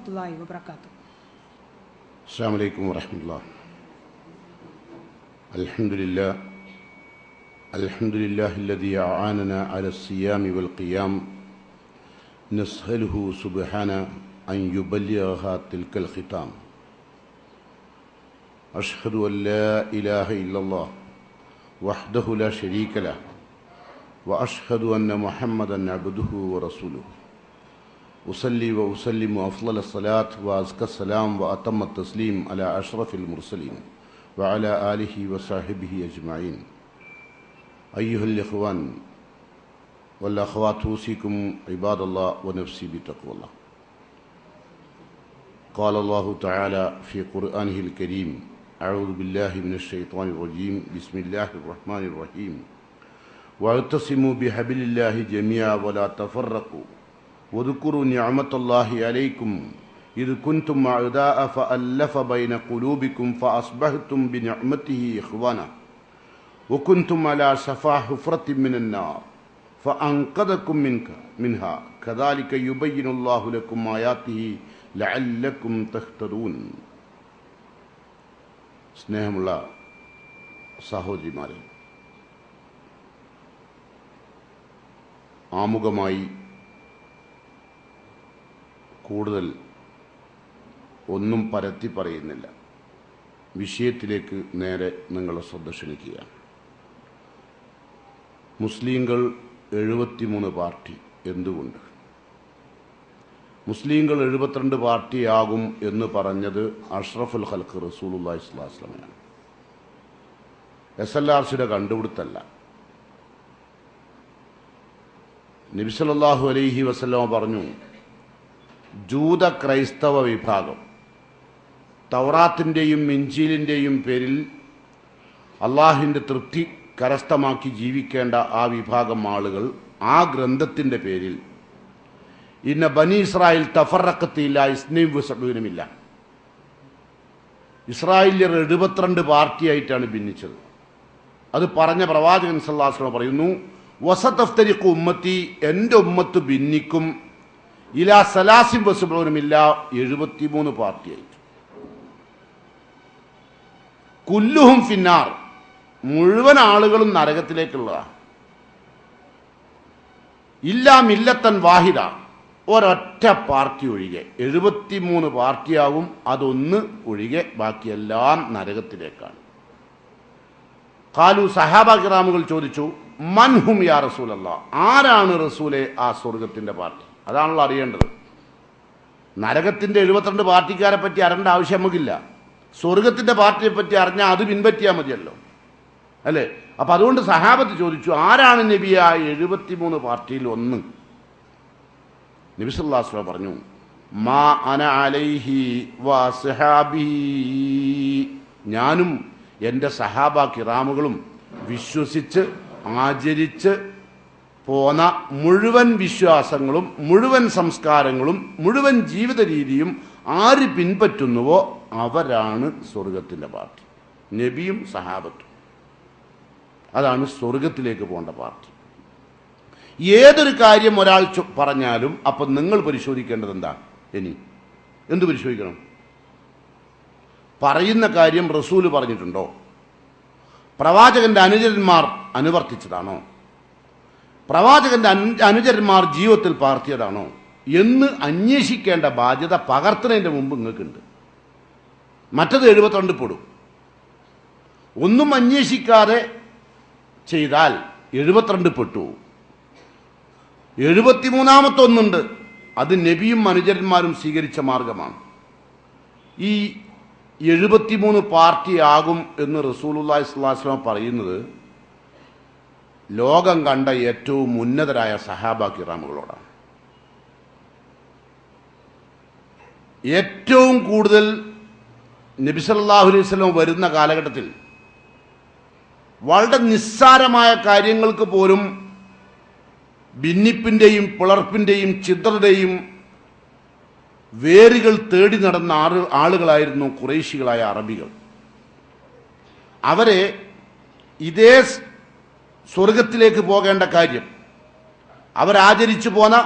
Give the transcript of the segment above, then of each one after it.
വറഹ്മത്തുള്ളാഹി വബറകാതുഹു. അസ്സലാമു അലൈക്കും വറഹ്മത്തുള്ളാഹി. അൽഹംദുലില്ലാഹില്ലദീ അആനനാ അലസ്സിയാമി വൽ ഖിയാം നസ്അലുഹു സുബ്ഹാനഹു അൻ യുബല്ലിഗ തിൽക്കൽ ഖിതാം. അഷ്ഹദു അൻ ലാ ഇലാഹ ഇല്ലല്ലാഹ് വഹ്ദഹു ലാ ശരീക ലഹു വഅഷ്ഹദു അന്ന മുഹമ്മദൻ അബ്ദുഹു വറസൂലുഹു. ഉസല്ലി വഉസല്ലിമു അഫ്ളല സ്വലാത്ത് വഅസ്ക സലാം വഅതമ്മ തസ്ലീം അലാ അഷ്റഫിൽ മുർസലീൻ വഅലാ ആലിഹി വസഹ്ബിഹി അജ്മഈൻ. അയ്യുഹൽ ഇഖ്വാൻ വൽ അഖ്വാത്ത് ഊസികും ഇബാദല്ലാഹ് വനഫ്സി ബിത്തഖ്വല്ലാഹ്. ഖാല അല്ലാഹു തആല ഫീ ഖുർആനിഹിൽ കരീം അഊദു ബില്ലാഹി മിനശ് ശൈത്വാനിർ റജീം ബിസ്മില്ലാഹിർ റഹ്മാനിർ റഹീം വഅതസിമു ബിഹബിലില്ലാഹി ജമീഅ വലാ തഫറഖു വദ്കുറു നിഅമത്തല്ലാഹി അലൈക്കും ഇദ് കുൻതും അഅദാഅ ഫഅല്ലഫ ബൈന ഖുലൂബിക്കും ഫഅസ്ബഹ്തും ബിനിഅമതിഹി ഇഖ്വാന വകുൻതും അലാ ശഫാ ഹുഫ്റത്തിൻ മിനൻ നാർ ഫഅൻഖദകും മിൻഹാ കദാലിക യുബയ്യിനുല്ലാഹു ലക്കും ആയാതിഹി ലഅല്ലക്കും തഹ്തദൂൻ. സ്നേഹമുള്ള സഹോദരിമാരെ, ആമുഖമായി കൂടുതൽ ഒന്നും പരത്തി പറയുന്നില്ല. വിഷയത്തിലേക്ക് നേരെ നിങ്ങളെ ശ്രദ്ധ ക്ഷണിക്കുകയാണ്. മുസ്ലിങ്ങൾ 73 പാർട്ടി എന്തുകൊണ്ട്? മുസ്ലിങ്ങൾ 72 പാർട്ടിയാകും എന്ന് പറഞ്ഞത് അഷ്റഫുൽ ഖൽഖ് റസൂലുള്ളാഹി സ്വല്ലല്ലാഹു അലൈഹി വസല്ലമയാണ്. SLRCയുടെ കണ്ടുപിടുത്തല്ല. നബി സല്ലല്ലാഹു അലൈഹി വസല്ലമ പറഞ്ഞു, ജൂത ക്രൈസ്തവ വിഭാഗം തൗറാത്തിൻ്റെയും ഇഞ്ചീലിൻ്റെയും പേരിൽ അള്ളാഹുവിൻ്റെ തൃപ്തി കരസ്ഥമാക്കി ജീവിക്കേണ്ട ആ വിഭാഗം ആളുകൾ ആ ഗ്രന്ഥത്തിൻ്റെ പേരിൽ ഇന്ന ബനി ഇസ്രായേൽ തഫറഖത്തില്ല ഇസ്നൈം വസബീനുമില്ല, ഇസ്രായേലിയർ 72 പാർട്ടിയായിട്ടാണ് ഭിന്നിച്ചത്. അത് പറഞ്ഞ പ്രവാചകൻ സല്ലല്ലാഹു അലൈഹി വസല്ലം പറയുന്നു, വസതഫ്തരിഖു ഉമ്മത്തി, എൻ്റെ ഉമ്മത്ത് ഭിന്നിക്കും ഇലാ സലാസിം വസബൂനുമില്ല, 73 പാർട്ടിയായിട്ട്. കുല്ലുഹും ഫിന്നാർ, മുഴുവൻ ആളുകളും നരകത്തിലേക്കുള്ളതാണ്. ഇല്ലാ മില്ലത്തൻ വാഹിദ, ഒരൊറ്റ പാർട്ടി ഒഴികെ. 73 പാർട്ടിയാകും, അതൊന്ന് ഒഴികെ ബാക്കിയെല്ലാം നരകത്തിലേക്കാണ്. ഖാലു, സഹാബ കിറാമുകൾ ചോദിച്ചു, മൻഹും യാ റസൂലല്ലാഹ്, ആരാണ് റസൂലെ ആ സ്വർഗത്തിന്റെ പാർട്ടി? അതാണല്ലോ അറിയേണ്ടത്. നരകത്തിന്റെ 72 പാർട്ടിക്കാരെ പറ്റി അറിയേണ്ട ആവശ്യം നമുക്കില്ല. സ്വർഗത്തിന്റെ പാർട്ടിയെ പറ്റി അറിഞ്ഞാൽ അത് പിൻപറ്റിയാൽ മതിയല്ലോ, അല്ലേ? അപ്പൊ അതുകൊണ്ട് സഹാബത്ത് ചോദിച്ചു, ആരാണ് നബി ആ 73 പാർട്ടിയിൽ ഒന്ന്? നബി സല്ലല്ലാഹു അലൈഹി വസല്ലം പറഞ്ഞു, മാ അന അലൈഹി വസ്ഹാബി, ഞാനും എൻ്റെ സഹാബ കിറാമുകളും വിശ്വസിച്ച് ആചരിച്ച് പോന്ന മുഴുവൻ വിശ്വാസങ്ങളും മുഴുവൻ സംസ്കാരങ്ങളും മുഴുവൻ ജീവിത രീതിയും ആര് പിൻപറ്റുന്നുവോ അവരാണ് സ്വർഗത്തിൻ്റെ പാർട്ടി. നബിയും സഹാബത്തും, അതാണ് സ്വർഗത്തിലേക്ക് പോകേണ്ട പാർട്ടി. ഏതൊരു കാര്യം ഒരാൾ പറഞ്ഞാലും അപ്പം നിങ്ങൾ പരിശോധിക്കേണ്ടത് എന്താ? ഇനി എന്ത് പരിശോധിക്കണം? പറയുന്ന കാര്യം റസൂല് പറഞ്ഞിട്ടുണ്ടോ? പ്രവാചകന്റെ അനുചരന്മാർ അനുവർത്തിച്ചതാണോ? പ്രവാചകന്റെ അനുചരന്മാർ ജീവിതത്തിൽ പാർത്തിയതാണോ എന്ന് അന്വേഷിക്കേണ്ട ബാധ്യത പകർത്തുന്നതിൻ്റെ മുമ്പ് നിങ്ങൾക്കുണ്ട്. മറ്റത് 72 പെടും. ഒന്നും അന്വേഷിക്കാതെ ചെയ്താൽ 72 പെട്ടു. 73ാമത്തെ ഒന്നുണ്ട്, അത് നബിയും അനുചരന്മാരും സ്വീകരിച്ച മാർഗമാണ്. ഈ 73 പാർട്ടിയാകും എന്ന് റസൂലുള്ളാഹി സ്വല്ലല്ലാഹു അലൈഹി വസല്ലം പറയുന്നത് ലോകം കണ്ട ഏറ്റവും ഉന്നതരായ സഹാബ കിറാമുകളോടാണ്. ഏറ്റവും കൂടുതൽ നബി സല്ലല്ലാഹു അലൈഹി വസല്ലം വരുന്ന കാലഘട്ടത്തിൽ വളരെ നിസ്സാരമായ കാര്യങ്ങൾക്ക് പോലും ഭിന്നിപ്പിന്റെയും പിളർപ്പിന്റെയും ചിത്രയുടെയും വേരുകൾ തേടി നടന്ന ആളുകളായിരുന്നു ഖുറൈശികളായ അറബികൾ. അവരെ ഇതേ സ്വർഗത്തിലേക്ക് പോകേണ്ട കാര്യം അവരാചരിച്ചു പോന്ന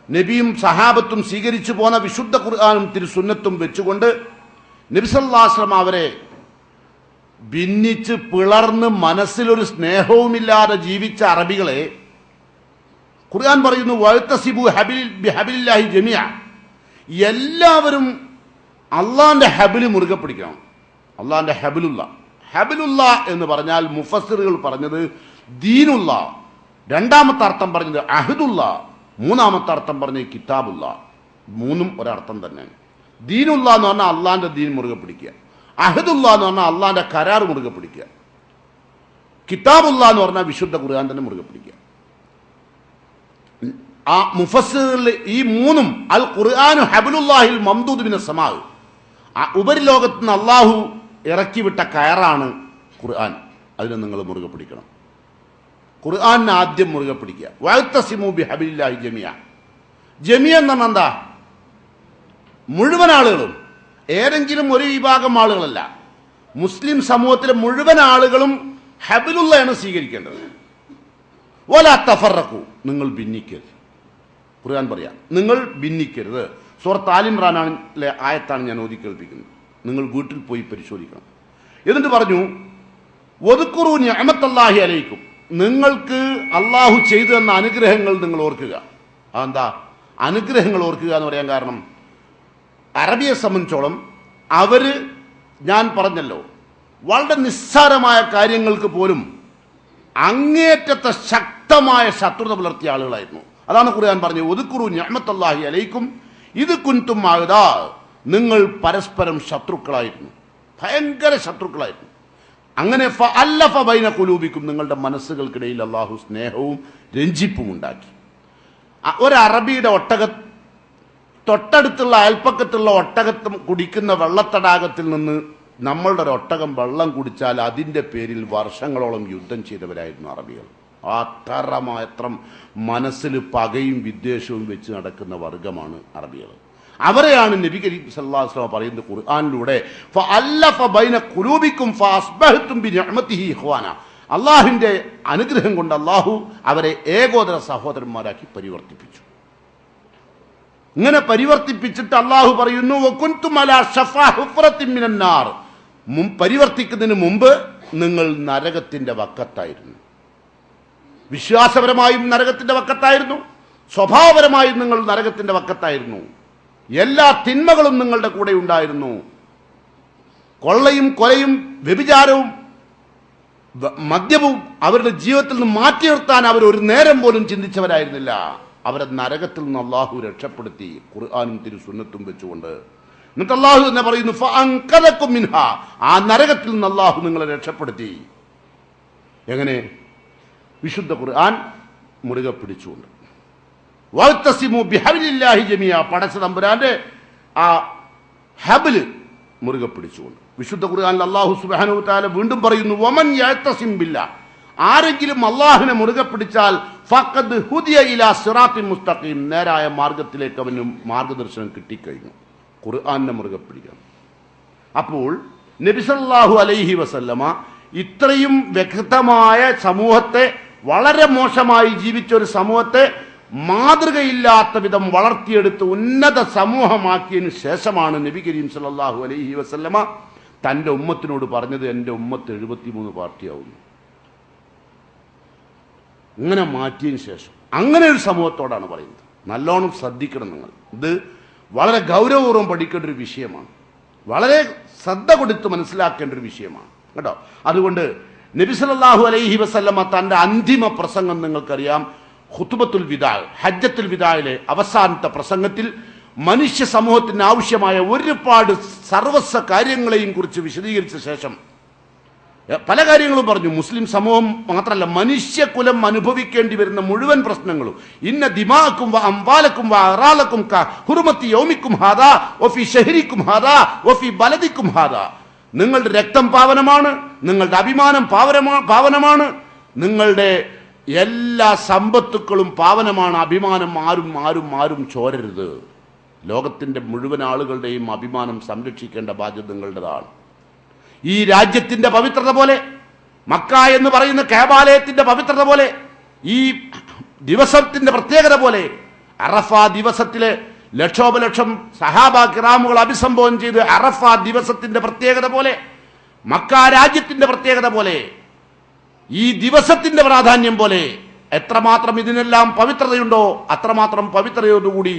നബിയും സഹാബത്തും സ്വീകരിച്ചു പോന്ന വിശുദ്ധ ഖുർആനും തിരുസുന്നത്തും വെച്ചുകൊണ്ട് നബി സല്ലല്ലാഹു അലൈഹി വസല്ലം അവരെ ഭിന്നിച്ച് പിളർന്ന് മനസ്സിലൊരു സ്നേഹവുമില്ലാതെ ജീവിച്ച അറബികളെ ഖുർആൻ പറയുന്നു വഅ്തസിബു ബിഹബിലില്ലാഹി ജമീഅ, എല്ലാവരും അള്ളാന്റെ ഹബില് മുറുകെ പിടിക്കണം. അള്ളാന്റെ ഹബിലുള്ള എന്ന് പറഞ്ഞാൽ മുഫസ്സിറുകൾ പറഞ്ഞത് ദീനുള്ള, രണ്ടാമത്തെ അർത്ഥം പറഞ്ഞത് അഹദുള്ള, മൂന്നാമത്തെ അർത്ഥം പറഞ്ഞത് കിതാബുള്ള. മൂന്നും ഒരർത്ഥം തന്നെ. ദീനുള്ള എന്ന് പറഞ്ഞാൽ അള്ളാന്റെ ദീൻ മുറുകെ പിടിക്കുക, അഹദുള്ള എന്ന് പറഞ്ഞാൽ അള്ളാന്റെ കരാർ മുറുകെ പിടിക്കുക, കിതാബുള്ള എന്ന് പറഞ്ഞാൽ വിശുദ്ധ ഖുർആൻ തന്നെ മുറുകെ പിടിക്കുക. ആ മുഫസ്സിറുകളിൽ ഈ മൂന്നും അൽ ഖുർആനു ഹബലുല്ലാഹിൽ മംദൂദ് മിനസ് സമാ, ഉപരിലോകത്ത് നിന്ന് അള്ളാഹു ഇറക്കി വിട്ട കയറാണ് ഖുർആൻ. അതിനെ നിങ്ങൾ മുറുകെ പിടിക്കണം. ഖുർആനെ ആദ്യം മുറുകെ പിടിക്കുക. വഅ്തസിമു ബിഹബിലില്ലാഹി ജമീഅ. ജമീഅ എന്ന് പറഞ്ഞാൽ എന്താ? മുഴുവൻ ആളുകളും, ഏതെങ്കിലും ഒരു വിഭാഗം ആളുകളല്ല. മുസ്ലിം സമൂഹത്തിലെ മുഴുവൻ ആളുകളും ഹബിലുള്ളയാണ് സ്വീകരിക്കേണ്ടത്. വലാ തഫറഖു, നിങ്ങൾ ഭിന്നിക്കരുത്. ഖുർആൻ പറയാം, നിങ്ങൾ ഭിന്നിക്കരുത്. സൂറത്ത് ആൽ ഇംറാനിലെ ആയത്താണ് ഞാൻ ഓതി കേൾപ്പിക്കുന്നത്. നിങ്ങൾ വീട്ടിൽ പോയി പരിശോധിക്കണം. എന്നിട്ട് പറഞ്ഞു വദ്കുറു നിഅമത്തല്ലാഹി അലൈക്കും, നിങ്ങൾക്ക് അള്ളാഹു ചെയ്തു തന്ന അനുഗ്രഹങ്ങൾ നിങ്ങൾ ഓർക്കുക. അതെന്താ അനുഗ്രഹങ്ങൾ ഓർക്കുക എന്ന് പറയാൻ കാരണം? അറബിയെ സംബന്ധിച്ചോളം അവര്, ഞാൻ പറഞ്ഞല്ലോ, വളരെ നിസ്സാരമായ കാര്യങ്ങൾക്ക് പോലും അങ്ങേറ്റത്തെ ശക്തമായ ശത്രുത പുലർത്തിയ ആളുകളായിരുന്നു. അതാണ് ഖുർആൻ പറഞ്ഞത് വദ്കുറു നിഅമത്തല്ലാഹി അലൈക്കും ഇത് കുൻതും അഅദാ, നിങ്ങൾ പരസ്പരം ശത്രുക്കളായിരുന്നു, ഭയങ്കര ശത്രുക്കളായിരുന്നു. അങ്ങനെ ഫഅല്ലഫ ബൈന ഖുലൂബിക്കും, നിങ്ങളുടെ മനസ്സുകൾക്കിടയിൽ അള്ളാഹു സ്നേഹവും രഞ്ജിപ്പും ഉണ്ടാക്കി. ഒരു അറബിയുടെ തൊട്ടടുത്തുള്ള അയൽപ്പക്കത്തുള്ള ഒട്ടകത്തും കുടിക്കുന്ന വെള്ളത്തടാകത്തിൽ നിന്ന് നമ്മളുടെ ഒരു ഒട്ടകം വെള്ളം കുടിച്ചാൽ അതിൻ്റെ പേരിൽ വർഷങ്ങളോളം യുദ്ധം ചെയ്തവരായിരുന്നു അറബികൾ. അത്രമാത്രം മനസ്സിൽ പകയും വിദ്വേഷവും വെച്ച് നടക്കുന്ന വർഗമാണ് അറബികൾ. അവരെയാണ് നബി കരീം സല്ലല്ലാഹു അലൈഹി വസല്ലം പറയുന്നത് ഖുർആനിലൂടെ ഫഅല്ലഫ ബൈന ഖുലൂബിക്കും ഫഅസ്ബഹ്തും ബിനിഅമതിഹി ഇഖ്വാന, അള്ളാഹുവിൻ്റെ അനുഗ്രഹം കൊണ്ട് അള്ളാഹു അവരെ ഏകോദര സഹോദരന്മാരാക്കി പരിവർത്തിപ്പിച്ചു. ഇങ്ങനെ പരിവർത്തിപ്പിച്ചിട്ട് അള്ളാഹു പറയുന്നു വകുൻതും അലാ ശഫാ ഹുഫ്റത്തിൻ മിനൻ നാർ, പരിവർത്തിക്കുന്നതിന് മുമ്പ് നിങ്ങൾ നരകത്തിന്റെ വക്കത്തായിരുന്നു. വിശ്വാസപരമായും നരകത്തിന്റെ വക്കത്തായിരുന്നു, സ്വഭാവപരമായും നിങ്ങൾ നരകത്തിന്റെ വക്കത്തായിരുന്നു. എല്ലാ തിന്മകളും നിങ്ങളുടെ കൂടെ ഉണ്ടായിരുന്നു. കൊള്ളയും കൊലയും വ്യഭിചാരവും മദ്യവും അവരുടെ ജീവിതത്തിൽ നിന്ന് മാറ്റി നിർത്താൻ അവർ ഒരു നേരം പോലും ചിന്തിച്ചവരായിരുന്നില്ല. അവരെ നരകത്തിൽ നിന്ന് അള്ളാഹു രക്ഷപ്പെടുത്തി ഖുർആനും തിരുസുന്നത്തും വെച്ചുകൊണ്ട്. എന്നിട്ട് അള്ളാഹു തന്നെ പറയുന്നു ഫഅൻഖദകും മിൻഹാ, ആ നരകത്തിൽ നിന്ന് അള്ളാഹു നിങ്ങളെ രക്ഷപ്പെടുത്തി. എങ്ങനെ? വിശുദ്ധ ഖുർആൻ മുറുകെ പിടിച്ചുകൊണ്ട്. വഅ്തസിമു ബിഹബിലില്ലാഹി ജമീഅ, പടച്ച തമ്പുരാന്റെ ആ ഹബില് മുറുകെ പിടിച്ചുകൊണ്ട്. വിശുദ്ധ ഖുർആനിൽ അല്ലാഹു സുബ്ഹാനഹു വതആല വീണ്ടും പറയുന്നു വമൻ യഅ്തസിം ബില്ലാഹ്, ആരെങ്കിലും അള്ളാഹുവിനെ മുറുകെ പിടിച്ചാൽ ഫഖദ് ഹുദിയ ഇലാ സിറാത്തിൻ മുസ്തഖീം, നേരായ മാർഗത്തിലേക്ക് അവന് മാർഗദർശനം കിട്ടിക്കഴിഞ്ഞു. ഖുർആനെ മുറുകെ പിടിക്കണം. അപ്പോൾ നബി സല്ലല്ലാഹു അലൈഹി വസല്ലമ ഇത്രയും വ്യക്തമായ സമൂഹത്തെ, വളരെ മോശമായി ജീവിച്ച ഒരു സമൂഹത്തെ മാതൃകയില്ലാത്ത വിധം വളർത്തിയെടുത്ത് ഉന്നത സമൂഹമാക്കിയതിനു ശേഷമാണ് നബി കരീം സല്ലല്ലാഹു അലൈഹി വസല്ലമ തൻ്റെ ഉമ്മത്തിനോട് പറഞ്ഞത് എൻ്റെ ഉമ്മത്ത് 73 പാർട്ടിയാവുന്നു. ഇങ്ങനെ മാറ്റിയതിന് ശേഷം അങ്ങനെ ഒരു സമൂഹത്തോടാണ് പറയുന്നത്. നല്ലോണം ശ്രദ്ധിക്കണം നിങ്ങൾ. ഇത് വളരെ ഗൗരവപൂർവ്വം പഠിക്കേണ്ട ഒരു വിഷയമാണ്, വളരെ ശ്രദ്ധ കൊടുത്ത് മനസ്സിലാക്കേണ്ട ഒരു വിഷയമാണ് കേട്ടോ. അതുകൊണ്ട് നബി സല്ലല്ലാഹു അലൈഹി വസല്ലമ തൻ്റെ അന്തിമ പ്രസംഗം നിങ്ങൾക്കറിയാം, ഖുതുബത്തുൽ വിദാ, ഹജ്ജത്തുൽ വിദായിലെ അവസാനത്തെ പ്രസംഗത്തിൽ മനുഷ്യ സമൂഹത്തിന് ആവശ്യമായ ഒരുപാട് സർവസ്വ കാര്യങ്ങളെയും കുറിച്ച് വിശദീകരിച്ച ശേഷം പല കാര്യങ്ങളും പറഞ്ഞു. മുസ്ലിം സമൂഹം മാത്രമല്ല, മനുഷ്യകുലം അനുഭവിക്കേണ്ടി വരുന്ന മുഴുവൻ പ്രശ്നങ്ങളും, ഇന്ന ദിമാക്കും അംവാലക്കും അറാലക്കും ഹുർമത്തി യൗമിക്കും ഹാദാ വഫി ഷഹരിക്കും ഹാദാ വഫി ബലദിക്കും ഹാദാ, നിങ്ങളുടെ രക്തം പാവനമാണ്, നിങ്ങളുടെ അഭിമാനം പാവനമാണ്, നിങ്ങളുടെ എല്ലാ സമ്പത്തുക്കളും പാവനമാണ്, അഭിമാനം ആരും ആരും ആരും ചോരരുത്. ലോകത്തിൻ്റെ മുഴുവൻ ആളുകളുടെയും അഭിമാനം സംരക്ഷിക്കേണ്ട ബാധ്യത നിങ്ങളുടേതാണ്. ഈ രാജ്യത്തിൻ്റെ പവിത്രത പോലെ, മക്ക എന്ന് പറയുന്ന കഅബാലയത്തിൻ്റെ പവിത്രത പോലെ, ഈ ദിവസത്തിൻ്റെ പ്രത്യേകത പോലെ, അറഫ ദിവസത്തിലെ ലക്ഷോപലക്ഷം സഹാബ കിറാമുകൾ അഭിസംബോധന ചെയ്ത് അറഫ ദിവസത്തിന്റെ പ്രത്യേകത പോലെ, മക്ക രാജ്യത്തിന്റെ പ്രത്യേകത പോലെ, ഈ ദിവസത്തിന്റെ പ്രാധാന്യം പോലെ എത്രമാത്രം ഇതിനെല്ലാം പവിത്രതയുണ്ടോ അത്രമാത്രം പവിത്രതയോടുകൂടി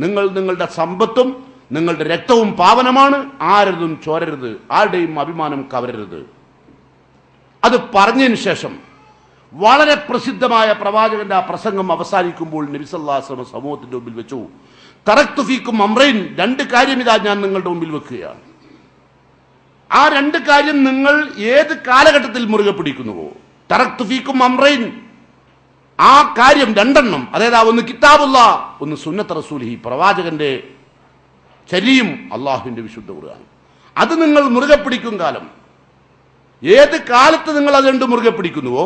നിങ്ങൾ നിങ്ങളുടെ സമ്പത്തും നിങ്ങളുടെ രക്തവും പാവനമാണ്. ആരതും ചോരരുത്, ആരുടെയും അഭിമാനം കവരരുത്. അത് പറഞ്ഞതിന് ശേഷം വളരെ പ്രസിദ്ധമായ പ്രവാചകന്റെ ആ പ്രസംഗം അവസാനിക്കുമ്പോൾ നബി സല്ലല്ലാഹു അലൈഹി വസല്ലം സമൂഹത്തിന്റെ മുമ്പിൽ വെച്ചു, തറക്തു ഫീക്കും അംറൈൻ, രണ്ട് കാര്യം ഇതാ ഞാൻ നിങ്ങളുടെ മുമ്പിൽ വെക്കുകയാണ്. ആ രണ്ട് കാര്യം നിങ്ങൾ ഏത് കാലഘട്ടത്തിൽ മുറുകെ പിടിക്കുന്നുവോ, തറക്തു ഫീക്കും അംറൈൻ, ആ കാര്യം രണ്ടെണ്ണം, അതായത് ഒന്ന് കിതാബുല്ലാഹ്, ഒന്ന് സുന്നത്ത് റസൂലിഹി, പ്രവാചകന്റെ ചര്യയും അള്ളാഹുവിന്റെ വിശുദ്ധ ഖുർആൻ. അത് നിങ്ങൾ മുറുകെ പിടിക്കും കാലം, ഏത് കാലത്ത് നിങ്ങൾ അത് രണ്ട് മുറുകെ പിടിക്കുന്നുവോ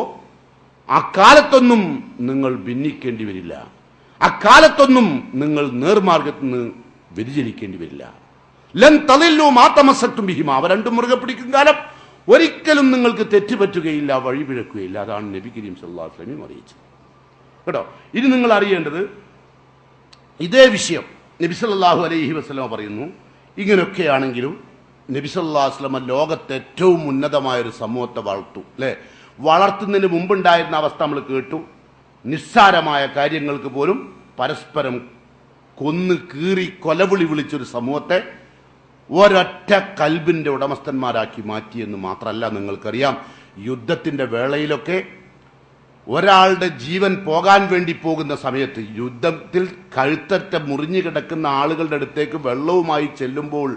ആ കാലത്തൊന്നും നിങ്ങൾ ഭിന്നിക്കേണ്ടി വരില്ല, അക്കാലത്തൊന്നും നിങ്ങൾ നേർമാർഗത്തിൽ നിന്ന് വ്യതിചലിക്കേണ്ടി വരില്ല. ലൻ തളില്ലു മാ തമസ്സക്തും ബിഹിമാ, അവ രണ്ടും മുറുകെ പിടിക്കും കാലം ഒരിക്കലും നിങ്ങൾക്ക് തെറ്റുപറ്റുകയില്ല, വഴിപിഴക്കുകയില്ല. അതാണ് നബി കരീം സല്ലല്ലാഹു അലൈഹി വസല്ലം അറിയിച്ചത് കേട്ടോ. ഇനി നിങ്ങൾ അറിയേണ്ടത് ഇതേ വിഷയം നബി സല്ലല്ലാഹു അലൈഹി വസല്ലം പറയുന്നു. ഇങ്ങനെയൊക്കെയാണെങ്കിലും നബി സല്ലല്ലാഹു അലൈഹി വസല്ലം ലോകത്തെ ഏറ്റവും ഉന്നതമായൊരു സമൂഹത്തെ വളർത്തു അല്ലേ. വളർത്തുന്നതിന് മുമ്പുണ്ടായിരുന്ന അവസ്ഥ നമ്മൾ കേട്ടു. നിസ്സാരമായ കാര്യങ്ങൾക്ക് പോലും പരസ്പരം കൊന്ന് കീറി കൊലവിളി വിളിച്ചൊരു സമൂഹത്തെ ഒരൊറ്റ കൽബിന്റെ ഉടമസ്ഥന്മാരാക്കി മാറ്റിയെന്ന് മാത്രമല്ല, നിങ്ങൾക്കറിയാം യുദ്ധത്തിന്റെ വേളയിലൊക്കെ ഒരാളുടെ ജീവൻ പോകാൻ വേണ്ടി പോകുന്ന സമയത്ത്, യുദ്ധത്തിൽ കഴുത്തറ്റ മുറിഞ്ഞു കിടക്കുന്ന ആളുകളുടെ അടുത്തേക്ക് വെള്ളവുമായി ചെല്ലുമ്പോൾ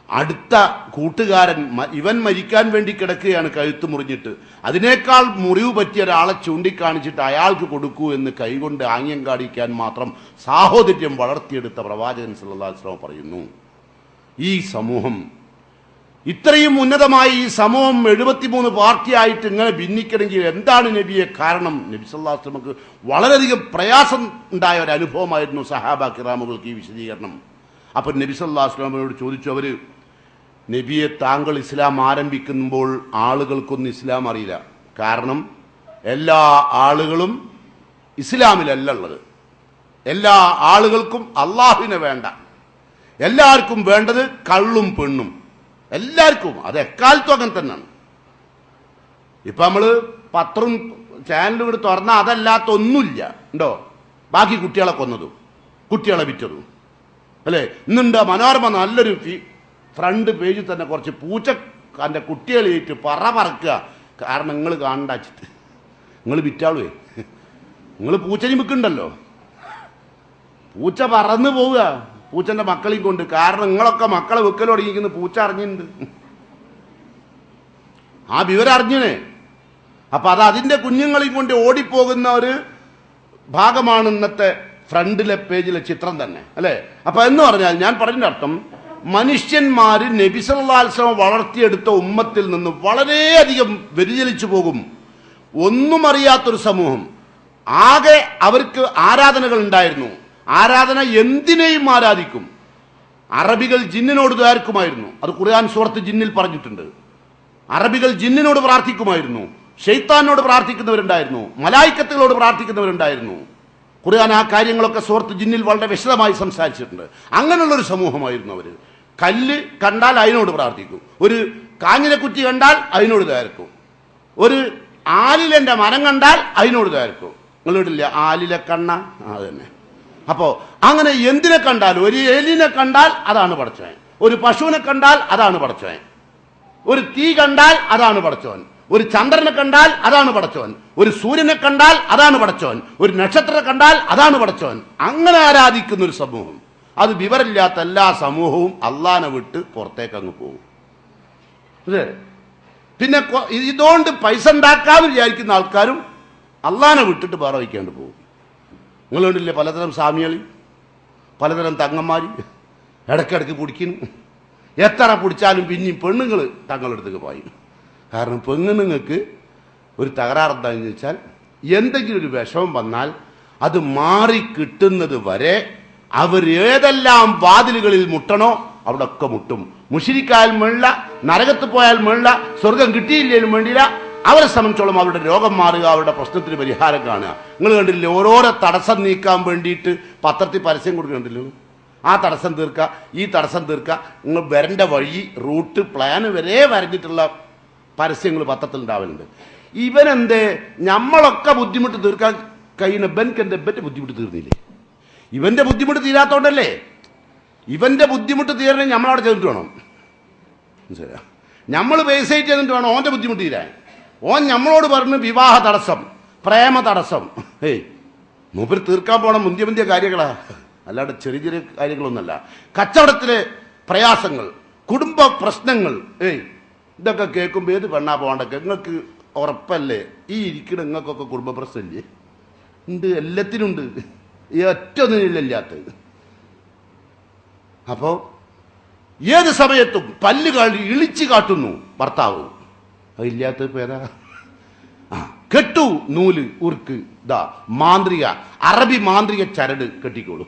അടുത്ത കൂട്ടുകാരൻ ഇവൻ മരിക്കാൻ വേണ്ടി കിടക്കുകയാണ് കഴുത്ത് മുറിഞ്ഞിട്ട്, അതിനേക്കാൾ മുറിവ് പറ്റിയ ഒരാളെ ചൂണ്ടിക്കാണിച്ചിട്ട് അയാൾക്ക് കൊടുക്കൂ എന്ന് കൈകൊണ്ട് ആംഗ്യം കാണിക്കാൻ മാത്രം സാഹോദര്യം വളർത്തിയെടുത്ത പ്രവാചകൻ സല്ലല്ലാഹു അലൈഹി വസല്ലം പറയുന്നു, ഈ സമൂഹം ഇത്രയും ഉന്നതമായി ഈ സമൂഹം 73 പാർട്ടിയായിട്ട് ഇങ്ങനെ ഭിന്നിക്കണമെങ്കിൽ എന്താണ് നബിയെ കാരണം? നബി സല്ലല്ലാഹു അലൈഹി വസല്ലമക്ക് വളരെയധികം പ്രയാസം ഉണ്ടായ ഒരു അനുഭവമായിരുന്നു സഹാബ കിറാമുകൾക്ക് ഈ വിശദീകരണം. അപ്പം നബി സല്ലല്ലാഹു അലൈഹി വസല്ലമയോട് ചോദിച്ചു അവർ, നബിയെ താങ്കൾ ഇസ്ലാം ആരംഭിക്കുമ്പോൾ ആളുകൾക്കൊന്നും ഇസ്ലാം അറിയില്ല, കാരണം എല്ലാ ആളുകളും ഇസ്ലാമിലല്ല ഉള്ളത്, എല്ലാ ആളുകൾക്കും അള്ളാഹുവിനെ വേണ്ട, എല്ലാവർക്കും വേണ്ടത് കള്ളും പെണ്ണും, എല്ലാവർക്കും. അത് എക്കാലത്തും അങ്ങനെ തന്നെയാണ്. ഇപ്പം നമ്മൾ പത്രം ചാനലും കൂടി തുറന്നാൽ അതല്ലാത്ത ഒന്നുമില്ല ഉണ്ടോ? ബാക്കി കുട്ടികളെ കൊന്നതും കുട്ടികളെ വിറ്റതും അല്ലേ. ഇന്നുണ്ട് മനോരമ നല്ലൊരു ഫ്രണ്ട് പേജിൽ തന്നെ കുറച്ച് പൂച്ച എൻ്റെ കുട്ടികളേറ്റ് പറക്കുക, കാരണം നിങ്ങൾ കാണണ്ടാച്ചിട്ട്. നിങ്ങൾ വിറ്റാളുവേ, നിങ്ങൾ പൂച്ചനി വിൽക്കുന്നുണ്ടല്ലോ, പൂച്ച പറന്ന് പോവുക പൂച്ചന്റെ മക്കളെയും കൊണ്ട്. കാരണം നിങ്ങളൊക്കെ മക്കളെ വെക്കൽ തുടങ്ങിയിരിക്കുന്നു, പൂച്ച അറിഞ്ഞിട്ടുണ്ട്, ആ വിവരം അറിഞ്ഞേ. അപ്പൊ അത് അതിന്റെ കുഞ്ഞുങ്ങളെയും കൊണ്ട് ഓടിപ്പോകുന്ന ഒരു ഭാഗമാണ് ഇന്നത്തെ ഫ്രണ്ടിലെ പേജിലെ ചിത്രം തന്നെ അല്ലേ. അപ്പൊ എന്ന് പറഞ്ഞാൽ ഞാൻ പറഞ്ഞ അർത്ഥം, മനുഷ്യന്മാര് നബി സല്ലല്ലാഹു അലൈഹി വസല്ലം വളർത്തിയെടുത്ത ഉമ്മത്തിൽ നിന്ന് വളരെയധികം വ്യതിചലിച്ചു പോകും. ഒന്നും അറിയാത്തൊരു സമൂഹം, ആകെ അവർക്ക് ആരാധനകൾ ഉണ്ടായിരുന്നു. ആരാധന എന്തിനേയും ആരാധിക്കും. അറബികൾ ജിന്നിനോട് ദ്വാരക്കുമായിരുന്നു, അത് ഖുർആൻ സൂറത്ത് ജിന്നിൽ പറഞ്ഞിട്ടുണ്ട്. അറബികൾ ജിന്നിനോട് പ്രാർത്ഥിക്കുമായിരുന്നു, ശൈത്താനോട് പ്രാർത്ഥിക്കുന്നവരുണ്ടായിരുന്നു, മലായിക്കത്തുകളോട് പ്രാർത്ഥിക്കുന്നവരുണ്ടായിരുന്നു. ഖുർആൻ ആ കാര്യങ്ങളൊക്കെ സൂറത്ത് ജിന്നിൽ വളരെ വിശദമായി സംസാരിച്ചിട്ടുണ്ട്. അങ്ങനെയുള്ളൊരു സമൂഹമായിരുന്നു അവർ. കല്ല് കണ്ടാൽ അതിനോട് പ്രാർത്ഥിക്കും, ഒരു കാഞ്ഞിനെ കുറ്റി കണ്ടാൽ അതിനോട് ദ്വാരക്കും, ഒരു ആലിലെന്റെ മരം കണ്ടാൽ അതിനോട് ദ്വാരക്കും. നിങ്ങളിടില്ല ആലിലെ കണ്ണ, അത് തന്നെ. അപ്പോ അങ്ങനെ എന്തിനെ കണ്ടാലും, ഒരു എലിനെ കണ്ടാൽ അതാണ് പടച്ചവൻ, ഒരു പശുവിനെ കണ്ടാൽ അതാണ് പടച്ചവൻ, ഒരു തീ കണ്ടാൽ അതാണ് പടച്ചവൻ, ഒരു ചന്ദ്രനെ കണ്ടാൽ അതാണ് പടച്ചവൻ, ഒരു സൂര്യനെ കണ്ടാൽ അതാണ് പടച്ചവൻ, ഒരു നക്ഷത്രത്തെ കണ്ടാൽ അതാണ് പടച്ചവൻ. അങ്ങനെ ആരാധിക്കുന്ന ഒരു സമൂഹം, അത് വിവരമില്ലാത്ത എല്ലാ സമൂഹവും അള്ളാനെ വിട്ട് പുറത്തേക്ക് അങ്ങ് പോകും. പിന്നെ ഇതുകൊണ്ട് പൈസ ഉണ്ടാക്കാതെ വിചാരിക്കുന്ന ആൾക്കാരും അള്ളാനെ വിട്ടിട്ട് വേറെ വയ്ക്കാണ്ട് പോകും. നിങ്ങൾ കണ്ടില്ലേ പലതരം സ്വാമികൾ, പലതരം തങ്ങന്മാർ ഇടയ്ക്കിടയ്ക്ക് പിടിക്കുന്നു. എത്ര പിടിച്ചാലും പിന്നെയും പെണ്ണുങ്ങൾ തങ്ങളുടെ അടുത്തേക്ക് പോയി. കാരണം പെണ്ണുങ്ങൾക്ക് ഒരു തകരാറെന്താണെന്ന് വെച്ചാൽ, എന്തെങ്കിലും ഒരു വിഷമം വന്നാൽ അത് മാറി കിട്ടുന്നത് വരെ അവർ ഏതെല്ലാം വാതിലുകളിൽ മുട്ടണോ അവിടെ ഒക്കെ മുട്ടും. മുശ്രിക്കായാലും വേണ്ടില്ല, നരകത്ത് പോയാൽ വേണ്ടില്ല, സ്വർഗം കിട്ടിയില്ലേലും വേണ്ടില്ല, അവരെ സംബന്ധിച്ചോളം അവരുടെ രോഗം മാറുക, അവരുടെ പ്രശ്നത്തിന് പരിഹാരം കാണുക. നിങ്ങൾ കണ്ടില്ലേ, ഓരോരോ തടസ്സം നീക്കാൻ വേണ്ടിയിട്ട് പത്രത്തിൽ പരസ്യം കൊടുക്കുന്നുണ്ടല്ലോ. ആ തടസ്സം തീർക്കുക, ഈ തടസ്സം തീർക്കുക, നിങ്ങൾ വരേണ്ട വഴി, റൂട്ട്, പ്ലാന് വരെ വരഞ്ഞിട്ടുള്ള പരസ്യങ്ങൾ പത്രത്തിൽ ഉണ്ടാവലുണ്ട്. ഇവനെന്തേ നമ്മളൊക്കെ ബുദ്ധിമുട്ട് തീർക്കാൻ കഴിയുന്ന ഇവൻക്ക് എൻ്റെ ഇവൻ്റെ ബുദ്ധിമുട്ട് തീർന്നില്ലേ? ഇവന്റെ ബുദ്ധിമുട്ട് തീരാത്തോണ്ടല്ലേ? ഇവന്റെ ബുദ്ധിമുട്ട് തീരണമെങ്കിൽ നമ്മളവിടെ ചെന്നിട്ട് വേണം. മനസ്സിലായോ? നമ്മൾ പേസൈറ്റ് ചെന്നിട്ട് വേണം ഓൻ്റെ ബുദ്ധിമുട്ട് തീരാൻ. ഓൻ നമ്മളോട് പറഞ്ഞ് വിവാഹ തടസ്സം, പ്രേമ തടസ്സം, മൂപ്പര് തീർക്കാൻ പോകണം മുന്തിയ മുന്തിയ കാര്യങ്ങളാ, അല്ലാണ്ട് ചെറിയ ചെറിയ കാര്യങ്ങളൊന്നല്ല. കച്ചവടത്തിലെ പ്രയാസങ്ങൾ, കുടുംബ പ്രശ്നങ്ങൾ, ഇതൊക്കെ കേൾക്കുമ്പോൾ ഏത് പെണ്ണാ പോകണ്ടൊക്കെ? നിങ്ങൾക്ക് ഉറപ്പല്ലേ ഈ ഇരിക്കുന്ന നിങ്ങൾക്കൊക്കെ കുടുംബ പ്രശ്നമില്ലേ? ഉണ്ട്, എല്ലാത്തിനുണ്ട്, ഒറ്റൊന്നില്ലാത്തത്. അപ്പോ ഏത് സമയത്തും പല്ല് ഇളിച്ചു കാട്ടുന്നു ഭർത്താവ്. അതില്ലാത്ത പേരാ കെട്ടു നൂല് ഉറുക്ക് ഇതാ മാന്ത്രിക, അറബി മാന്ത്രിക ചരട് കെട്ടിക്കോളൂ.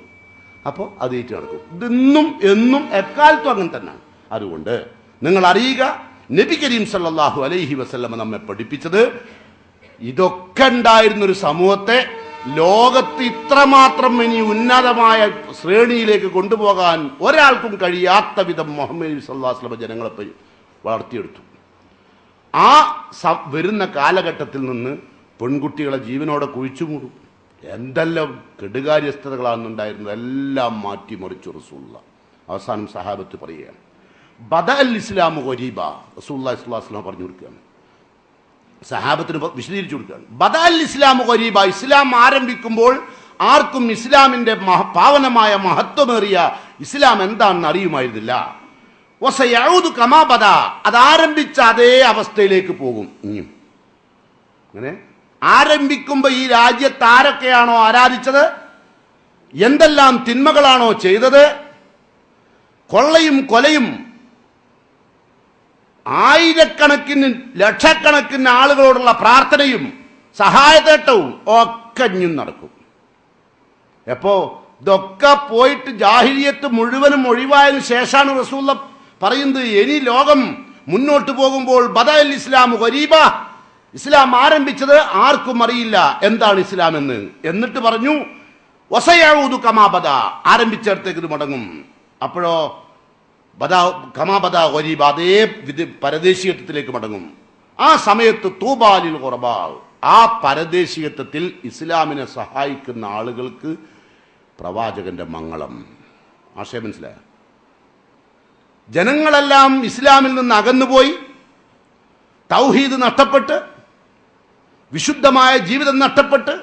അപ്പോൾ അത് ഏറ്റു നടക്കും. ഇതെന്നും എന്നും എക്കാലത്തും അങ്ങനെ തന്നെ. അതുകൊണ്ട് നിങ്ങൾ അറിയുക, നബി കരീം സല്ലല്ലാഹു അലൈഹി വസല്ലമ നമ്മെ പഠിപ്പിച്ചത് ഇതൊക്കെ ഉണ്ടായിരുന്നൊരു സമൂഹത്തെ ലോകത്ത് ഇത്രമാത്രം ഇനി ഉന്നതമായ ശ്രേണിയിലേക്ക് കൊണ്ടുപോകാൻ ഒരാൾക്കും കഴിയാത്ത വിധം മുഹമ്മദ് നബി സല്ലല്ലാഹു അലൈഹി വസല്ലം ജനങ്ങളെ വളർത്തിയെടുത്തു. ആ വരുന്ന കാലഘട്ടത്തിൽ നിന്ന് പെൺകുട്ടികളെ ജീവനോടെ കുഴിച്ചുമൂടും. എന്തെല്ലാം കെടുകാര്യസ്ഥതകളാണെന്നുണ്ടായിരുന്നത് എല്ലാം മാറ്റിമറിച്ചു റസൂലുള്ളാഹി. അവസാനം സഹാബത്ത് പറയുകയാണ്, ബദഅൽ ഇസ്ലാമു ഗരീബ. റസൂലുള്ളാഹി സ്വല്ലല്ലാഹു അലൈഹി വസല്ലം പറഞ്ഞു കൊടുക്കുകയാണ്, സഹാബത്തിന് വിശദീകരിച്ചു കൊടുക്കുകയാണ്. ബദഅൽ ഇസ്ലാമു ഗരീബ, ഇസ്ലാം ആരംഭിക്കുമ്പോൾ ആർക്കും ഇസ്ലാമിന്റെ പാവനമായ മഹത്വമേറിയ ഇസ്ലാം എന്താണെന്ന് അറിയുമായിരുന്നില്ല. വസയഊദു കമാ ബദഅ, അത് ആരംഭിച്ച അതേ അവസ്ഥയിലേക്ക് പോകും. ഇനിയും അങ്ങനെ ആരംഭിക്കുമ്പോൾ ഈ രാജ്യത്ത് ആരൊക്കെയാണോ ആരാധിച്ചത്, എന്തെല്ലാം തിന്മകളാണോ ചെയ്തത്, കൊള്ളയും കൊലയും ആയിരക്കണക്കിന് ലക്ഷക്കണക്കിന് ആളുകളോടുള്ള പ്രാർത്ഥനയും സഹായതേട്ടവും ഒക്കെ ഇനിയും നടക്കും. എപ്പോ ഇതൊക്കെ പോയിട്ട് ജാഹിലിയത്ത് മുഴുവനും ഒഴിവായതിനു ശേഷമാണ് റസൂലുള്ള പറയുന്നത്, ഇനി ലോകം മുന്നോട്ട് പോകുമ്പോൾ ബദഅൽ ഇസ്ലാമു ഗരീബ, ഇസ്ലാം ആരംഭിച്ചത് ആർക്കും അറിയില്ല എന്താണ് ഇസ്ലാം എന്ന്. എന്നിട്ട് പറഞ്ഞു വസയഊദു കമാ ബദഅ, ആരംഭിച്ചിടത്തേക്ക് ഇത് മടങ്ങും. അപ്പോഴോ കമാ ബദഅ ഗരീബ, അതേ പരദേശീയത്വത്തിലേക്ക് മടങ്ങും. ആ സമയത്ത് തൂബാലിൽ ഖുർബാ, ആ പരദേശീയത്വത്തിൽ ഇസ്ലാമിനെ സഹായിക്കുന്ന ആളുകൾക്ക് പ്രവാചകന്റെ മംഗളം. ആശയം മനസ്സിലായ? ജനങ്ങളെല്ലാം ഇസ്ലാമിൽ നിന്ന് അകന്നുപോയി, തൗഹീദ് നഷ്ടപ്പെട്ട്, വിശുദ്ധമായ ജീവിതം നഷ്ടപ്പെട്ട്,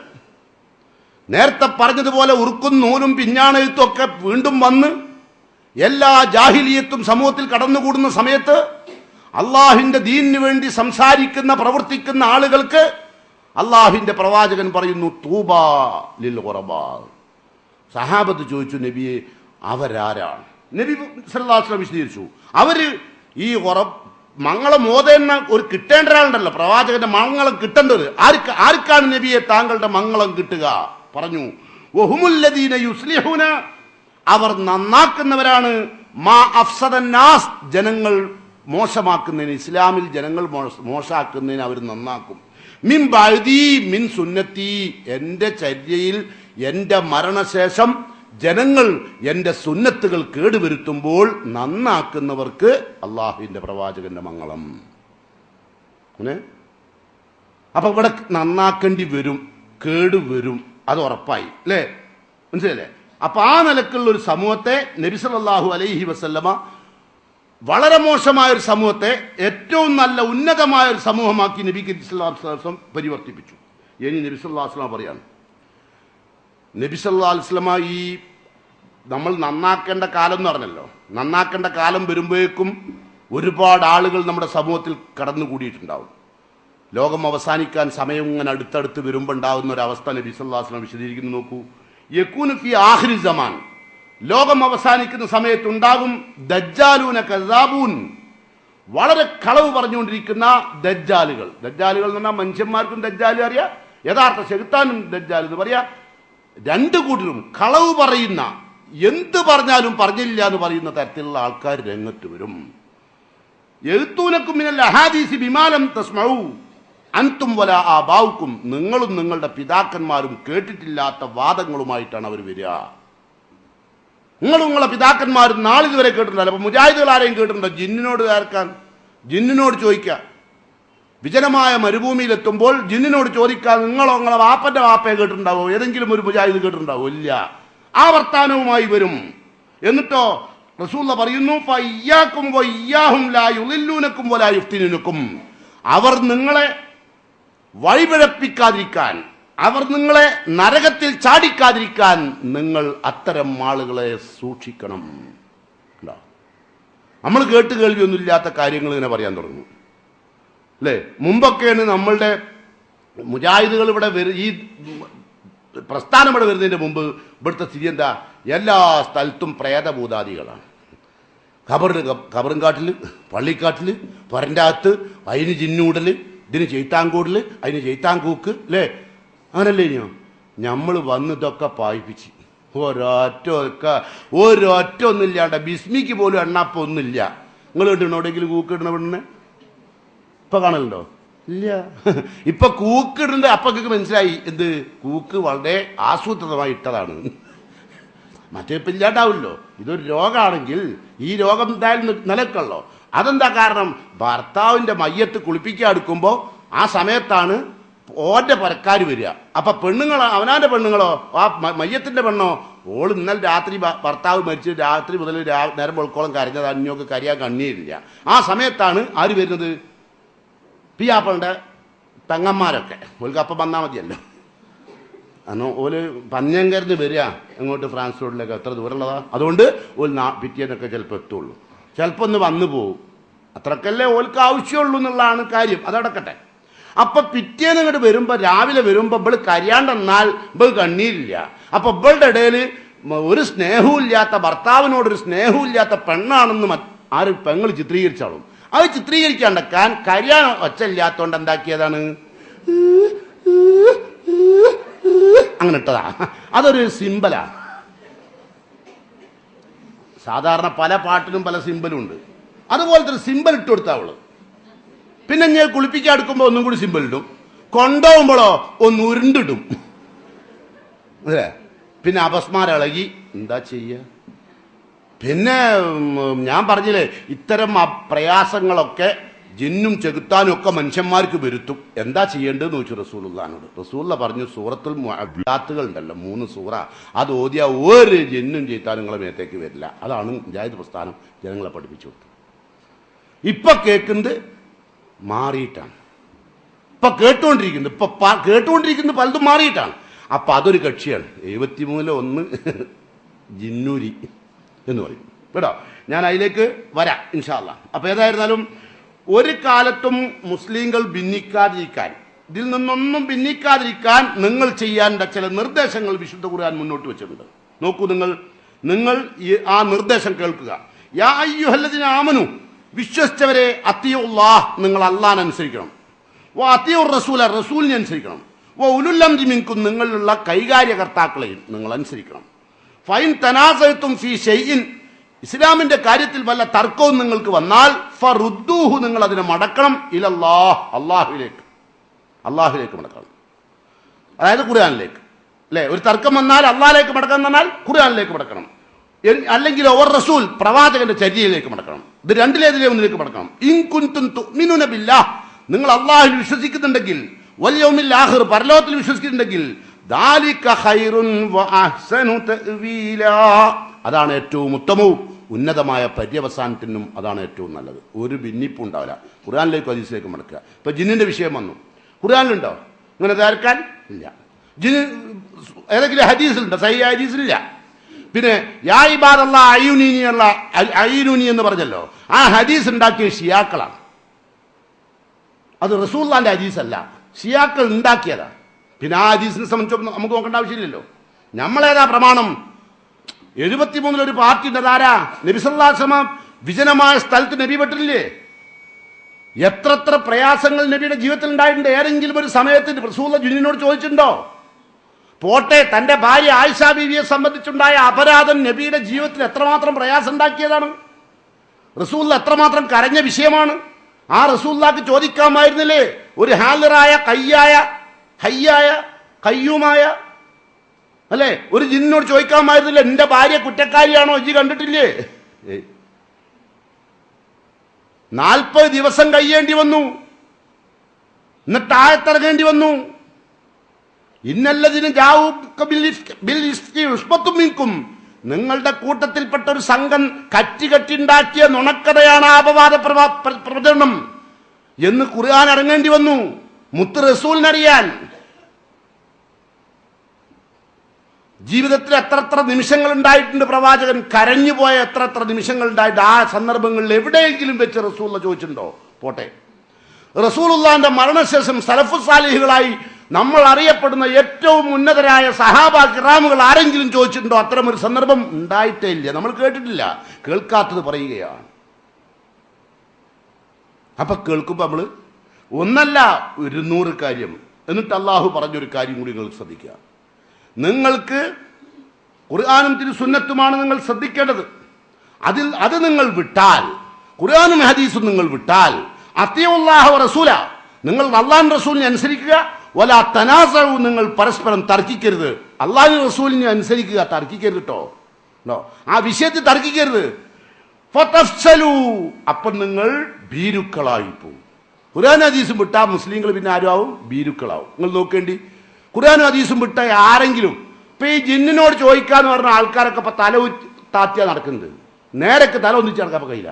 നേരത്തെ പറഞ്ഞതുപോലെ ഉറുക്കും നൂലും പിഞ്ഞാണെഴുത്തും ഒക്കെ വീണ്ടും വന്ന് എല്ലാ ജാഹിലിയത്തും സമൂഹത്തിൽ കടന്നുകൂടുന്ന സമയത്ത് അള്ളാഹിന്റെ ദീനിന് വേണ്ടി സംസാരിക്കുന്ന പ്രവർത്തിക്കുന്ന ആളുകൾക്ക് അള്ളാഹിന്റെ പ്രവാചകൻ പറയുന്നു തൂബാ ലിൽ ഖുറബാ. സഹാബത്ത് ചോദിച്ചു, നബിയെ അവരാരാണ്? നബി സല്ലല്ലാഹു അലൈഹി വസല്ലം വിശദീകരിച്ചു, അവര് ഈ മംഗളം ഓതേന്ന ഒരു കിട്ടേണ്ട ഒരാളുണ്ടല്ലോ, പ്രവാചകന്റെ മംഗളം കിട്ടേണ്ടത് ആർക്കാണ് നബിയെ താങ്കളുടെ മംഗളം കിട്ടുക? പറഞ്ഞു വഹുമുല്ലദീന യുസ്ലിഹൂന, അവർ നന്നാക്കുന്നവരാണ്. മാ അഫ്സദന്നാസ്, ജനങ്ങൾ മോശമാക്കുന്നതിന്, ഇസ്ലാമിൽ ജനങ്ങൾ മോശമാക്കുന്നതിന് അവർ നന്നാക്കും. മിൻ ബഅദി മിൻ സുന്നത്തി, എൻ്റെ ചര്യയിൽ എൻ്റെ മരണശേഷം ജനങ്ങൾ എൻ്റെ സുന്നത്തുകൾ കേടുവരുത്തുമ്പോൾ നന്നാക്കുന്നവർക്ക് അള്ളാഹുവിൻ്റെ പ്രവാചകന്റെ മംഗളം. അപ്പൊ ഇവിടെ നന്നാക്കേണ്ടി വരും, കേടുവരും, അത് ഉറപ്പായി അല്ലേ? മനസ്സിലല്ലേ? അപ്പൊ ആ നിലക്കുള്ള ഒരു സമൂഹത്തെ നബി സല്ലല്ലാഹു അലൈഹി വസല്ലമ വളരെ മോശമായ ഒരു സമൂഹത്തെ ഏറ്റവും നല്ല ഉന്നതമായ ഒരു സമൂഹമാക്കി നബി സല്ലല്ലാഹു അലൈഹി വസല്ലം പരിവർത്തിപ്പിച്ചു. ഇനി നബി സല്ലല്ലാഹു അലൈഹി വസല്ലം പറയാണ്, നബി സല്ലല്ലാഹു അലൈഹി വസല്ലമ ഈ നമ്മൾ നന്നാക്കേണ്ട കാലം എന്ന് പറഞ്ഞല്ലോ, നന്നാക്കേണ്ട കാലം വരുമ്പോഴേക്കും ഒരുപാട് ആളുകൾ നമ്മുടെ സമൂഹത്തിൽ കടന്നുകൂടിയിട്ടുണ്ടാവും. ലോകം അവസാനിക്കാൻ സമയം ഇങ്ങനെ അടുത്തടുത്ത് വരുമ്പോൾ ഉണ്ടാകുന്ന ഒരു അവസ്ഥ നബി സല്ലല്ലാഹു അലൈഹി വസല്ലം വിശദീകരിക്കുന്നു. നോക്കൂ, യകൂനു ഫി ആഖിരി സമാൻ, ലോകം അവസാനിക്കുന്ന സമയത്തുണ്ടാകും ദജ്ജാലൂന കസാബൂൻ, വളരെ കളവ് പറഞ്ഞുകൊണ്ടിരിക്കുന്ന ദജ്ജാലുകൾ. ദജ്ജാലുകൾ എന്ന് പറഞ്ഞാൽ മനുഷ്യന്മാർക്കും ദജ്ജാലു അറിയാം, യഥാർത്ഥ ശൈത്താനും ദജ്ജാൽ എന്ന് പറയാ. രണ്ടു കൂട്ടരും കളവ് പറയുന്ന, എന്ത് പറഞ്ഞാലും പറഞ്ഞില്ല എന്ന് പറയുന്ന തരത്തിലുള്ള ആൾക്കാർ രംഗത്ത് വരും. യഅ്തൂനകും മിനൽ അഹാദീസി ബിമാ ലം തസ്മഊ, അൻതും വല ആബാഉക്കും, നിങ്ങളും നിങ്ങളുടെ പിതാക്കന്മാരും കേട്ടിട്ടില്ലാത്ത വാദങ്ങളുമായിട്ടാണ് അവർ വരിക. നിങ്ങളുടെ പിതാക്കന്മാരും നാളിതുവരെ കേട്ടിട്ടുണ്ടല്ലോ. അപ്പൊ മുജാഹിദുകൾ ആരെയും കേട്ടിട്ടുണ്ടോ? ജിന്നിനോട് ചേർക്കാൻ, ജിന്നിനോട് ചോദിക്കാം. വിജനമായ മരുഭൂമിയിലെത്തുമ്പോൾ ജിന്നിനോട് ചോദിക്കാൻ നിങ്ങളെ വാപ്പന്റെ വാപ്പയെ കേട്ടിട്ടുണ്ടാവോ? ഏതെങ്കിലും ഒരു മുജാഹിദ് കേട്ടിട്ടുണ്ടാവോ? ഇല്ല. ആ വർത്താനവുമായി വരും. എന്നിട്ടോ റസൂലുള്ള പറയുന്നു, ഫഇയ്യാകും വഇയ്യാഹും ലാ യുളില്ലൂനകും വലാ യുഫ്തിനൂനകും, അവർ നിങ്ങളെ വഴിപിഴപ്പിക്കാതിരിക്കാൻ, അവർ നിങ്ങളെ നരകത്തിൽ ചാടിക്കാതിരിക്കാൻ നിങ്ങൾ അത്തരം ആളുകളെ സൂക്ഷിക്കണം. നമ്മൾ കേട്ട് കേൾവിയൊന്നുമില്ലാത്ത കാര്യങ്ങൾ ഇങ്ങനെ പറയാൻ തുടങ്ങും അല്ലേ? മുമ്പൊക്കെയാണ് നമ്മളുടെ മുജാഹിദുകൾ ഇവിടെ ഈ പ്രസ്ഥാനം ഇവിടെ വരുന്നതിന്റെ മുമ്പ് ഇവിടുത്തെ സ്ഥിതി എന്താ? എല്ലാ സ്ഥലത്തും പ്രേതഭൂതാദികളാണ്. കബറും കാട്ടില്, പള്ളിക്കാട്ടില്, പൊരൻ്റെ അകത്ത്, അതിന് ജിന്നൂടല്, ഇതിന് ചെയ്ത്താങ്കൂടല്, അതിന് ചെയ്ത്താങ്കൂക്ക് അല്ലേ? അങ്ങനല്ലേ? ഇനിയോ നമ്മൾ വന്ന് ഇതൊക്കെ പായിപ്പിച്ച് ഒരൊറ്റ ഒന്നുമില്ലാണ്ട ബിസ്മിക്ക് പോലും എണ്ണാപ്പ ഒന്നുമില്ല. നിങ്ങൾ കേട്ടിട്ടുണ്ടോ എവിടെയെങ്കിലും കൂക്ക് ഇടണ പെണ്ണിനെ? ഇപ്പൊ കാണലുണ്ടോ? ഇല്ല. ഇപ്പൊ കൂക്കിടുന്നത് അപ്പൊക്ക് മനസ്സിലായി എന്ത് കൂക്ക് വളരെ ആസൂത്രിതമായി ഇട്ടതാണ്. മറ്റേ ഇപ്പം ഇല്ലാണ്ടാവില്ലോ. ഇതൊരു രോഗമാണെങ്കിൽ ഈ രോഗം എന്തായാലും നിലക്കല്ലോ. അതെന്താ കാരണം? ഭർത്താവിന്റെ മയ്യത്ത് കുളിപ്പിക്കാൻ എടുക്കുമ്പോൾ ആ സമയത്താണ് ഓന്റെ പരക്കാർ വരിക. അപ്പൊ പെണ്ണുങ്ങളോ, അവനാന്റെ പെണ്ണുങ്ങളോ, ആ മയ്യത്തിന്റെ പെണ്ണോ, ഓൾ ഇന്നലെ രാത്രി ഭർത്താവ് മരിച്ച് രാത്രി മുതൽ നേരം വെളുക്കോളം കരഞ്ഞത്, അന്യൊക്കെ കരയാൻ കണ്ണീരില്ല. ആ സമയത്താണ് ആര് വരുന്നത്? പിയാപ്പളുടെ പെങ്ങന്മാരൊക്കെ. ഓൾക്ക് അപ്പം വന്നാൽ മതിയല്ലോ. കാരണം ഓല് പന്യങ്കരന്ന് വരിക എങ്ങോട്ട് ഫ്രാൻസ് റോഡിലേക്ക്, എത്ര ദൂരമുള്ളതാ. അതുകൊണ്ട് ഓൽ പിറ്റേന്നൊക്കെ ചിലപ്പോൾ എത്തുള്ളൂ, ചിലപ്പോൾ ഒന്ന് വന്നു പോകും. അത്രക്കല്ലേ ഓൾക്ക് ആവശ്യമുള്ളൂ എന്നുള്ളതാണ് കാര്യം. അതടക്കട്ടെ. അപ്പൊ പിറ്റേന്ന് ഇങ്ങോട്ട് വരുമ്പോ, രാവിലെ വരുമ്പോ ഇവള് കരയാണ്ടെന്നാൽ ഇവൾ കണ്ണീരില്ല. അപ്പൊ ഇവളുടെ ഇടയിൽ ഒരു സ്നേഹവും ഇല്ലാത്ത, ഭർത്താവിനോടൊരു സ്നേഹവും ഇല്ലാത്ത പെണ്ണാണെന്ന് ആര് പെങ്ങൾ ചിത്രീകരിച്ചാളും. അത് ചിത്രീകരിക്കാണ്ടക്കാൻ കരയാൻ ഒച്ചയില്ലാത്തോണ്ട് എന്താക്കിയതാണ്? അങ്ങനെ ഇട്ടതാ. അതൊരു സിമ്പലാണ്. സാധാരണ പല പാട്ടിനും പല സിമ്പലും ഉണ്ട്. അതുപോലത്തെ ഒരു സിമ്പൽ ഇട്ട് കൊടുത്ത അവള്. പിന്നെ ഞാൻ കുളിപ്പിക്കാൻ എടുക്കുമ്പോൾ ഒന്നും കൂടി സിമ്പൽ ഇടും, കൊണ്ടുപോകുമ്പോഴോ ഒന്ന് ഉരുണ്ടിടും. അല്ലേ? പിന്നെ അപസ്മാരം ഇളകി എന്താ ചെയ്യുക? പിന്നെ ഞാൻ പറഞ്ഞില്ലേ, ഇത്തരം പ്രയാസങ്ങളൊക്കെ ജിന്നും ചെകുത്താനും ഒക്കെ മനുഷ്യന്മാർക്ക് വരുത്തും. എന്താ ചെയ്യേണ്ടതെന്ന് ചോദിച്ചു റസൂലുള്ളാഹിനോട്. റസൂലുള്ള പറഞ്ഞു, സൂറത്തുൽ മുഅവ്വിലാത്തുകൾ ഉണ്ടല്ലോ, 3 സൂറ, അത് ഓതിയ ഒരു ജിന്നും ചെയ്താലും നിങ്ങളെ മേത്തേക്ക് വരില്ല. അതാണ് മുജാഹിദ് പ്രസ്ഥാനം ജനങ്ങളെ പഠിപ്പിച്ചു കൊടുത്തത്. ഇപ്പൊ കേൾക്കുന്നത് മാറിയിട്ടാണ്. ഇപ്പൊ കേട്ടുകൊണ്ടിരിക്കുന്നത് പലതും മാറിയിട്ടാണ്. അപ്പൊ അതൊരു കക്ഷിയാണ്. 73-1 ജിന്നൂരി എന്ന് പറയും കേട്ടോ. ഞാൻ അതിലേക്ക് വരാം ഇൻഷാ അല്ലാഹ്. അപ്പൊ ഏതായിരുന്നാലും ഒരു കാലത്തും മുസ്ലിങ്ങൾ ഭിന്നിക്കാതിരിക്കാൻ, ഇതിൽ നിന്നൊന്നും ഭിന്നിക്കാതിരിക്കാൻ നിങ്ങൾ ചെയ്യേണ്ട ചില നിർദ്ദേശങ്ങൾ വിശുദ്ധ ഖുർആൻ മുന്നോട്ട് വെച്ചിട്ടുണ്ട്. നോക്കൂ, നിങ്ങൾ ആ നിർദ്ദേശം കേൾക്കുക. യാ അയ്യുഹല്ലദീന ആമനു, വിശ്വസിച്ചവരെ, അത്തിയുല്ലാഹ്, നിങ്ങൾ അല്ലാഹനെ അനുസരിക്കണം. വ അത്തിയുർ റസൂല, റസൂലിനെ അനുസരിക്കണം. വ ഉലുൽ അംരി മിൻകും, നിങ്ങളുള്ള കൈകാര്യകർത്താക്കളെയും നിങ്ങൾ അനുസരിക്കണം. ഫൈൻ തനാസഅതും ഫീ ഷൈഇൻ, ഇസ്ലാമിന്റെ കാര്യത്തിൽ വല്ല തർക്കവും നിങ്ങൾക്ക് വന്നാൽ ഫറുദ്ദൂഹു, നിങ്ങൾ അതിനെ മടക്കണം. ഇലല്ലാഹ്, അള്ളാഹുലേക്ക് മടക്കണം. അതായത് ഖുർആനിലേക്ക്. അല്ലെ? ഒരു തർക്കം വന്നാൽ അള്ളാഹിലേക്ക് മടക്കണം എന്നാൽ ഖുർആനിലേക്ക് മടക്കണം. അല്ലെങ്കിൽ ഓവർ റസൂൽ, പ്രവാചകന്റെ ചര്യയിലേക്ക് മടക്കണം. ഇത് രണ്ടിലേതിലെ ഒന്നിലേക്ക് മടക്കണം. ഇൻ കുൻതും തുഅ്മിനൂന ബില്ലാഹ്, നിങ്ങൾ അള്ളാഹുവിൽ വിശ്വസിക്കുന്നുണ്ടെങ്കിൽ, വൽ യൗമിൽ ആഖിർ, പരലോകത്തിൽ വിശ്വസിക്കുന്നുണ്ടെങ്കിൽ, ദാലിക ഖൈറുൻ വ അഹ്സനു തഅ്വീലാ, അതാണ് ഏറ്റവും ഉത്തമവും ഉന്നതമായ പര്യവസാനത്തിനും അതാണ് ഏറ്റവും നല്ലത്. ഒരു ഭിന്നിപ്പും ഉണ്ടാവില്ല. ഖുർആനിലേക്കും ഹദീസിലേക്കും മടക്കുക. ഇപ്പൊ ജിന്നിന്റെ വിഷയം വന്നു, ഖുർആനിലുണ്ടോ ഇങ്ങനെ തകർക്കാൻ? ഇല്ല. ജിന്ന് ഏതെങ്കിലും ഹദീസിലുണ്ടോ? സഹിഹ ഹദീസിലില്ല. പിന്നെ യാ ഇബാദല്ലാഹ് അയ്യൂനി എന്ന് പറഞ്ഞല്ലോ, ആ ഹദീസ് ഉണ്ടാക്കിയ ഷിയാക്കളാണ്. അത് റസൂലുള്ളാഹിന്റെ ഹദീസല്ല, ഷിയാക്കൾ ഉണ്ടാക്കിയതാണ്. പിന്നെ ആ ഹദീസിനെ സംബന്ധിച്ച് നമുക്ക് നോക്കേണ്ട ആവശ്യമില്ലല്ലോ. നമ്മളേതാ പ്രമാണം? 73 ഒരു പാർട്ടി ഉണ്ടതാരാ? നബി സല്ലല്ലാഹു അലൈഹി വസല്ലം വിജനമായ സ്ഥലത്ത് നബി പെട്ടില്ലേ? എത്ര പ്രയാസങ്ങൾ നബിയുടെ ജീവിതത്തിൽ ഉണ്ടായിട്ടുണ്ട്. ഏതെങ്കിലും ഒരു സമയത്ത് റസൂലുള്ളാഹി ജിന്നിനോട് ചോദിച്ചിട്ടുണ്ടോ? പോട്ടെ, തന്റെ ഭാര്യ ആയിഷ ബീവിയെ സംബന്ധിച്ചുണ്ടായ അപരാധം നബിയുടെ ജീവിതത്തിൽ എത്രമാത്രം പ്രയാസം ഉണ്ടാക്കിയതാണ്. റസൂലുള്ളാഹി എത്രമാത്രം കരഞ്ഞ വിഷയമാണ്. ആ റസൂലുള്ളാഹിക്ക് ചോദിക്കാമായിരുന്നില്ലേ, ഒരു ഹാലിറായ ഹയ്യായ കയ്യുമായ അല്ലേ ഒരു ജിന്നിനോട് ചോദിക്കാമായിരുന്നില്ല എന്റെ ഭാര്യ കുറ്റക്കാരിയാണോ ഇജ്ജ് കണ്ടിട്ടില്ലേ? 40 ദിവസം കഴിയേണ്ടി വന്നു, എന്നിട്ട് ആയത്തിറങ്ങേണ്ടി വന്നു. ഇന്നല്ലതിന് ജാവുക്കും, നിങ്ങളുടെ കൂട്ടത്തിൽപ്പെട്ട ഒരു സംഘം കറ്റിണ്ടാക്കിയ നുണക്കഥയാണ് അപവാദ പ്രചരണം എന്ന് ഖുർആൻ ഇറങ്ങേണ്ടി വന്നു. മുത്ത് റസൂലിനറിയാൻ ജീവിതത്തിൽ എത്ര നിമിഷങ്ങൾ ഉണ്ടായിട്ടുണ്ട്, പ്രവാചകൻ കരഞ്ഞുപോയ എത്ര നിമിഷങ്ങൾ ഉണ്ടായിട്ട് ആ സന്ദർഭങ്ങളിൽ എവിടെയെങ്കിലും വെച്ച് റസൂൽ ചോദിച്ചിട്ടുണ്ടോ? പോട്ടെ, റസൂലുള്ളാഹിന്റെ മരണശേഷം സലഫു സാലിഹുകളായി നമ്മൾ അറിയപ്പെടുന്ന ഏറ്റവും ഉന്നതരായ സഹാബാ കിറാമുകൾ ആരെങ്കിലും ചോദിച്ചിട്ടുണ്ടോ? അത്തരമൊരു സന്ദർഭം ഉണ്ടായിട്ടേ ഇല്ല, നമ്മൾ കേട്ടിട്ടില്ല. കേൾക്കാത്തത് പറയുകയാണ്. അപ്പൊ കേൾക്കുമ്പോ നമ്മള് ഒന്നല്ല 200 കാര്യം. എന്നിട്ട് അള്ളാഹു പറഞ്ഞൊരു കാര്യം കൂടി നിങ്ങൾ ശ്രദ്ധിക്കുക. നിങ്ങൾക്ക് ഖുർആനും തിരുസുന്നത്തുമാണ് നിങ്ങൾ ശ്രദ്ധിക്കേണ്ടത്. അത് നിങ്ങൾ വിട്ടാൽ, ഖുർആനും ഹദീസും നിങ്ങൾ വിട്ടാൽ, അത്തിയുല്ലാഹ റസൂല, നിങ്ങൾ അള്ളാഹു റസൂലിനെ അനുസരിക്കുക. വലാ തനാസഉ, നിങ്ങൾ പരസ്പരം തർക്കിക്കരുത്. അള്ളാഹു റസൂലിനെ അനുസരിക്കുക, തർക്കിക്കരുത് കേട്ടോ. ആ വിഷയത്തിൽ തർക്കിക്കരുത്. ഫതഫ്സലു, അപ്പം നിങ്ങൾ ഭീരുക്കളായി പോകും. ഖുർആൻ ഹദീസും വിട്ടാൽ മുസ്ലിങ്ങൾ പിന്നെ ആരും ആവും? ഭീരുക്കളാവും. നിങ്ങൾ നോക്കേണ്ടി, ഖുർആനും ഹദീസും വിട്ട ആരെങ്കിലും ഇപ്പൊ ഈ ജിന്നിനോട് ചോദിക്കാന്ന് പറഞ്ഞ ആൾക്കാരൊക്കെ ഇപ്പൊ തല താത്തിയാ നടക്കുന്നത്. നേരൊക്കെ തല ഒന്നിച്ച് നടക്കാൻ കഴിയില്ല.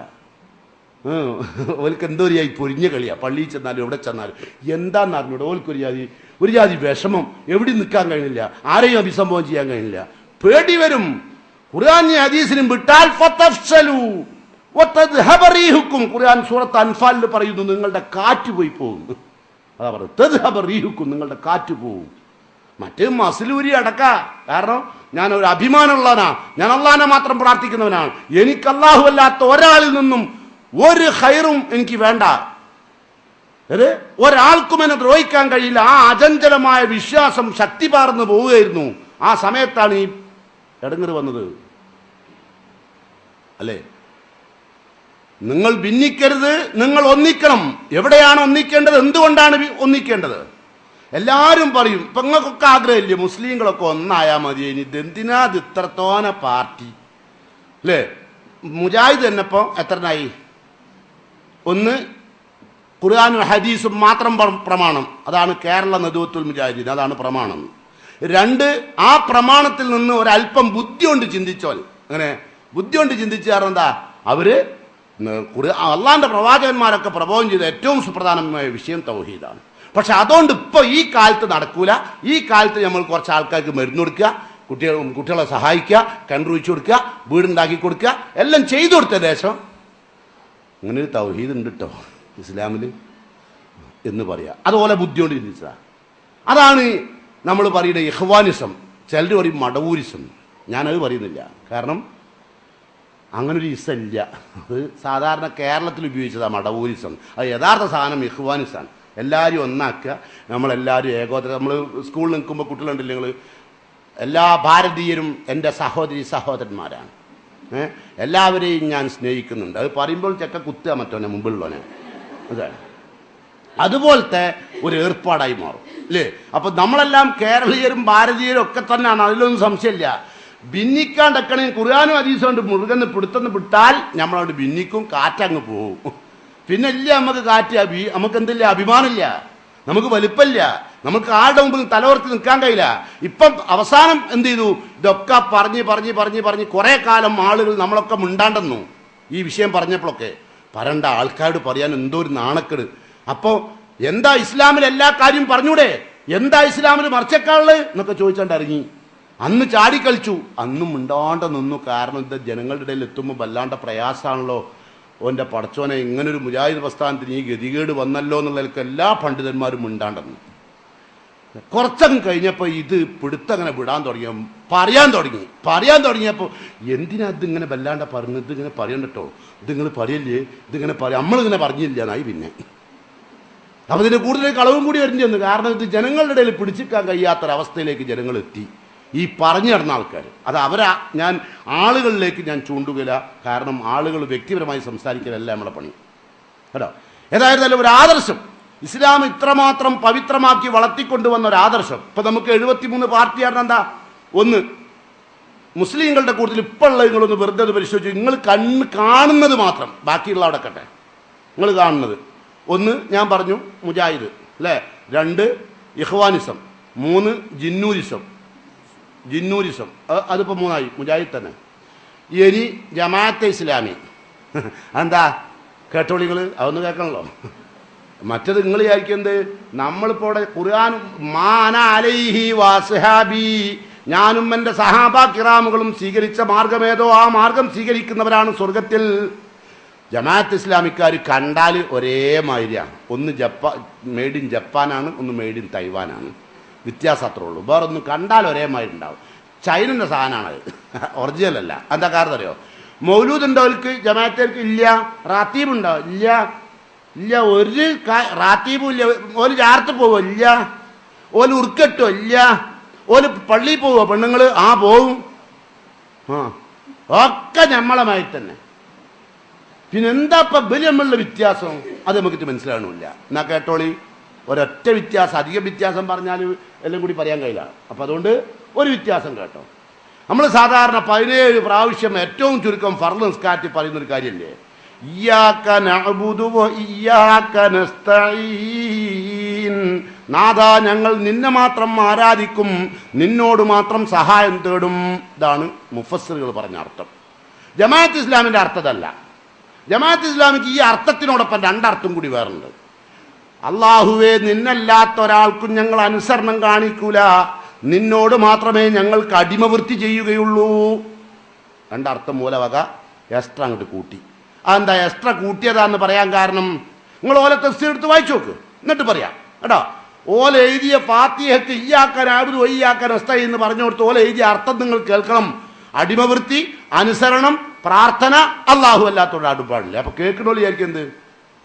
ഓൽക്ക് എന്തോ ഒരു പൊരിഞ്ഞ കളിയാ. പള്ളിയിൽ ചെന്നാലും എവിടെ ചെന്നാലും എന്താന്ന് അറിഞ്ഞൂടെ ഓൽക്കൊരു ജാതി വിഷമം. എവിടെ നിൽക്കാൻ കഴിയുന്നില്ല, ആരെയും അഭിസംബോധന ചെയ്യാൻ കഴിയുന്നില്ല, പേടി വരും. ഖുർആനും ഹദീസിനും വിട്ടാൽ ഫതഫ്സലു വതദ്ഹബ റീഹുക്കും. ഖുർആൻ സൂറത്ത് അൻഫാലിൽ പറയുന്നു നിങ്ങളുടെ കാറ്റ് പോയി പോകും. അതാ പറയുന്നത്, തദ്ഹബ റീഹുക്കും, നിങ്ങളുടെ കാറ്റ് പോകും. മറ്റേ മസിലൂരി അടക്ക. കാരണം ഞാൻ ഒരു അഭിമാനമുള്ളവനാ, ഞാൻ അള്ളാഹിനെ മാത്രം പ്രാർത്ഥിക്കുന്നവനാണ്, എനിക്ക് അല്ലാഹു അല്ലാത്ത ഒരാളിൽ നിന്നും ഒരു ഖൈറും എനിക്ക് വേണ്ട, ഒരാൾക്കും എന്നെ ദ്രോഹിക്കാൻ കഴിയില്ല. ആ അചഞ്ചലമായ വിശ്വാസം ശക്തി പാർന്നു പോവുകയായിരുന്നു. ആ സമയത്താണ് ഈ ഇടങ്ങറ് വന്നത്. അല്ലേ? നിങ്ങൾ ഭിന്നിക്കരുത്, നിങ്ങൾ ഒന്നിക്കണം. എവിടെയാണ് ഒന്നിക്കേണ്ടത്? എന്തുകൊണ്ടാണ് ഒന്നിക്കേണ്ടത്? എല്ലാവരും പറയും, ഇപ്പൊ നിങ്ങൾക്കൊക്കെ ആഗ്രഹമില്ലേ മുസ്ലിങ്ങളൊക്കെ ഒന്നായാൽ മതി, ഇനി ഇതെന്തിനാ ഇത് ഇത്രത്തോന പാർട്ടി? അല്ലേ? മുജാഹിദ് തന്നെ ഇപ്പൊ എത്രനായി? ഒന്ന് ഖുർആനും ഹദീസും മാത്രം പ്രമാണം, അതാണ് കേരള നദുവത്തുൽ മുജാഹിദീൻ, അതാണ് പ്രമാണം. 2, ആ പ്രമാണത്തിൽ നിന്ന് ഒരല്പം ബുദ്ധി കൊണ്ട് ചിന്തിച്ചോൽ. അങ്ങനെ ബുദ്ധി കൊണ്ട് ചിന്തിച്ചു കാരണം എന്താ? അവര് അള്ളാന്റെ പ്രവാചകന്മാരൊക്കെ പ്രബോധനം ചെയ്ത ഏറ്റവും സുപ്രധാനമായ വിഷയം തൗഹീദാണ്. പക്ഷെ അതുകൊണ്ട് ഇപ്പൊ ഈ കാലത്ത് നടക്കൂല. ഈ കാലത്ത് നമ്മൾ കുറച്ച് ആൾക്കാർക്ക് മരുന്ന് കൊടുക്കുക, കുട്ടികളെ സഹായിക്കുക, കിണർ ഒഴിച്ചു കൊടുക്കുക, വീടുണ്ടാക്കി കൊടുക്കുക, എല്ലാം ചെയ്തു കൊടുത്ത ദേശം അങ്ങനെ ഒരു തൗഹീദ് ഉണ്ട് കേട്ടോ ഇസ്ലാമില് എന്ന് പറയാ. അതുപോലെ ബുദ്ധി കൊണ്ട് ചിന്തിച്ചതാ. അതാണ് നമ്മൾ പറയുന്ന ഇഖ്വാനിസം. ചിലർ പറയും മടവൂരിസം. ഞാനത് പറയുന്നില്ല. കാരണം അങ്ങനൊരു ഇസമില്ല. അത് സാധാരണ കേരളത്തിൽ ഉപയോഗിച്ചതാണ് മടവൂരിസം. അത് യഥാർത്ഥ സാധനം ഇഖ്വാനിസാണ്. എല്ലാവരും ഒന്നാക്കുക, നമ്മളെല്ലാവരും ഏകോദര. നമ്മൾ സ്കൂളിൽ നിൽക്കുമ്പോൾ കുട്ടികളുണ്ടല്ലോ, നിങ്ങൾ എല്ലാ ഭാരതീയരും എൻ്റെ സഹോദരന്മാരാണ്, എല്ലാവരെയും ഞാൻ സ്നേഹിക്കുന്നുണ്ട്. അത് പറയുമ്പോൾ ചെക്ക കുത്തുക മറ്റോനെ മുമ്പിലുള്ളവനെ. അതാണ് അതുപോലത്തെ ഒരു ഏർപ്പാടായി മാറും അല്ലേ? അപ്പൊ നമ്മളെല്ലാം കേരളീയരും ഭാരതീയരും ഒക്കെ തന്നെയാണ്, അതിലൊന്നും സംശയമില്ല. ഭിന്നിക്കാണ്ടക്കണേ ഖുർആനും ഹദീസും കൊണ്ട് മുറുകന്ന് പിടുത്തന്ന് വിട്ടാൽ നമ്മളവിടെ ഭിന്നിക്കും, കാറ്റങ്ങ് പോവും. പിന്നെ ഇല്ല നമുക്ക് കാറ്റ്, നമുക്ക് എന്തില്ല, അഭിമാനമില്ല, നമുക്ക് വലിപ്പമില്ല, നമുക്ക് ആളുടെ മുമ്പിൽ തലവർത്തി നിൽക്കാൻ കഴിയില്ല. ഇപ്പം അവസാനം എന്ത് ചെയ്തു? ഇതൊക്കെ പറഞ്ഞ് കുറെ കാലം ആളുകൾ നമ്മളൊക്കെ മിണ്ടാണ്ടെന്നു. ഈ വിഷയം പറഞ്ഞപ്പോഴൊക്കെ പറയണ്ട, ആൾക്കാരോട് പറയാൻ എന്തോ ഒരു നാണക്കേട്. അപ്പോ എന്താ ഇസ്ലാമിൽ എല്ലാ കാര്യം പറഞ്ഞൂടെ? എന്താ ഇസ്ലാമിൽ മറിച്ചേക്കാള് എന്നൊക്കെ ചോദിച്ചാണ്ട് ഇറങ്ങി. അന്ന് ചാടിക്കളിച്ചു, അന്നും മിണ്ടാണ്ട നിന്നു. കാരണം ഇത് ജനങ്ങളുടെ ഇടയിൽ എത്തുമ്പോൾ വല്ലാണ്ട പ്രയാസമാണല്ലോ. ഓൻ്റെ പടച്ചോനെ, ഇങ്ങനൊരു മുജാഹിദ് പ്രസ്ഥാനത്തിന് ഈ ഗതികേട് വന്നല്ലോ എന്നുള്ളതിലേക്ക് എല്ലാ പണ്ഡിതന്മാരും മിണ്ടാണ്ടെന്നു. കുറച്ചങ്ങ് കഴിഞ്ഞപ്പോൾ ഇത് പിടുത്തങ്ങനെ വിടാൻ തുടങ്ങി, പറയാൻ തുടങ്ങിയപ്പോൾ എന്തിനാ ഇതിങ്ങനെ വല്ലാണ്ട പറഞ്ഞു? ഇതിങ്ങനെ പറയണ്ടോ, ഇതിങ്ങൾ പറയല്ലേ, ഇതിങ്ങനെ നമ്മളിങ്ങനെ പറഞ്ഞില്ല എന്നായി. പിന്നെ അപ്പം ഇതിന് കൂടുതൽ കളവും കൂടി വരേണ്ടി വന്നു. കാരണം ഇത് ജനങ്ങളുടെ ഇടയിൽ പിടിച്ചിക്കാൻ കഴിയാത്തൊരവസ്ഥയിലേക്ക് ജനങ്ങൾ എത്തി, ഈ പറഞ്ഞു നടന്ന ആൾക്കാർ. അത് ഞാൻ ആളുകളിലേക്ക് ഞാൻ ചൂണ്ടുകയില്ല. കാരണം ആളുകൾ വ്യക്തിപരമായി സംസാരിക്കലല്ല നമ്മളെ പണി കേട്ടോ. ഏതായിരുന്നാലും ഒരു ആദർശം, ഇസ്ലാം ഇത്രമാത്രം പവിത്രമാക്കി വളർത്തിക്കൊണ്ടുവന്ന ഒരു ആദർശം. ഇപ്പൊ നമുക്ക് 73 പാർട്ടിയാണ്. എന്താ? ഒന്ന്, മുസ്ലിങ്ങളുടെ കൂടുതൽ ഇപ്പോൾ ഉള്ള നിങ്ങളൊന്ന് വെറുതെ ഒന്ന് പരിശോധിച്ചു, നിങ്ങൾ കണ്ണ് കാണുന്നത് മാത്രം, ബാക്കിയുള്ള അവിടെ കട്ടെ, നിങ്ങൾ കാണുന്നത്. ഒന്ന് ഞാൻ പറഞ്ഞു മുജാഹിദ് അല്ലേ, 2 ഇഖ്വാനിസം, 3 ജിന്നൂരിസം. അതിപ്പോൾ 3ആയി, മുജാഹിദ് തന്നെ. ഇനി ജമാഅത്തെ ഇസ്ലാമി. എന്താ കേട്ടോളിങ്ങൾ, അതൊന്ന് കേൾക്കണല്ലോ. മറ്റത് നിങ്ങൾ വിചാരിക്കുന്നത് നമ്മളിപ്പോൾ ഇവിടെ ഖുർആൻ മാന അലൈഹി വസ്ഹാബി, ഞാനും എൻ്റെ സഹാബാ കിറാമുകളും സ്വീകരിച്ച മാർഗമേതോ ആ മാർഗം സ്വീകരിക്കുന്നവരാണ് സ്വർഗത്തിൽ. ജമാഅത്ത് ഇസ്ലാമിക്കാർ കണ്ടാൽ ഒരേ മാതിരിയാണ്. ഒന്ന് മെയ്ഡ് ഇൻ ജപ്പാനാണ്, ഒന്ന് മെയ്ഡ് ഇൻ തൈവാനാണ്. വ്യത്യാസം അത്രേ ഉള്ളൂ. വേറൊന്നും കണ്ടാൽ ഒരേ മാതിരി ഉണ്ടാവും. ചൈനൻ്റെ സാധനമാണത്, ഒറിജിനൽ അല്ല. എന്താ കാരണം അറിയോ? മൗലൂദ് ഉണ്ടോ അവർക്ക്? ജമാഅത്തേർക്ക് ഇല്ല. റാത്തീബ് ഉണ്ടോ? ഇല്ല. ഒരു റാത്തീബും ഇല്ല. ഓല് ചാർത്ത് പോവോ? ഇല്ല. ഓല് ഉറുക്കെട്ടോ? ഇല്ല. ഓല് പള്ളിയിൽ പോവോ പെണ്ണുങ്ങൾ? ആ പോവും. ഒക്കെ നമ്മളമായി തന്നെ. പിന്നെന്താ ഇപ്പം നമ്മളുടെ വ്യത്യാസം? അത് നമുക്കിട്ട് മനസ്സിലാകണമില്ല. എന്നാ കേട്ടോളി, ഒരൊറ്റ വ്യത്യാസം. അധികം വ്യത്യാസം പറഞ്ഞാൽ എല്ലാം കൂടി പറയാൻ കഴിയില്ല. അപ്പം അതുകൊണ്ട് ഒരു വ്യത്യാസം കേട്ടോ. നമ്മൾ സാധാരണ 17 പ്രാവശ്യം ഏറ്റവും ചുരുക്കം ഫർള് നിസ്കാരത്തിൽ പറയുന്നൊരു കാര്യമല്ലേ, ഇയ്യാക നഅ്ബുദു വ ഇയ്യാക നസ്തഈൻ. നാഥാ, ഞങ്ങൾ നിന്നെ മാത്രം ആരാധിക്കും, നിന്നോട് മാത്രം സഹായം തേടും. ഇതാണ് മുഫസ്സിറുകൾ പറഞ്ഞ അർത്ഥം. ജമാഅത്ത് ഇസ്ലാമിൻ്റെ അർത്ഥമല്ല. ജമാഅത്ത് ഇസ്ലാമിക്ക് ഈ അർത്ഥത്തിനോടൊപ്പം 2 അർത്ഥം കൂടി വേറുണ്ട്. അല്ലാഹുവേ, നിന്നല്ലാത്ത ഒരാൾക്കും ഞങ്ങൾ അനുസരണം കാണിക്കൂല, നിന്നോട് മാത്രമേ ഞങ്ങൾക്ക് അടിമവൃത്തി ചെയ്യുകയുള്ളൂ. 2 അർത്ഥം മൂലവക എക്സ്ട്രാ അങ്ങോട്ട് കൂട്ടി. അതെന്താ എക്സ്ട്രാ കൂട്ടിയതാന്ന് പറയാൻ കാരണം, നിങ്ങൾ ഓല തഫ്സീർ എടുത്ത് വായിച്ചു നോക്ക്, എന്നിട്ട് പറയാം കേട്ടോ. ഓല എഴുതിയ ഫാത്തിഹയ്ക്ക് ഇയ്യാക്കാൻ ആബുദു വയ്യാക്കാൻ നസ്തഈൻ എന്ന് പറഞ്ഞു കൊടുത്ത് ഓല എഴുതിയ അർത്ഥം നിങ്ങൾ കേൾക്കണം. അടിമവൃത്തി, അനുസരണം, പ്രാർത്ഥന, അല്ലാഹു അല്ലാത്തോട് അടുപ്പാടില്ല. അപ്പൊ കേൾക്കണോളി വിചാരിക്കും എന്ത്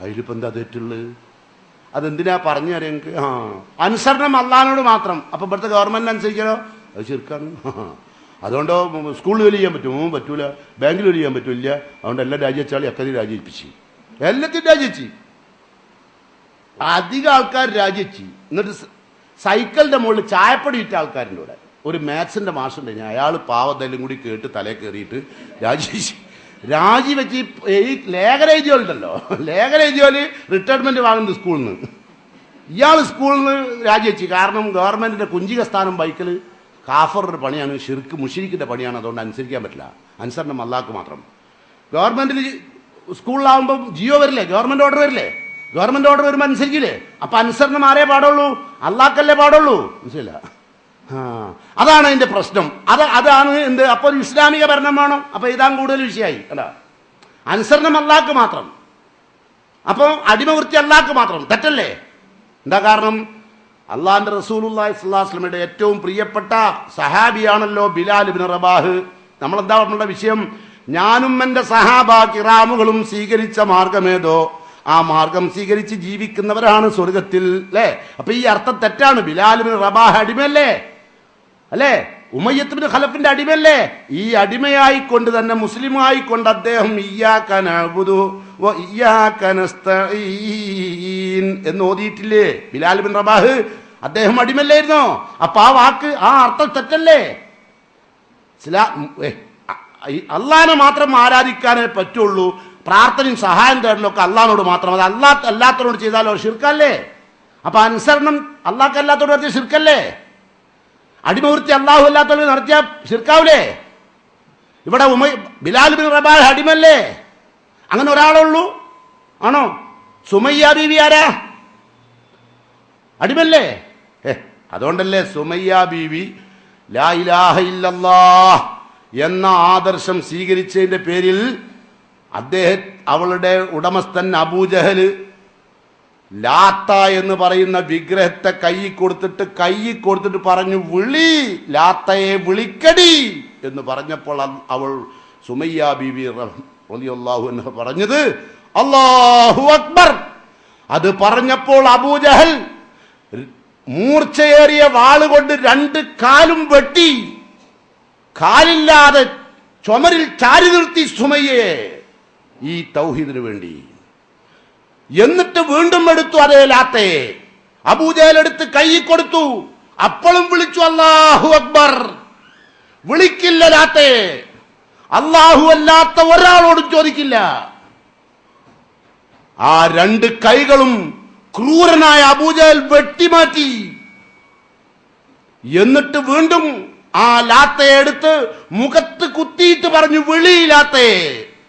അതിലിപ്പോൾ എന്താ തെറ്റുള്ളത്? അതെന്തിനാ പറഞ്ഞു തരാം എനിക്ക്? അനുസരണം അള്ളാഹിനോട് മാത്രം. അപ്പം ഇവിടുത്തെ ഗവൺമെൻറ് അനുസരിക്കണോ? അത് ശരിക്കാണ്. അതുകൊണ്ടോ സ്കൂളിൽ ജോലി ചെയ്യാൻ പറ്റുമോ? പറ്റൂല. ബാങ്കിൽ ജോലി ചെയ്യാൻ പറ്റില്ല. അതുകൊണ്ട് എല്ലാം രാജിവെച്ചാൽ എക്കതി രാജിവെപ്പിച്ച്, എല്ലാത്തിനും രാജിവെച്ച്. അധികം ആൾക്കാർ രാജിവെച്ച്. എന്നിട്ട് സൈക്കിളിൻ്റെ മുകളിൽ ചായപ്പൊടി ഇട്ട ആൾക്കാരുടെ കൂടെ ഒരു മാത്സിൻ്റെ മാഷുണ്ട്. ഞാൻ അയാൾ പാവത്തെല്ലാം കൂടി കേട്ട് തലേ കയറിയിട്ട് രാജിവെച്ച് ഈ ലേഖനം എഴുതിയോളുണ്ടല്ലോ, ലേഖനം എഴുതിയോല് റിട്ടയർമെൻറ്റ് വാങ്ങുന്നത് സ്കൂളിൽ നിന്ന്. ഇയാൾ സ്കൂളിൽ നിന്ന് രാജിവെച്ച്. കാരണം ഗവൺമെൻറ്റിൻ്റെ കുഞ്ചിക സ്ഥാനം ബൈക്കിൽ കാഫറുടെ പണിയാണ്, ഷിർക്ക് മുശ്രിക്കിൻ്റെ പണിയാണ്. അതുകൊണ്ട് അനുസരിക്കാൻ പറ്റില്ല. അനുസരണം അല്ലാഹ്ക്ക് മാത്രം. ഗവൺമെൻറ്റിൽ സ്കൂളിലാവുമ്പം ജിയോ വരില്ലേ, ഗവൺമെൻറ് ഓർഡർ വരില്ലേ? ഗവൺമെൻറ് ഓർഡർ വരുമ്പോൾ അനുസരിക്കില്ലേ? അപ്പം അനുസരണം ആരേ പാടുള്ളൂ? അല്ലാഹ്ക്കല്ലേ പാടുള്ളൂ. മനസ്സില്ല? അതാണ് അതിൻ്റെ പ്രശ്നം. അതാണ് എന്ത്. അപ്പോൾ ഒരു ഇസ്ലാമിക ഭരണം വേണം. അപ്പോൾ ഇതാണ് കൂടുതൽ വിഷയമായി. അല്ല, അനുസരണം അല്ലാഹ്ക്ക് മാത്രം. അപ്പോൾ അടിമവൃത്തി അല്ലാഹ്ക്ക് മാത്രം. തെറ്റല്ലേ? എന്താ കാരണം? അള്ളാഹിൻ്റെ റസൂലുള്ളാഹി സ്വല്ലല്ലാഹു അലൈഹി വസല്ലമയുടെ ഏറ്റവും പ്രിയപ്പെട്ട സഹാബിയാണല്ലോ ബിലാൽ ഇബ്നു റബാഹ്. നമ്മളെന്താ പറഞ്ഞ വിഷയം? ഞാനും എൻ്റെ സഹാബാ കിറാമുകളും സ്വീകരിച്ച മാർഗമേതോ ആ മാർഗം സ്വീകരിച്ച് ജീവിക്കുന്നവരാണ് സ്വർഗത്തിൽ. അല്ലേ? അപ്പൊ ഈ അർത്ഥം തെറ്റാണ്. ബിലാൽ ഇബ്നു റബാഹ് അടിമയല്ലേ? അല്ലേ? ഉമയ്യത്ത് ഇബ്നു ഖലഫിന്റെ അടിമയല്ലേ? ഈ അടിമയായിക്കൊണ്ട് തന്നെ മുസ്ലിമായിക്കൊണ്ട് അദ്ദേഹം ഇയ്യാക നഅ്ബുദു വ ഇയ്യാക നസ്തഈൻ എന്ന് ഓതിയിട്ടില്ലേ ബിലാൽ ഇബ്നു റബാഹ്? അദ്ദേഹം അടിമല്ലായിരുന്നോ? അപ്പൊ ആ വാക്ക്, ആ അർത്ഥം തെറ്റല്ലേ? അള്ളാഹിനെ മാത്രം ആരാധിക്കാനേ പറ്റുള്ളൂ. പ്രാർത്ഥനയും സഹായം തേടലൊക്കെ അള്ളാഹിനോട് മാത്രം. അത് അല്ലാത്തവരോട് ചെയ്താലോ ഷിർക്കല്ലേ? അപ്പൊ അനുസരണം അള്ളാഹ്ക്ക് അല്ലാത്തവരോട് നടത്തിയ ഷിർക്കല്ലേ? അടിമവൃത്തി അള്ളാഹു അല്ലാത്തവരോട് നടത്തിയ ഷിർക്കാവൂലേ? ഇവിടെ ബിലാൽ ഇബ്നു റബാഹ് അടിമല്ലേ? അങ്ങനെ ഒരാളുള്ളൂ? ആണോ? സുമയ്യ ബീവി ആരാ? അടിമല്ലേ? അതുകൊണ്ടല്ലേ സുമയ്യ ബീവി ലാ ഇലാഹ ഇല്ലല്ലാഹ് എന്ന ആദർശം സ്വീകരിച്ചതിന്റെ പേരിൽ അവളുടെ ഉടമസ്ഥൻ അബൂജഹല് ലാത്ത എന്ന് പറയുന്ന വിഗ്രഹത്തെ കൈ കൊടുത്തിട്ട് പറഞ്ഞു, വിളി ലാത്തയെ വിളിക്കടി എന്ന് പറഞ്ഞപ്പോൾ അവൾ സുമയ്യ ബീവി റളിയല്ലാഹു അൻഹ പറഞ്ഞത് അല്ലാഹു അക്ബർ. അത് പറഞ്ഞപ്പോൾ അബൂജഹൽ മൂർച്ചയേറിയ വാളുകൊണ്ട് 2 കാലും വെട്ടി, കാലില്ലാതെ ചുമരിൽ ചാരി നിർത്തി സുമയ്യയെ ഈ തൗഹീദിന് വേണ്ടി. എന്നിട്ട് വീണ്ടും എടുത്തു അതേ ലാത്തെ. അബൂജഹൽ എടുത്ത് കൈ കൊടുത്തു. അപ്പോഴും വിളിച്ചു അല്ലാഹു അക്ബർ. വിളിക്കില്ല ലാത്തെ. അല്ലാഹു അല്ലാത്ത ഒരാളോടും ചോദിക്കില്ല. ആ രണ്ട് കൈകളും ക്രൂരനായ അബൂജഹൽ വെട്ടിമാറ്റി. എന്നിട്ട് വീണ്ടും ആ ലാത്തയെ എടുത്ത് മുഖത്ത് കുത്തിയിട്ട് പറഞ്ഞു വിളിയില്ലാത്തേ.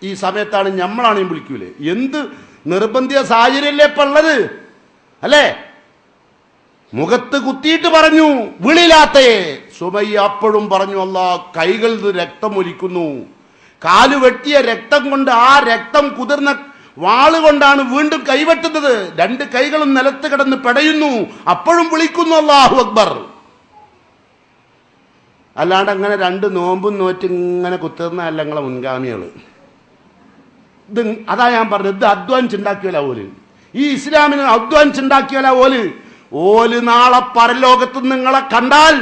ഈ സമയത്താണ് നമ്മളാണെയും വിളിക്കൂലേ. എന്ത് നിർബന്ധിത സാഹചര്യമല്ലേ ഇപ്പൊ ഉള്ളത് അല്ലേ? മുഖത്ത് കുത്തിയിട്ട് പറഞ്ഞു വിളിയില്ലാത്തേ. സുമയ്യ അപ്പോഴും പറഞ്ഞു അല്ലാ കൈകളിൽ രക്തം ഒലിക്കുന്നു. കാല് വെട്ടിയ രക്തം കൊണ്ട് ആ രക്തം കുതിർന്ന വാളുകൊണ്ടാണ് വീണ്ടും കൈവെട്ടുന്നത്. രണ്ട് കൈകളും നിലത്ത് കിടന്ന് പെടയുന്നു. അപ്പോഴും വിളിക്കുന്നു അല്ലാഹു അക്ബർ. അല്ലാണ്ട് അങ്ങനെ രണ്ട് നോമ്പും നോറ്റ് ഇങ്ങനെ കുത്തുന്നതല്ല നിങ്ങളെ മുൻഗാമികള്. ഇത് അതാ ഞാൻ പറഞ്ഞത്. ഇത് അധ്വാനിച്ചുണ്ടാക്കിയല്ല ഓല്. ഈ ഇസ്ലാമിന് അധ്വാനിച്ചുണ്ടാക്കിയല്ല ഓല്. ഓല് നാളെ പരലോകത്ത് നിങ്ങളെ കണ്ടാൽ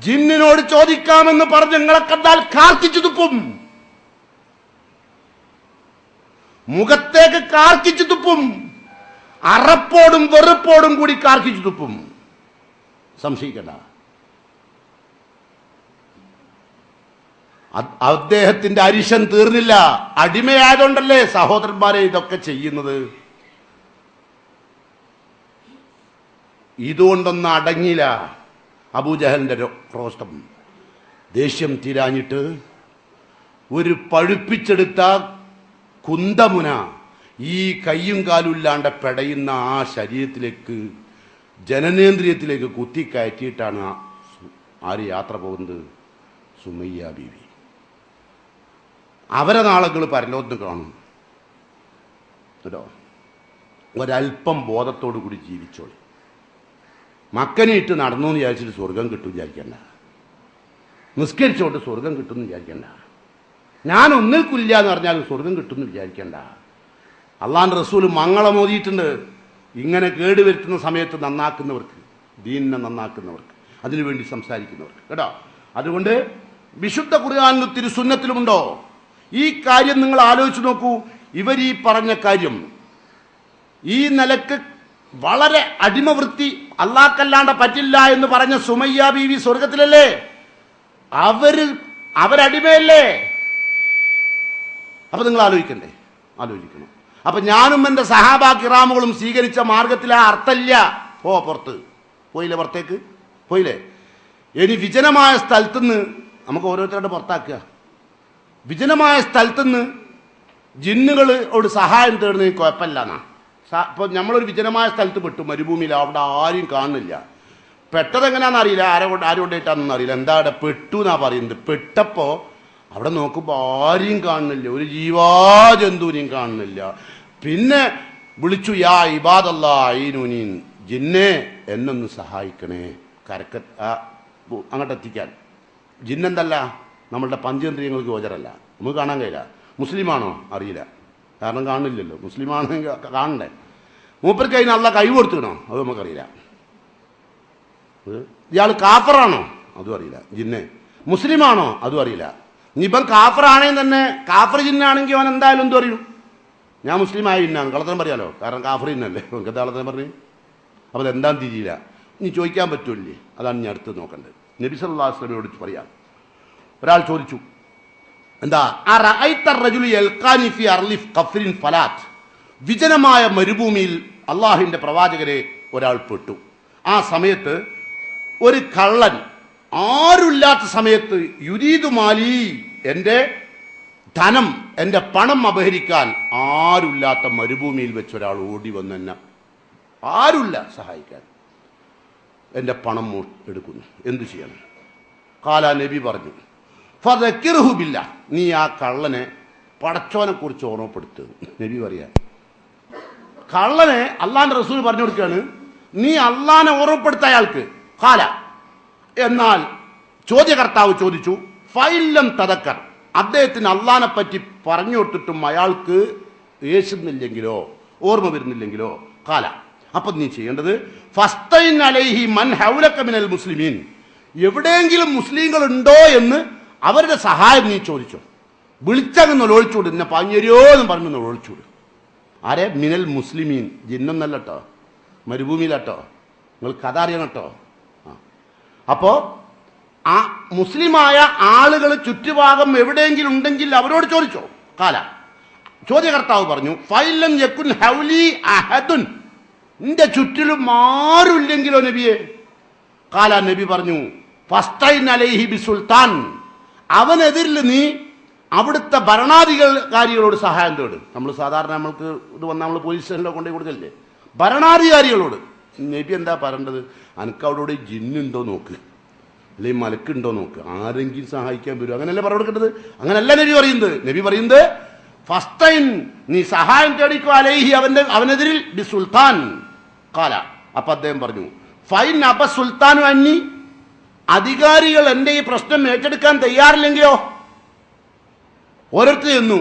ജിന്നിനോട് ചോദിക്കാമെന്ന് പറഞ്ഞ് നിങ്ങളെ കണ്ടാൽ കാർക്കിച്ചു തുപ്പും. മുഖത്തേക്ക് കാർക്കിച്ചു തുപ്പും. അറപ്പോടും വെറുപ്പോടും കൂടി കാർക്കിച്ചു തുപ്പും. സംശയിക്കണ്ട. അദ്ദേഹത്തിന്റെ അരിശൻ തീർന്നില്ല. അടിമയായതുകൊണ്ടല്ലേ സഹോദരന്മാരെ ഇതൊക്കെ ചെയ്യുന്നത്. ഇതുകൊണ്ടൊന്നും അടങ്ങിയില്ല അബൂജഹലിന്റെ ക്രോഷ്ടം. ദേഷ്യം തീരാഞ്ഞിട്ട് ഒരു പഴുപ്പിച്ചെടുത്ത കുന്തമുന ഈ കയ്യും കാലും ഇല്ലാണ്ട് പെടയുന്ന ആ ശരീരത്തിലേക്ക് ജനനേന്ദ്രിയത്തിലേക്ക് കുത്തിക്കയറ്റിയിട്ടാണ് ആര് യാത്ര പോകുന്നത്? സുമയ്യ ബീവി. അവരെ നാളുകൾ പരലോകത്ത് കാണും കേട്ടോ. ഒരല്പം ബോധത്തോടു കൂടി ജീവിച്ചോളി. മക്കനെ ഇട്ട് നടന്നു എന്ന് വിചാരിച്ചിട്ട് സ്വർഗം കിട്ടും വിചാരിക്കണ്ട. നിസ്കരിച്ചോട്ട് സ്വർഗം കിട്ടുമെന്ന് വിചാരിക്കണ്ട. ഞാൻ ഒന്നിൽക്കില്ല എന്ന് പറഞ്ഞാൽ സ്വർഗം കിട്ടുമെന്ന് വിചാരിക്കണ്ട. അള്ളാന്റെ റസൂൽ മംഗളം ഓതിയിട്ടുണ്ട്. ഇങ്ങനെ കേടുവരുത്തുന്ന സമയത്ത് നന്നാക്കുന്നവർക്ക്, ദീനിനെ നന്നാക്കുന്നവർക്ക്, അതിനുവേണ്ടി സംസാരിക്കുന്നവർക്ക് കേട്ടോ. അതുകൊണ്ട് വിശുദ്ധ ഖുർആനിലും തിരുസുന്നത്തിലുമുണ്ടോ ഈ കാര്യം? നിങ്ങൾ ആലോചിച്ച് നോക്കൂ. ഇവർ ഈ പറഞ്ഞ കാര്യം ഈ നിലക്ക് വളരെ അടിമവൃത്തി അള്ളാഹ്ക്കല്ലാണ്ട് പറ്റില്ല എന്ന് പറഞ്ഞ സുമയ്യ ബീവി സ്വർഗത്തിലല്ലേ? അവരടിമയല്ലേ? അപ്പൊ നിങ്ങൾ ആലോചിക്കണ്ടേ? ആലോചിക്കണം. അപ്പൊ ഞാനും എന്റെ സഹാബാ കിറാമുകളും സ്വീകരിച്ച മാർഗത്തിൽ ആ അർത്ഥമില്ല. പുറത്ത് പോയില്ലേ? പുറത്തേക്ക് പോയില്ലേ? ഇനി വിജനമായ സ്ഥലത്തുനിന്ന് നമുക്ക് ഓരോരുത്തരുടെ പുറത്താക്കുക. വിജനമായ സ്ഥലത്തുനിന്ന് ജിന്നുകളോട് സഹായം തേടുന്നതിന് കുഴപ്പമില്ല എന്നാ. ഇപ്പോൾ നമ്മളൊരു വിജനമായ സ്ഥലത്ത് പെട്ടു, മരുഭൂമിയിൽ. അവിടെ ആരും കാണുന്നില്ല. പെട്ടതെങ്ങനെയാണെന്ന് അറിയില്ല, ആരോണ്ടായിട്ടാണെന്ന് അറിയില്ല. എന്താ അവിടെ പെട്ടു എന്നാ പറയുന്നത്. പെട്ടപ്പോൾ അവിടെ നോക്കുമ്പോൾ ആരെയും കാണുന്നില്ല, ഒരു ജീവാജന്തുവിനെയും കാണുന്നില്ല. പിന്നെ വിളിച്ചു യാ ഇബാദല്ലാ ഈനൂനീൻ, ജിന്നെ എന്നൊന്ന് സഹായിക്കണേ അങ്ങോട്ട് എത്തിക്കാൻ. ജിന്നെന്തല്ല, നമ്മളുടെ പഞ്ചേന്ദ്രിയങ്ങൾക്ക് ഗോചരല്ല, നമുക്ക് കാണാൻ കഴിയില്ല. മുസ്ലിമാണോ? അറിയില്ല, കാരണം കാണുന്നില്ലല്ലോ. മുസ്ലിമാണെങ്കിൽ കാണണ്ടേ? മൂപ്പർക്ക് അതിന് അള്ള കൈ കൊടുത്തിക്കണോ? അത് നമുക്കറിയില്ല. ഇയാൾ കാഫറാണോ? അതും അറിയില്ല. ജിന്നെ മുസ്ലിമാണോ? അതും അറിയില്ല. ഇനിയിപ്പം കാഫറാണെങ്കിൽ തന്നെ, കാഫർ ജിന്നാണെങ്കിൽ അവൻ എന്തായാലും എന്തും അറിയും. ഞാൻ മുസ്ലിമായ ജിന്നാണ്, കള്ളത്തരം പറയാലോ, കാരണം കാഫർ ജിന്നല്ലേ. എന്താ കള്ളത്തരം പറഞ്ഞു? അപ്പോൾ അതെന്താന്ന് തിരിയില്ല. ഇനി ചോദിക്കാൻ പറ്റൂല്ലേ? അതാണ് ഞാൻ അടുത്ത് നോക്കേണ്ടത്. നബി സല്ലല്ലാഹു അലൈഹി വസല്ലമയോട് പറയാം. ഒരാൾ ചോദിച്ചു, എന്താ വിജനമായ മരുഭൂമിയിൽ അള്ളാഹുവിന്റെ പ്രവാചകരെ ഒരാൾ പെട്ടു. ആ സമയത്ത് ഒരു കള്ളൻ, ആരുമില്ലാത്ത സമയത്ത്, യുരീദു മാലി, എൻ്റെ ധനം, എൻ്റെ പണം അപഹരിക്കാൻ ആരുമില്ലാത്ത മരുഭൂമിയിൽ വെച്ച് ഒരാൾ ഓടി വന്ന് എന്നെ, ആരുമില്ല സഹായിക്കാൻ, എൻ്റെ പണം എടുക്കുന്നു. എന്തു ചെയ്യണം? കാല നബി പറഞ്ഞു, ഫദക്കിർഹു ബില്ലാ, നീ ആ കള്ളനെ പടച്ചോനെ കുറിച്ച് ഓർമ്മപ്പെടുത്തുക. നബി പറയാ, കള്ളനെ അള്ളാന്റെ റസൂൽ പറഞ്ഞു കൊടുക്കുകയാണ്, നീ അള്ളാനെ ഓർമ്മപ്പെടുത്ത അയാൾക്ക്. കാല, എന്നാൽ ചോദ്യകർത്താവ് ചോദിച്ചു, ഫൈലം തദക്കർ, അദ്ദേഹത്തിന് അള്ളാനെ പറ്റി പറഞ്ഞു കൊടുത്തിട്ടും അയാൾക്ക് യേശുന്നില്ലെങ്കിലോ, ഓർമ്മ വരുന്നില്ലെങ്കിലോ? കാല, അപ്പൊ നീ ചെയ്യേണ്ടത് ഫസ്തൈൻ അലൈഹി മൻ ഹൗലക മിനൽ മുസ്ലിമീൻ, എവിടെയെങ്കിലും മുസ്ലിങ്ങൾ ഉണ്ടോ എന്ന് അവരുടെ സഹായം നീ ചോദിച്ചോ. വിളിച്ചങ്ങ് ഒളിച്ചൂട്, എന്നെ പാഞ്ഞരിയോ എന്ന് പറഞ്ഞു ഒളിച്ചൂട്. ആരെ? മിനൽ മുസ്ലിമീൻ. ജിന്നൊന്നല്ല കേട്ടോ, മരുഭൂമിയിലാട്ടോ. നിങ്ങൾ കഥ അറിയണം കേട്ടോ. അപ്പോൾ ആ മുസ്ലിമായ ആളുകൾ ചുറ്റുഭാഗം എവിടെയെങ്കിലും ഉണ്ടെങ്കിൽ അവരോട് ചോദിച്ചോ. കാല ചോദ്യകർത്താവ് പറഞ്ഞു, ഫൈലം യക്കുൻ ഹൗലി അഹദുൻ, നിന്റെ ചുറ്റിലും ആരുമില്ലെങ്കിലോ നബിയെ? കാല നബി പറഞ്ഞു, ഫസ്തൈൻ അലൈഹി ബി സുൽത്താൻ, അവനെതിരിൽ നീ അവിടുത്തെ ഭരണാധികാരികളോട് സഹായം തേട്. നമ്മൾ സാധാരണ നമ്മൾക്ക് ഇത് വന്നാൽ നമ്മൾ പോലീസ് സ്റ്റേഷനിലൊക്കെ കൊണ്ടുപോയി കൊടുക്കല്ലേ, ഭരണാധികാരികളോട്. നബി എന്താ പറയേണ്ടത്? അനക്ക് അവിടെ ജിന്നുണ്ടോ നോക്ക്, അല്ലെങ്കിൽ മലക്കുണ്ടോ നോക്ക്, ആരെങ്കിലും സഹായിക്കാൻ വരും, അങ്ങനെയല്ലേ പറഞ്ഞു കൊടുക്കേണ്ടത്? അങ്ങനല്ല നബി പറയുന്നത്. നബി പറയുന്നത് ഫസ്തൈൻ, നീ സഹായം തേടിക്കോ, അലൈഹി, അവനെതിരിൽ ബി സുൽത്താൻ. കാല അപ്പൊ അദ്ദേഹം പറഞ്ഞു, ഫൈൻ അബ സുൽത്താനു അന്നി, അധികാരികൾ എന്റെ ഈ പ്രശ്നം ഏറ്റെടുക്കാൻ തയ്യാറില്ലെങ്കിലോ? ഓരോരുത്തർ ചെന്നു,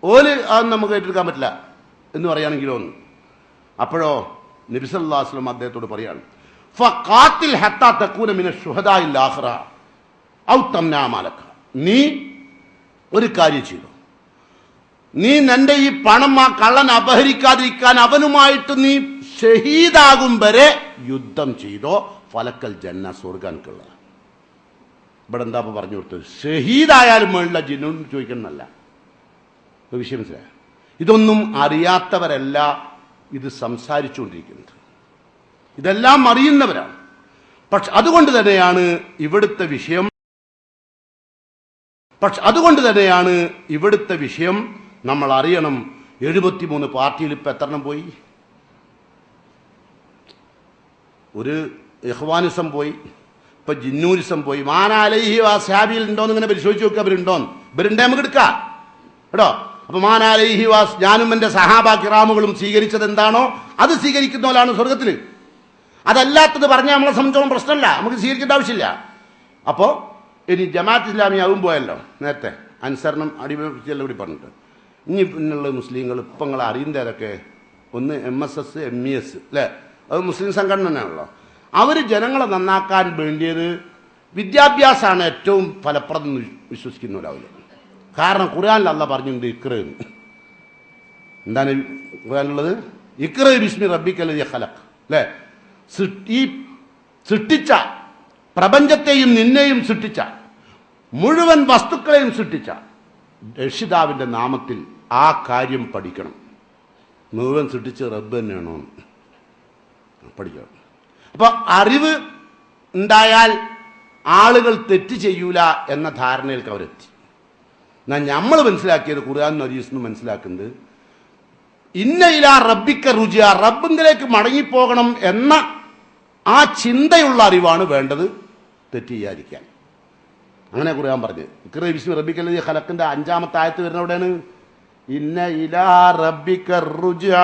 ഓല് അതൊന്നും നമുക്ക് ഏറ്റെടുക്കാൻ പറ്റില്ല എന്ന് പറയുകയാണെങ്കിലോ ഒന്ന്. അപ്പോഴോ നബി സല്ലല്ലാഹു അലൈഹി വസല്ലം അദ്ദേഹത്തോട് പറയാണ്, ഫഖാതിൽ ഹത്താ തകൂന മിന ശുഹദാഇൽ ആഖിറ ഔ തംനാ മാലക, നീ ഒരു കാര്യം ചെയ്തു, നീ നിന്റെ ഈ പണം ആ കള്ളൻ അപഹരിക്കാതിരിക്കാൻ അവനുമായിട്ട് നീ ഷഹീദാകും വരെ യുദ്ധം ചെയ്തോ, ഫലക്കൽ ജന്ന, സ്വർഗാൻക്കുള്ള. ഇവിടെ എന്താ പറഞ്ഞു കൊടുത്തത്? ഷഹീദായാലും വേണ്ട, ജിന്നോട് ചോദിക്കണമെന്നല്ല. വിഷയം മനസ്സിലായ? ഇതൊന്നും അറിയാത്തവരല്ല ഇത് സംസാരിച്ചുകൊണ്ടിരിക്കുന്നത്, ഇതെല്ലാം അറിയുന്നവരാണ്. പക്ഷെ അതുകൊണ്ട് തന്നെയാണ് ഇവിടുത്തെ വിഷയം നമ്മൾ അറിയണം. 73 പാർട്ടിയിൽ ഇപ്പൊ എത്രണ്ണം പോയി? ഒരു ഇഖ്വാനിസം പോയി, ഇപ്പൊ ജിന്നൂരിസം പോയി. മാനാലൈഹി വാസ്ഹാബിയിൽ ഉണ്ടോന്ന് ഇങ്ങനെ പരിശോധിച്ച് നോക്കുക, അവരുണ്ടോന്ന്. ഇവരുണ്ടേ നമുക്ക് എടുക്കാം കേട്ടോ. അപ്പൊ മാനാലൈഹി വാസ്, ഞാനും എന്റെ സഹാബ കിറാമുകളും സ്വീകരിച്ചത് എന്താണോ അത് സ്വീകരിക്കുന്നവരാണ് സ്വർഗത്തിൽ. അതല്ലാത്തത് പറഞ്ഞാൽ നമ്മളെ സംബന്ധിച്ചോളം പ്രശ്നമല്ല, നമുക്ക് സ്വീകരിക്കേണ്ട ആവശ്യമില്ല. അപ്പോൾ ഇനി ജമാഅത്ത് ഇസ്ലാമി ആവും പോയല്ലോ, നേരത്തെ അനുസരണം അടിമപ്പിച്ചെല്ലാം കൂടി പറഞ്ഞിട്ട്. ഇനി പിന്നുള്ള മുസ്ലിങ്ങൾ ഇപ്പം നിങ്ങൾ അറിയുന്നതൊക്കെ ഒന്ന് MSS MES അല്ലേ, അത് മുസ്ലിം സംഘടന തന്നെയാണല്ലോ. അവർ ജനങ്ങളെ നന്നാക്കാൻ വേണ്ടിയത് വിദ്യാഭ്യാസമാണ് ഏറ്റവും ഫലപ്രദം വിശ്വസിക്കുന്നവരാവില്ല. കാരണം ഖുർആനിൽ അല്ലാഹ് പറഞ്ഞിട്ടുണ്ട് ഇഖ്റ. എന്താണ് ഖുർആനിലുള്ളത്? ഇഖ്റ ബിസ്മി റബ്ബിക്കല്ലദീ ഖലഖ് അല്ലേ. ഈ സൃഷ്ടിച്ച പ്രപഞ്ചത്തെയും നിന്നെയും സൃഷ്ടിച്ച മുഴുവൻ വസ്തുക്കളെയും സൃഷ്ടിച്ച രക്ഷിതാവിൻ്റെ നാമത്തിൽ ആ കാര്യം പഠിക്കണം. മുഴുവൻ സൃഷ്ടിച്ച് റബ്ബ് തന്നെയാണോ പഠിക്കണം. അപ്പൊ അറിവ് ഉണ്ടായാൽ ആളുകൾ തെറ്റ് ചെയ്യൂല എന്ന ധാരണയിലേക്ക് അവരെത്തി. എന്നാൽ നമ്മൾ മനസ്സിലാക്കിയത്, ഖുർആനും ഹദീസും മനസ്സിലാക്കുന്നത്, ഇന്ന ഇലാ റബ്ബിക റുജിഅ, റബ്ബിലേക്ക് മടങ്ങിപ്പോകണം എന്ന ആ ചിന്തയുള്ള അറിവാണ് വേണ്ടത്, തെറ്റ് ചെയ്യാതിരിക്കാൻ. അങ്ങനെ ഖുർആൻ പറഞ്ഞു. ഇഖ്റ ബിസ്മി റബ്ബിക്കല്ലദീ ഖലഖിന്റെ 5-ാമത്തെ ആയത്ത് വരുന്ന എവിടെയാണ്? ഇന്ന ഇലാ റബ്ബിക റുജിഅ,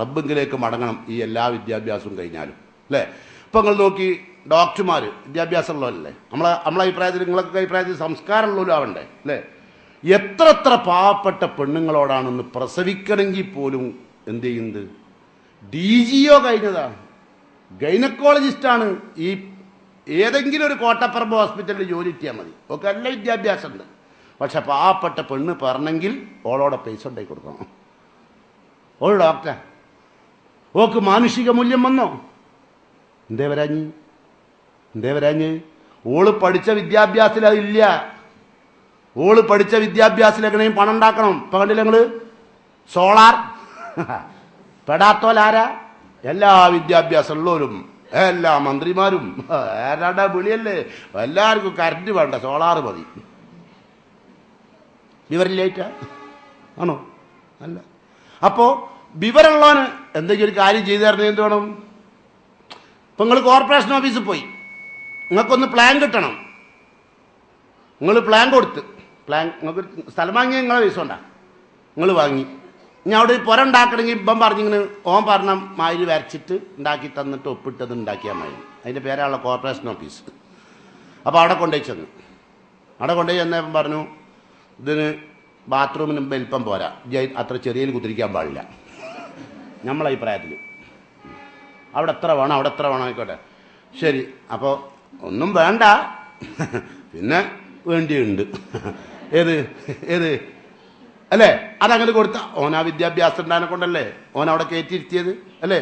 റബ്ബിലേക്ക് മടങ്ങണം ഈ എല്ലാ വിദ്യാഭ്യാസവും കഴിഞ്ഞാലും അല്ലേ. ഇപ്പൊ നിങ്ങൾ നോക്കി, ഡോക്ടർമാർ വിദ്യാഭ്യാസം ഉള്ളവരല്ലേ, നമ്മളെ അഭിപ്രായത്തിൽ, നിങ്ങളൊക്കെ അഭിപ്രായത്തിൽ സംസ്കാരമുള്ളവരും ആവണ്ടേ അല്ലേ. എത്ര പാവപ്പെട്ട പെണ്ണുങ്ങളോടാണെന്ന് പ്രസവിക്കണമെങ്കിൽ പോലും എന്ത് ചെയ്യുന്നത്? DGO കഴിഞ്ഞതാണ്, ഗൈനക്കോളജിസ്റ്റാണ്. ഈ ഏതെങ്കിലും ഒരു കോട്ടപ്പറമ്പ് ഹോസ്പിറ്റലിൽ ജോലി കിട്ടിയാൽ മതി, ഒക്കെ നല്ല വിദ്യാഭ്യാസം ഉണ്ട്. പക്ഷെ പാവപ്പെട്ട പെണ്ണ് പറഞ്ഞെങ്കിൽ ഓളോടെ പൈസ ഉണ്ടാക്കി കൊടുക്കണം. ഓൾ ഡോക്ടർ, ഓക്ക് മാനുഷിക മൂല്യം വന്നോ? എന്തേ വരാഞ്ഞ്? ഓള് പഠിച്ച വിദ്യാഭ്യാസത്തിൽ അതില്ല. ഓള് പഠിച്ച വിദ്യാഭ്യാസത്തിൽ എങ്ങനെയും പണം ഉണ്ടാക്കണം. ഇപ്പൊ കണ്ടില്ല നിങ്ങള് സോളാർ പെടാത്തോലാരാ? എല്ലാ വിദ്യാഭ്യാസം ഉള്ളവരും, എല്ലാ മന്ത്രിമാരും. ആരാടാ വിളിയല്ലേ? എല്ലാവർക്കും കറണ്ട് വേണ്ട, സോളാർ മതി. വിവരമില്ലായിട്ടാ ആണോ? അല്ല. അപ്പോ വിവരമുള്ളവന് എന്തെങ്കിലും ഒരു കാര്യം ചെയ്തു തരണേ എന്ത് വേണം? ഇപ്പൊ നിങ്ങൾ കോർപ്പറേഷൻ ഓഫീസിൽ പോയി, നിങ്ങൾക്കൊന്ന് പ്ലാൻ കിട്ടണം. നിങ്ങൾ പ്ലാൻ കൊടുത്ത്, നിങ്ങൾക്ക് സ്ഥലം വാങ്ങിയ നിങ്ങളെ പൈസ ഉണ്ടാ, നിങ്ങൾ വാങ്ങി. ഇനി അവിടെ പുര ഉണ്ടാക്കണമെങ്കിൽ ഇപ്പം പറഞ്ഞിങ്ങനെ ഓൻ പറഞ്ഞ മാതിരി വരച്ചിട്ട് ഉണ്ടാക്കി തന്നിട്ട് ഒപ്പിട്ടത് ഉണ്ടാക്കിയാൽ മതി. അതിൻ്റെ പേരാണല്ലോ കോർപ്പറേഷൻ ഓഫീസ്. അപ്പോൾ അവിടെ കൊണ്ടുപോയി ചെന്നപ്പം പറഞ്ഞു, ഇതിന് ബാത്റൂമിന് വലിപ്പം പോരാ, അത്ര ചെറിയതിൽ കുത്തിരിക്കാൻ പാടില്ല നമ്മളെ അഭിപ്രായത്തിൽ. അവിടെ എത്ര വേണം ആയിക്കോട്ടെ, ശരി. അപ്പോൾ ഒന്നും വേണ്ട, പിന്നെ വേണ്ടിയുണ്ട്. ഏത് അല്ലേ? അതങ്ങനെ കൊടുത്ത ഓനാ വിദ്യാഭ്യാസം ഉണ്ടാനെ കൊണ്ടല്ലേ ഓൻ അവിടെ കയറ്റിയിരുത്തിയത് അല്ലേ?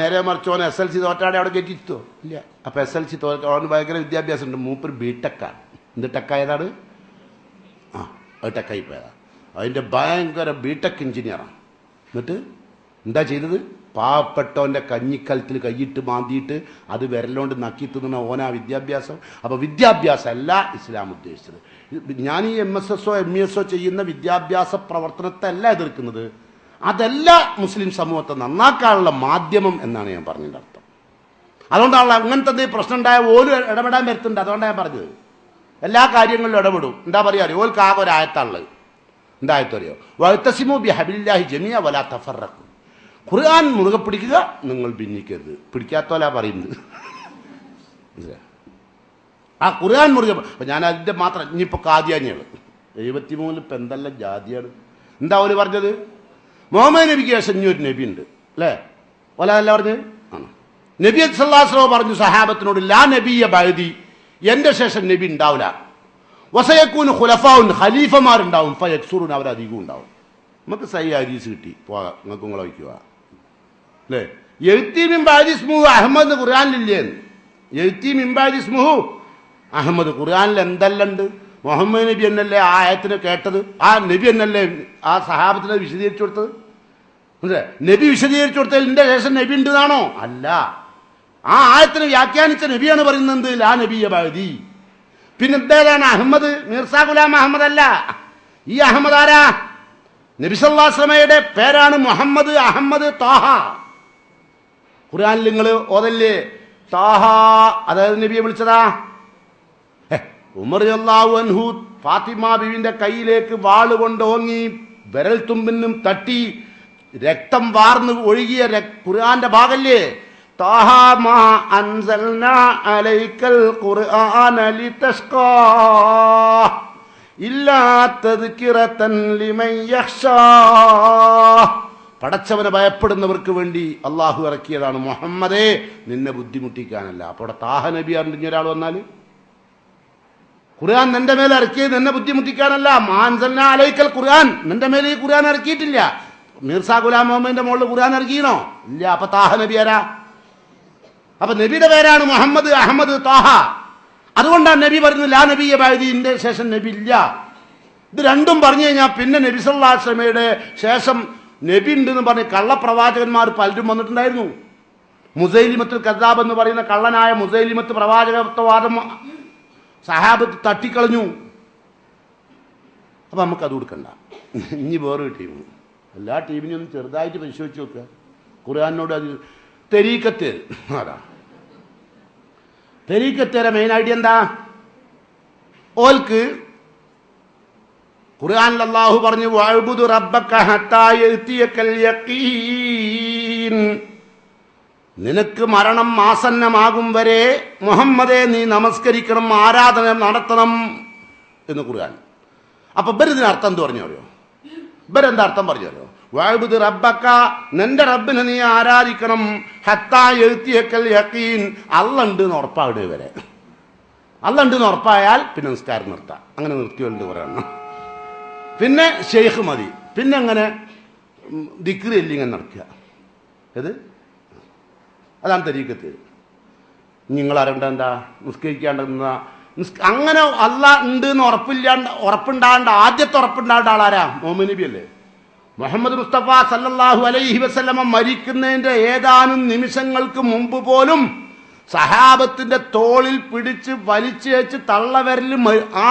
നേരെ മറിച്ച് ഓൻ SLC തോറ്റാടെ അവിടെ കയറ്റിയിരുത്തോ? ഇല്ല. അപ്പം SLC ഓന് ഭയങ്കര വിദ്യാഭ്യാസം ഉണ്ട്. മൂപ്പർ ബിടെക്കാണ്. എന്ത് ടെക്കായതാണ്? അത് ടെക്കായി പോയതാണ്. അതിൻ്റെ ഭയങ്കര ബിടെക് എഞ്ചിനീയറാണ്. എന്നിട്ട് എന്താ ചെയ്തത്? പാവപ്പെട്ടവൻ്റെ കഞ്ഞിക്കലത്തിൽ കൈയിട്ട് മാന്തിയിട്ട് അത് വിരലോണ്ട് നക്കി തിന്നുന്ന ഓനാ വിദ്യാഭ്യാസം. അപ്പോൾ വിദ്യാഭ്യാസം അല്ല ഇസ്ലാം ഉദ്ദേശിച്ചത്. ഞാൻ ഈ MSSO MESO ചെയ്യുന്ന വിദ്യാഭ്യാസ പ്രവർത്തനത്തെ അല്ല എതിർക്കുന്നത്. അതല്ല മുസ്ലിം സമൂഹത്തെ നന്നാക്കാനുള്ള മാധ്യമം എന്നാണ് ഞാൻ പറഞ്ഞതിൻ്റെ അർത്ഥം. അതുകൊണ്ടാണല്ലോ അങ്ങനത്തെ എന്തെങ്കിലും പ്രശ്നം ഉണ്ടായ ഓല് ഇടപെടാൻ വരുത്തുന്നുണ്ട്. അതുകൊണ്ടാണ് ഞാൻ പറഞ്ഞത് എല്ലാ കാര്യങ്ങളിലും ഇടപെടും. എന്താ പറയുക അറിയോ? ഓൽക്ക് ആകെ ഒരു ആയത്താണുള്ളത്. എന്തായത്തോ അറിയോ? വഅ്തസിമു ബിഹബിലില്ലാഹി ജമീഅ വലാ തഫറഖു. ഖുർആൻ മുറുകെ പിടിക്കുക, നിങ്ങൾ ഭിന്നിക്കരുത്. പിടിക്കാത്തോലാ പറയുന്നത്. ആ ഖുർആൻ മുറുകെ. അപ്പം ഞാൻ അതിൻ്റെ മാത്രം ഇനിയിപ്പോൾ കാദിയാനികൾ 73 ഇപ്പം എന്തെല്ലാം ജാതിയാണ്. എന്താ ഓല് പറഞ്ഞത്? മുഹമ്മദ് നബിക്ക് ശേഷം ഇനിയൊരു നബി ഉണ്ട് അല്ലേ? ഓലല്ല പറഞ്ഞത് ആണ്. നബി സല്ലല്ലാഹു അലൈഹി വസല്ലം പറഞ്ഞു സഹാബത്തിനോട്, ലാ നബിയ ബഅദി, എൻ്റെ ശേഷം നബി ഉണ്ടാവില്ല. വസയകൂനു ഖുലഫാഉൻ, ഖലീഫമാരുണ്ടാവും. ഫയക്സുറുൻ, അവർ അധികം ഉണ്ടാവും. നമുക്ക് സൈ ഹദീസ് കിട്ടി. പോകാം, നിങ്ങൾക്ക് നിങ്ങളെ വയ്ക്കുക അല്ലേ? യഅ്തി മിൻ ബഅദി ഇസ്മുഹു അഹ്മദ് ഖുർആനിലില്ലേ? യഅ്തി മിൻ ബഅദി ഇസ്മുഹു അഹ്മദ് ഖുർആനിൽ എന്തെല്ലാം ഉണ്ട്? മുഹമ്മദ് നബി എന്നല്ലേ ആ ആയത്തിന് കേട്ടത്? ആ നബി എന്നല്ലേ ആ സഹാബത്തിനെ വിശദീകരിച്ചു കൊടുത്തത്? നബി വിശദീകരിച്ചു കൊടുത്തതിൽ എൻ്റെ ശേഷം നബി ഉണ്ട് എന്നാണോ? അല്ല. ആ ആയത്തിന് വ്യാഖ്യാനിച്ച നബിയാണ് പറയുന്നത് ലാ നബിയ ബഅദി. പിന്നെ എന്തേതാണ് അഹമ്മദ്? മിർസാ ഗുലാം അഹമ്മദ് അല്ല. ഈ അഹമ്മദ് ആരാ? നബി സല്ലല്ലാഹു അലൈഹി വസല്ലമയുടെ പേരാണ് മുഹമ്മദ് അഹമ്മദ് താഹ. ഖുർആനിൽ നിങ്ങൾ ഓതല്ലേ താഹ? അതായത് നബിയെ വിളിച്ചതാ. ഉമർ റളിയല്ലാഹു അൻഹു ഫാത്തിമ ബീവിന്റെ കയ്യിലേക്ക് വാള് കൊണ്ട് ഓങ്ങി വിരൽ തുമ്പിനും തട്ടി രക്തം വാർന്ന് ഒഴുകിയ ഖുർആന്റെ ഭാഗല്ലേ? താഹ മാ അൻസൽനാ അലൈക്കൽ ഖുർആന ലിതസ്ഖാ ഇല്ലാ തദ്കിറതൻ ലിമൻ യഖ്ശാ. പടച്ചവനെ ഭയപ്പെടുന്നവർക്ക് വേണ്ടി അള്ളാഹു ഇറക്കിയതാണ് മുഹമ്മദേ, നിന്നെ ബുദ്ധിമുട്ടിക്കാനല്ല. അപ്പോൾ അവിടെ താഹ നബി അറിഞ്ഞ ഒരാൾ വന്നാൽ ഖുർആൻ നിന്റെ മേലെ ഇറക്കിയത് നിന്നെ ബുദ്ധിമുട്ടിക്കാനല്ല. മാൻസൽനാ അലൈക്കൽ ഖുർആൻ, നിന്റെ മേലെ ഈ ഖുർആൻ ഇറക്കിയിട്ടില്ല. മിർസാ ഗുലാം മുഹമ്മദിന്റെ മുകളിൽ ഖുർആൻ ഇറക്കിയണോ? ഇല്ല. അപ്പൊ താഹ നബി ആരാ? അപ്പൊ നബിയുടെ പേരാണ് മുഹമ്മദ് അഹമ്മദ് താഹ. അതുകൊണ്ടാണ് നബി പറയുന്നത് ലാ നബിയ ബഅദി, ഇതിന്റെ ശേഷം നബി ഇല്ല. ഇത് രണ്ടും പറഞ്ഞു കഴിഞ്ഞാൽ പിന്നെ നബി സല്ലല്ലാഹു അലൈഹി വസല്ലമയുടെ ശേഷം നബി ഉണ്ടെന്ന് പറഞ്ഞ് കള്ളപ്രവാചകന്മാർ പലരും വന്നിട്ടുണ്ടായിരുന്നു. മുസൈലിമത്തുൽ കദ്ദാബ് എന്ന് പറയുന്ന കള്ളനായ മുസൈലിമത്ത് പ്രവാചകത്വവാദം സഹാബത്ത് തട്ടിക്കളഞ്ഞു. അപ്പം നമുക്കത് കൊടുക്കണ്ട. ഇനി വേറൊരു ടീം, എല്ലാ ടീമിനും ഒന്ന് ചെറുതായിട്ട് പരിശോധിച്ച് നോക്കുക. ഖുർആനോട് അത് തെരീക്കത്ത്, അതാ തെരീക്കത്തേരെ മെയിൻ ഐഡിയ എന്താ? ഓൽക്ക് ഖുർആനിൽ അല്ലാഹു പറഞ്ഞു വഅബ്ദു റബ്ബക ഹത്താ യഅതിയകൽ യഖീൻ, നിനക്ക് മരണം ആസന്നമാകും വരെ മുഹമ്മദേ നീ നമസ്കരിക്കണം, ആരാധന നടത്തണം എന്ന് ഖുർആൻ. അപ്പൊ ഇവരിതിന് അർത്ഥം എന്ത് പറഞ്ഞു അറിയോ? ഇവരെന്താ അർത്ഥം പറഞ്ഞു അറിയോ? വഅബ്ദു റബ്ബക, നിന്റെ റബ്ബിനെ നീ ആരാധിക്കണം, ഹത്താ യഅതിയകൽ യഖീൻ, അല്ലാഹ് ഉണ്ട് എന്ന് ഉറപ്പാവിടെ വരെ. അല്ലാഹ് ഉണ്ട് എന്ന് ഉറപ്പായാൽ പിന്നെ നിസ്കാരം നിർത്താം. അങ്ങനെ നിർത്തിയുണ്ട് പറയണം. പിന്നെ ഷെയ്ഖ് മതി. പിന്നെ അങ്ങനെ ദിക്ർ എല്ലിങ്ങനെ നടക്കുക. ഇത് അതാണ് തരീക്കത്ത്. നിങ്ങൾ അറിയേണ്ട എന്താ? നിസ്കരിക്കാണ്ടെന്ന അങ്ങനെ അല്ലാഹ് ഉണ്ട് എന്ന് ഉറപ്പുണ്ടാകേണ്ട ആദ്യത്തെ ഉറപ്പുണ്ടാകേണ്ട ആളാരാ? മുഹമ്മദ് നബി അല്ലേ? മുഹമ്മദ് മുസ്തഫ സല്ലല്ലാഹു അലൈഹി വസല്ലമ മരിക്കുന്നതിന്റെ ഏതാനും നിമിഷങ്ങൾക്ക് മുമ്പ് പോലും സഹാബത്തിന്റെ തോളിൽ പിടിച്ച് വലിച്ചു വെച്ച് തള്ളവരൽ ആ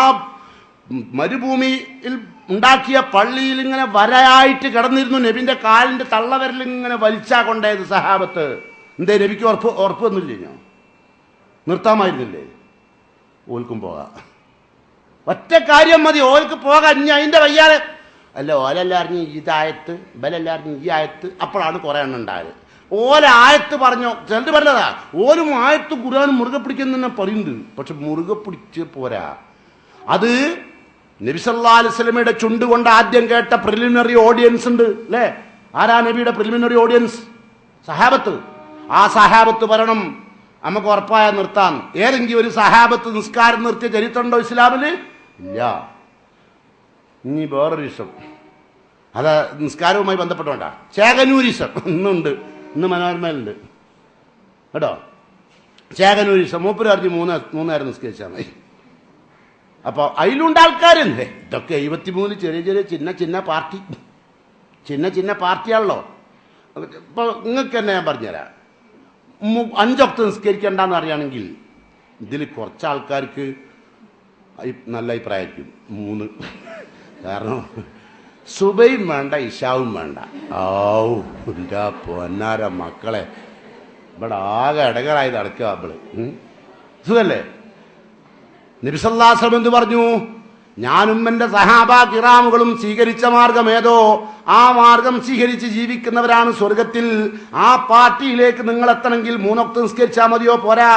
മരുഭൂമിയിൽ ഉണ്ടാക്കിയ പള്ളിയിൽ ഇങ്ങനെ വരയായിട്ട് കിടന്നിരുന്നു. നബിന്റെ കാലിന്റെ തള്ളവരൽ ഇങ്ങനെ വലിച്ചാ കൊണ്ടായത് സഹാബത്ത്. എന്തേ നബിക്ക് ഉറപ്പൊന്നുമില്ലേ? ഞാൻ നിർത്താമായിരുന്നില്ലേ? ഓൽക്കും പോകാം. ഒറ്റ കാര്യം മതി, ഓൽക്ക് പോകാം. ഇനി അതിന്റെ വയ്യാതെ അല്ല ഓലല്ല അറിഞ്ഞ് ഇതായത്ത്, ബലല്ല അറിഞ്ഞ് ഈ ആയത്ത്. അപ്പോഴാണ് കുറെ എണ്ണം ഉണ്ടായത്. ഓല ആയത്ത് പറഞ്ഞോ, ചിലർ പറഞ്ഞതാ ഓലും ആയത്ത് ഖുർആൻ മുറുകെ പിടിക്കുന്ന തന്നെ പറയുന്നുണ്ട്. പക്ഷെ മുറുകെ പിടിച്ച് പോരാ. അത് നബി സല്ലല്ലാഹു അലൈഹി വസല്ലമയുടെ ചുണ്ടുകൊണ്ട് ആദ്യം കേട്ട പ്രിലിമിനറി ഓഡിയൻസ് ഉണ്ട് അല്ലേ? ആരാ നബിയുടെ പ്രിലിമിനറി ഓഡിയൻസ്? സഹാബത്ത്. ആ സഹാബത്ത് പറയണം നമുക്ക് ഉറപ്പായ നിർത്താൻ. ഏതെങ്കിലും ഒരു സഹാബത്ത് നിസ്കാരം നിർത്തിയ ചരിത്രമുണ്ടോ ഇസ്ലാമില്? ഇല്ല. ഇനി വേറൊരു വിഷയം, അത് നിസ്കാരവുമായി ബന്ധപ്പെട്ടുകൊണ്ടാ. ചേകനൂരിസം ഇന്നുണ്ട്, ഇന്ന് മനോരമയിലുണ്ട് കേട്ടോ. ചേകനൂരിസം മൂപ്പര് അറിഞ്ഞ് മൂന്നേരം നിസ്കരിച്ചാൽ മതി. അപ്പോൾ അതിലുണ്ട് ആൾക്കാരുണ്ട്. ഇതൊക്കെ 73 ചെറിയ ചെറിയ ചിന്ന പാർട്ടി, ചിന്ന പാർട്ടിയാണല്ലോ. ഇപ്പോൾ നിങ്ങൾക്ക് തന്നെ ഞാൻ പറഞ്ഞുതരാം, 5 വക്ത് നിസ്കരിക്കണ്ടെന്ന് അറിയുകയാണെങ്കിൽ ഇതിൽ കുറച്ച് ആൾക്കാർക്ക് നല്ല അഭിപ്രായമായിരിക്കും 3. കാരണം സുബൈയും വേണ്ട, ഇശാവും വേണ്ട. എൻ്റെ പൊന്നാര മക്കളെ, ഇവിടെ ആകെ ഇടകറായി നടക്കുക അവള്. സുഖല്ലേ? നബി സല്ലല്ലാഹു അലൈഹി വസല്ലം എന്ത് പറഞ്ഞു? ഞാനും എൻ്റെ സഹാബാ കിറാമുകളും സ്വീകരിച്ച മാർഗം ഏതോ ആ മാർഗം സ്വീകരിച്ച് ജീവിക്കുന്നവരാണ് സ്വർഗത്തിൽ. ആ പാർട്ടിയിലേക്ക് നിങ്ങൾ എത്തണമെങ്കിൽ 3 വക്ത് നിസ്കരിച്ചാൽ മതിയോ? പോരാ.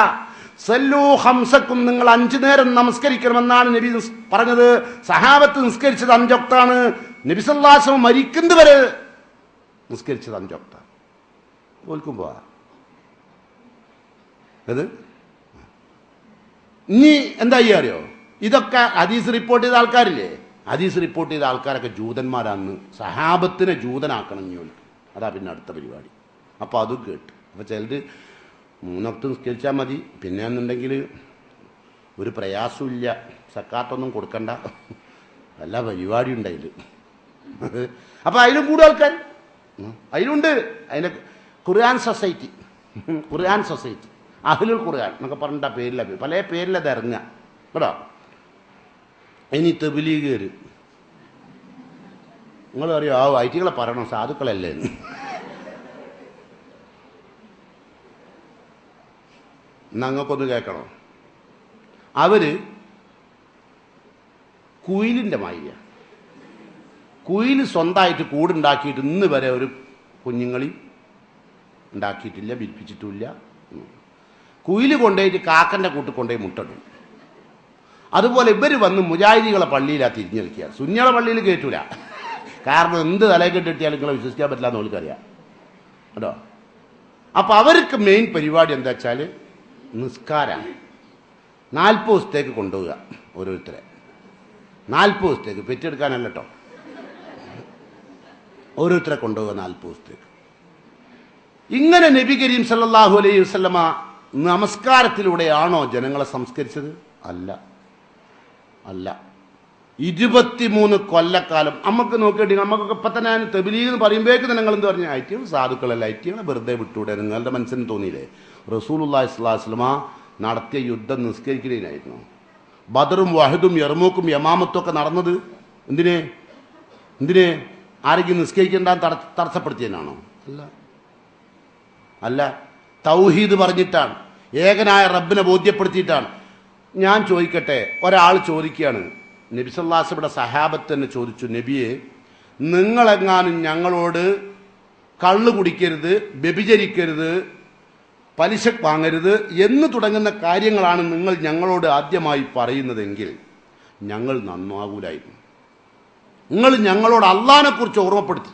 സല്ലൂ ഹംസക്കും, നിങ്ങൾ 5 നേരം നമസ്കരിക്കണമെന്നാണ് നബി പറഞ്ഞത്. സഹാബത്ത് നിസ്കരിച്ചത് 5 വക്താണ്. നബി സല്ലല്ലാഹു അലൈഹി വസല്ലം മരിക്കുന്നത് വരെ നിസ്കരിച്ചത് 5 വക്താണ്. ഓൽക്കും പോവാ. അത് ഇനി എന്താ അറിയോ? ഇതൊക്കെ ഹദീസ് റിപ്പോർട്ട് ചെയ്ത ആൾക്കാരില്ലേ? ഹദീസ് റിപ്പോർട്ട് ചെയ്ത ആൾക്കാരൊക്കെ ജൂതന്മാരാന്ന്. സഹാബത്തിനെ ജൂതനാക്കണം ഇനി. അതാ പിന്നെ അടുത്ത പരിപാടി. അപ്പോൾ അതും കേട്ട്. അപ്പോൾ ചിലർ 3 വക്ത് നിസ്കരിച്ചാൽ മതി, പിന്നെ എന്നുണ്ടെങ്കിൽ ഒരു പ്രയാസമില്ല, സക്കാത്തൊന്നും കൊടുക്കണ്ട, എല്ലാ പരിപാടി ഉണ്ടായില്ല. അപ്പോൾ അതിലും കൂടുതൽ ആൾക്കാർ അതിലുണ്ട്. അതിൻ്റെ ഖുർആൻ സൊസൈറ്റി, അഹ്ലുൽ ഖുർആൻ എന്നൊക്കെ പറഞ്ഞിട്ട് പേരില്ല, പല പേരിലത് ഇറങ്ങുക കേട്ടോ. ഇനി തബ്ലീഗുകാർ, നിങ്ങൾ അറിയോ? ഐറ്റികളെ പറയണം, സാധുക്കളല്ലേ എന്ന്. ഞങ്ങൾക്കൊന്ന് കേൾക്കണോ? അവർ കുയിലിൻ്റെ മാതിരിയാണ്. കുയിൽ സ്വന്തമായിട്ട് കൂടുണ്ടാക്കിയിട്ട് ഇന്ന് വരെ ഒരു കുഞ്ഞുങ്ങളി ഉണ്ടാക്കിയിട്ടില്ല, വിരിപ്പിച്ചിട്ടുമില്ല. കുയിൽ കൊണ്ടുപോയിട്ട് കാക്കൻ്റെ കൂട്ട് കൊണ്ടുപോയി മുട്ടിടും. അതുപോലെ ഇവർ വന്ന് മുജാഹിദികളെ പള്ളിയിലാണ് തിരിഞ്ഞെടുക്കുക. സുന്നികളെ പള്ളിയിൽ കയറ്റൂല, കാരണം എന്ത് തലയിൽ കെട്ടിയാലും നിങ്ങളെ വിശ്വസിക്കാൻ പറ്റില്ല എന്ന് ഓൽക്കറിയാം കേട്ടോ. അപ്പോൾ അവർക്ക് മെയിൻ പരിപാടി എന്താ വെച്ചാൽ നിസ്കാരം 40 ദിവസത്തേക്ക് കൊണ്ടുപോവുക. ഓരോരുത്തരെ 40 ദിവസത്തേക്ക്, പെറ്റെടുക്കാനല്ല കേട്ടോ, ഓരോരുത്തരെ കൊണ്ടുപോവുക 40 ദിവസത്തേക്ക്. ഇങ്ങനെ നബി കരീം സല്ലല്ലാഹു അലൈഹി വസല്ലമ നമസ്കാരത്തിലൂടെയാണോ ജനങ്ങളെ സംസ്കരിച്ചത്? അല്ല. 23 കൊല്ലക്കാലം നമുക്ക് നോക്കിയിട്ട് നമുക്കൊക്കെ ഇപ്പം തന്നെ ഞാൻ തബ്ലീഗ് എന്ന് പറയുമ്പോഴേക്ക് നിങ്ങൾ എന്ത് പറഞ്ഞു? ഐറ്റികൾ സാധുക്കളല്ല, ഐറ്റികളെ വെറുതെ വിട്ടൂടെ. നിങ്ങളുടെ മനസ്സിന് തോന്നിയില്ലേ റസൂലുള്ളാഹി സ്വല്ലല്ലാഹു അലൈഹി വസല്ലമ നടത്തിയ യുദ്ധം നിസ്കരിക്കുന്നതിനായിരുന്നു. ബദറും വഹദും യർമൂക്കും യമാമത്തും ഒക്കെ നടന്നത് എന്തിനെ? ആരെങ്കിലും നിസ്കരിക്കേണ്ടെന്ന് തടസ്സപ്പെടുത്തിയതിനാണോ? അല്ല, തൗഹീദ് പറഞ്ഞിട്ടാണ്, ഏകനായ റബ്ബിനെ ബോധ്യപ്പെടുത്തിയിട്ടാണ്. ഞാൻ ചോദിക്കട്ടെ, ഒരാൾ ചോദിക്കുകയാണ്, നബി സല്ലല്ലാഹു അലൈഹി വസല്ലം സഹാബത്ത് തന്നെ ചോദിച്ചു, നബിയെ, നിങ്ങളെങ്ങാനും ഞങ്ങളോട് കള്ള് കുടിക്കരുത്, വ്യഭിചരിക്കരുത്, പലിശ വാങ്ങരുത് എന്ന് തുടങ്ങുന്ന കാര്യങ്ങളാണ് നിങ്ങൾ ഞങ്ങളോട് ആദ്യമായി പറയുന്നതെങ്കിൽ ഞങ്ങൾ നന്നാകൂലായിരുന്നു. നിങ്ങൾ ഞങ്ങളോട് അള്ളാഹിനെക്കുറിച്ച് ഓർമ്മപ്പെടുത്തി,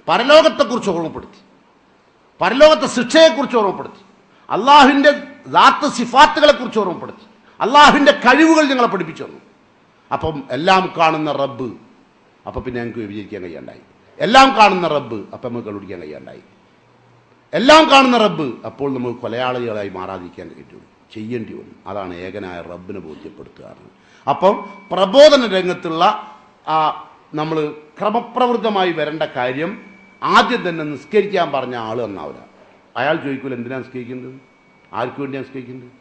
പരലോകത്തെക്കുറിച്ച് ഓർമ്മപ്പെടുത്തി, പരലോകത്തെ ശിക്ഷയെക്കുറിച്ച് ഓർമ്മപ്പെടുത്തി, അള്ളാഹുവിൻ്റെ ദാത്ത് സിഫാത്തുകളെക്കുറിച്ച് ഓർമ്മപ്പെടുത്തി, അള്ളാഹുവിൻ്റെ കഴിവുകൾ ഞങ്ങളെ പഠിപ്പിച്ചു തന്നു. അപ്പം എല്ലാം കാണുന്ന റബ്ബ്, അപ്പം പിന്നെ ഞങ്ങൾക്ക് വിഭജിക്കാൻ കഴിയാണ്ടായി. എല്ലാം കാണുന്ന റബ്ബ്, അപ്പം നമുക്ക് കണ്ടുപിടിക്കാൻ കഴിയാണ്ടായി. എല്ലാം കാണുന്ന റബ്ബ്, അപ്പോൾ നമുക്ക് കൊലയാളികളായി മാറാതിരിക്കാൻ പറ്റും, ചെയ്യേണ്ടി വരും. അതാണ് ഏകനായ റബ്ബിനെ ബോധ്യപ്പെടുത്തുക. അപ്പം പ്രബോധന രംഗത്തുള്ള നമ്മൾ ക്രമപ്രവൃത്തമായി വരേണ്ട കാര്യം, ആദ്യം തന്നെ നിസ്കരിക്കാൻ പറഞ്ഞ ആൾ നന്നാവില്ല. അയാൾ ചോദിക്കൂല എന്തിനാണ് നിസ്കരിക്കുന്നത്, ആർക്ക് വേണ്ടിയാണ് നിസ്കരിക്കുന്നത്.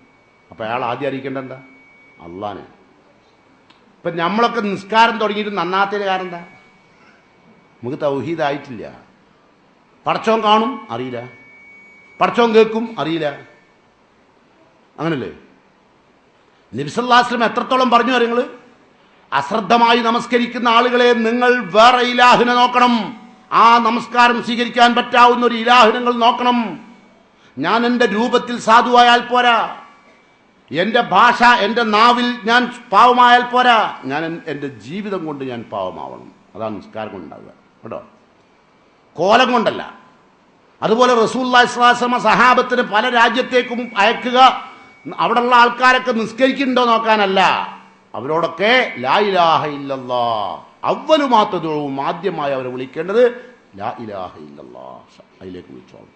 അപ്പം അയാൾ ആദ്യം അറിയിക്കേണ്ട എന്താ? അള്ളാനെ. ഇപ്പം നമ്മളൊക്കെ നിസ്കാരം തുടങ്ങിയിട്ട് നന്നാത്തതിന് കാരണം എന്താ? നമുക്ക് തൗഹീദായിട്ടില്ല. പടച്ചോൻ കാണും അറിയില്ല, പടച്ചോൻ കേൾക്കും അറിയില്ല. അങ്ങനല്ലേ? നബി സല്ലല്ലാഹു അലൈഹി വസല്ലം എത്രത്തോളം പറഞ്ഞു നിങ്ങൾ? അശ്രദ്ധമായി നമസ്കരിക്കുന്ന ആളുകളെ, നിങ്ങൾ വേറെ ഇലാഹിനെ നോക്കണം. ആ നമസ്കാരം സ്വീകരിക്കാൻ പറ്റാവുന്ന ഒരു ഇലാഹിനെ നിങ്ങൾ നോക്കണം. ഞാൻ എൻ്റെ രൂപത്തിൽ സാധുവായാൽ പോരാ, എൻ്റെ ഭാഷ, എൻ്റെ നാവിൽ ഞാൻ പാവമായാൽ പോരാ, ഞാൻ എൻ്റെ ജീവിതം കൊണ്ട് ഞാൻ പാവമാവണം. അതാണ് നിസ്കാരം കൊണ്ടുണ്ടാവുക കേട്ടോ, കോലം കൊണ്ടല്ല. അതുപോലെ റസൂലുള്ളാഹി സ്വല്ലല്ലാഹു അലൈഹി വസല്ലം സഹാബത്തിന് പല രാജ്യത്തേക്കും അയക്കുക, അവിടെയുള്ള ആൾക്കാരൊക്കെ നിസ്കരിക്കുന്നുണ്ടോ നോക്കാനല്ല, അവരോടൊക്കെ ലാ ഇലാഹ ഇല്ലല്ലാഹ് അവലുമാത്തതും ആദ്യമായി അവരെ വിളിക്കേണ്ടത് ലാ ഇലാഹ ഇല്ലല്ലാഹ്, അതിലേക്ക് വിളിച്ചോളൂ.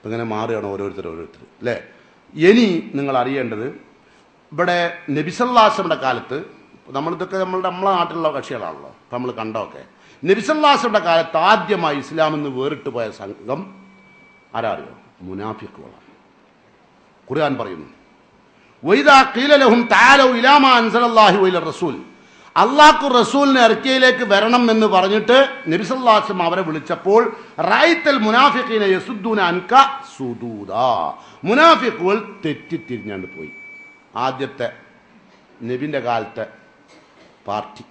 ഇങ്ങനെ മാറുകയാണ് ഓരോരുത്തർ അല്ലേ. ഇനി നിങ്ങൾ അറിയേണ്ടത്, ഇവിടെ നബി സല്ലല്ലാഹു അലൈഹി വസല്ലമയുടെ കാലത്ത്, നമ്മളിതൊക്കെ നമ്മളെ നാട്ടിലുള്ള കക്ഷികളാണല്ലോ, അപ്പം നമ്മൾ കണ്ടൊക്കെ, നബി സല്ലല്ലാഹു അലൈഹി വസല്ലമയുടെ കാലത്ത് ആദ്യമായി ഇസ്ലാമിൽ നിന്ന് വേറിട്ട് പോയ സംഘം ആരാ അറിയോ? മുനാഫിക്കുകളാണ്. ഖുർആൻ പറയുന്നു, വൈദാ ഖീല ലഹും തആലൂ ഇലാ മാ അൻസലല്ലാഹു വഇല റസൂൽ, അള്ളാഹു റസൂലിനെ ഇറക്കിയയിലേക്ക് വരണം എന്ന് പറഞ്ഞിട്ട് നബി സല്ലല്ലാഹു അലൈഹി വസല്ലം അവരെ വിളിച്ചപ്പോൾ റഅയ്തൽ മുനാഫിഖീന യസുദ്ദൂന അൻക സുദൂദാ, മുനാഫിഖുകൾ തെറ്റിത്തിരിഞ്ഞാണ്ട് പോയി. ആദ്യത്തെ നബിന്റെ കാലത്തെ പാർട്ടി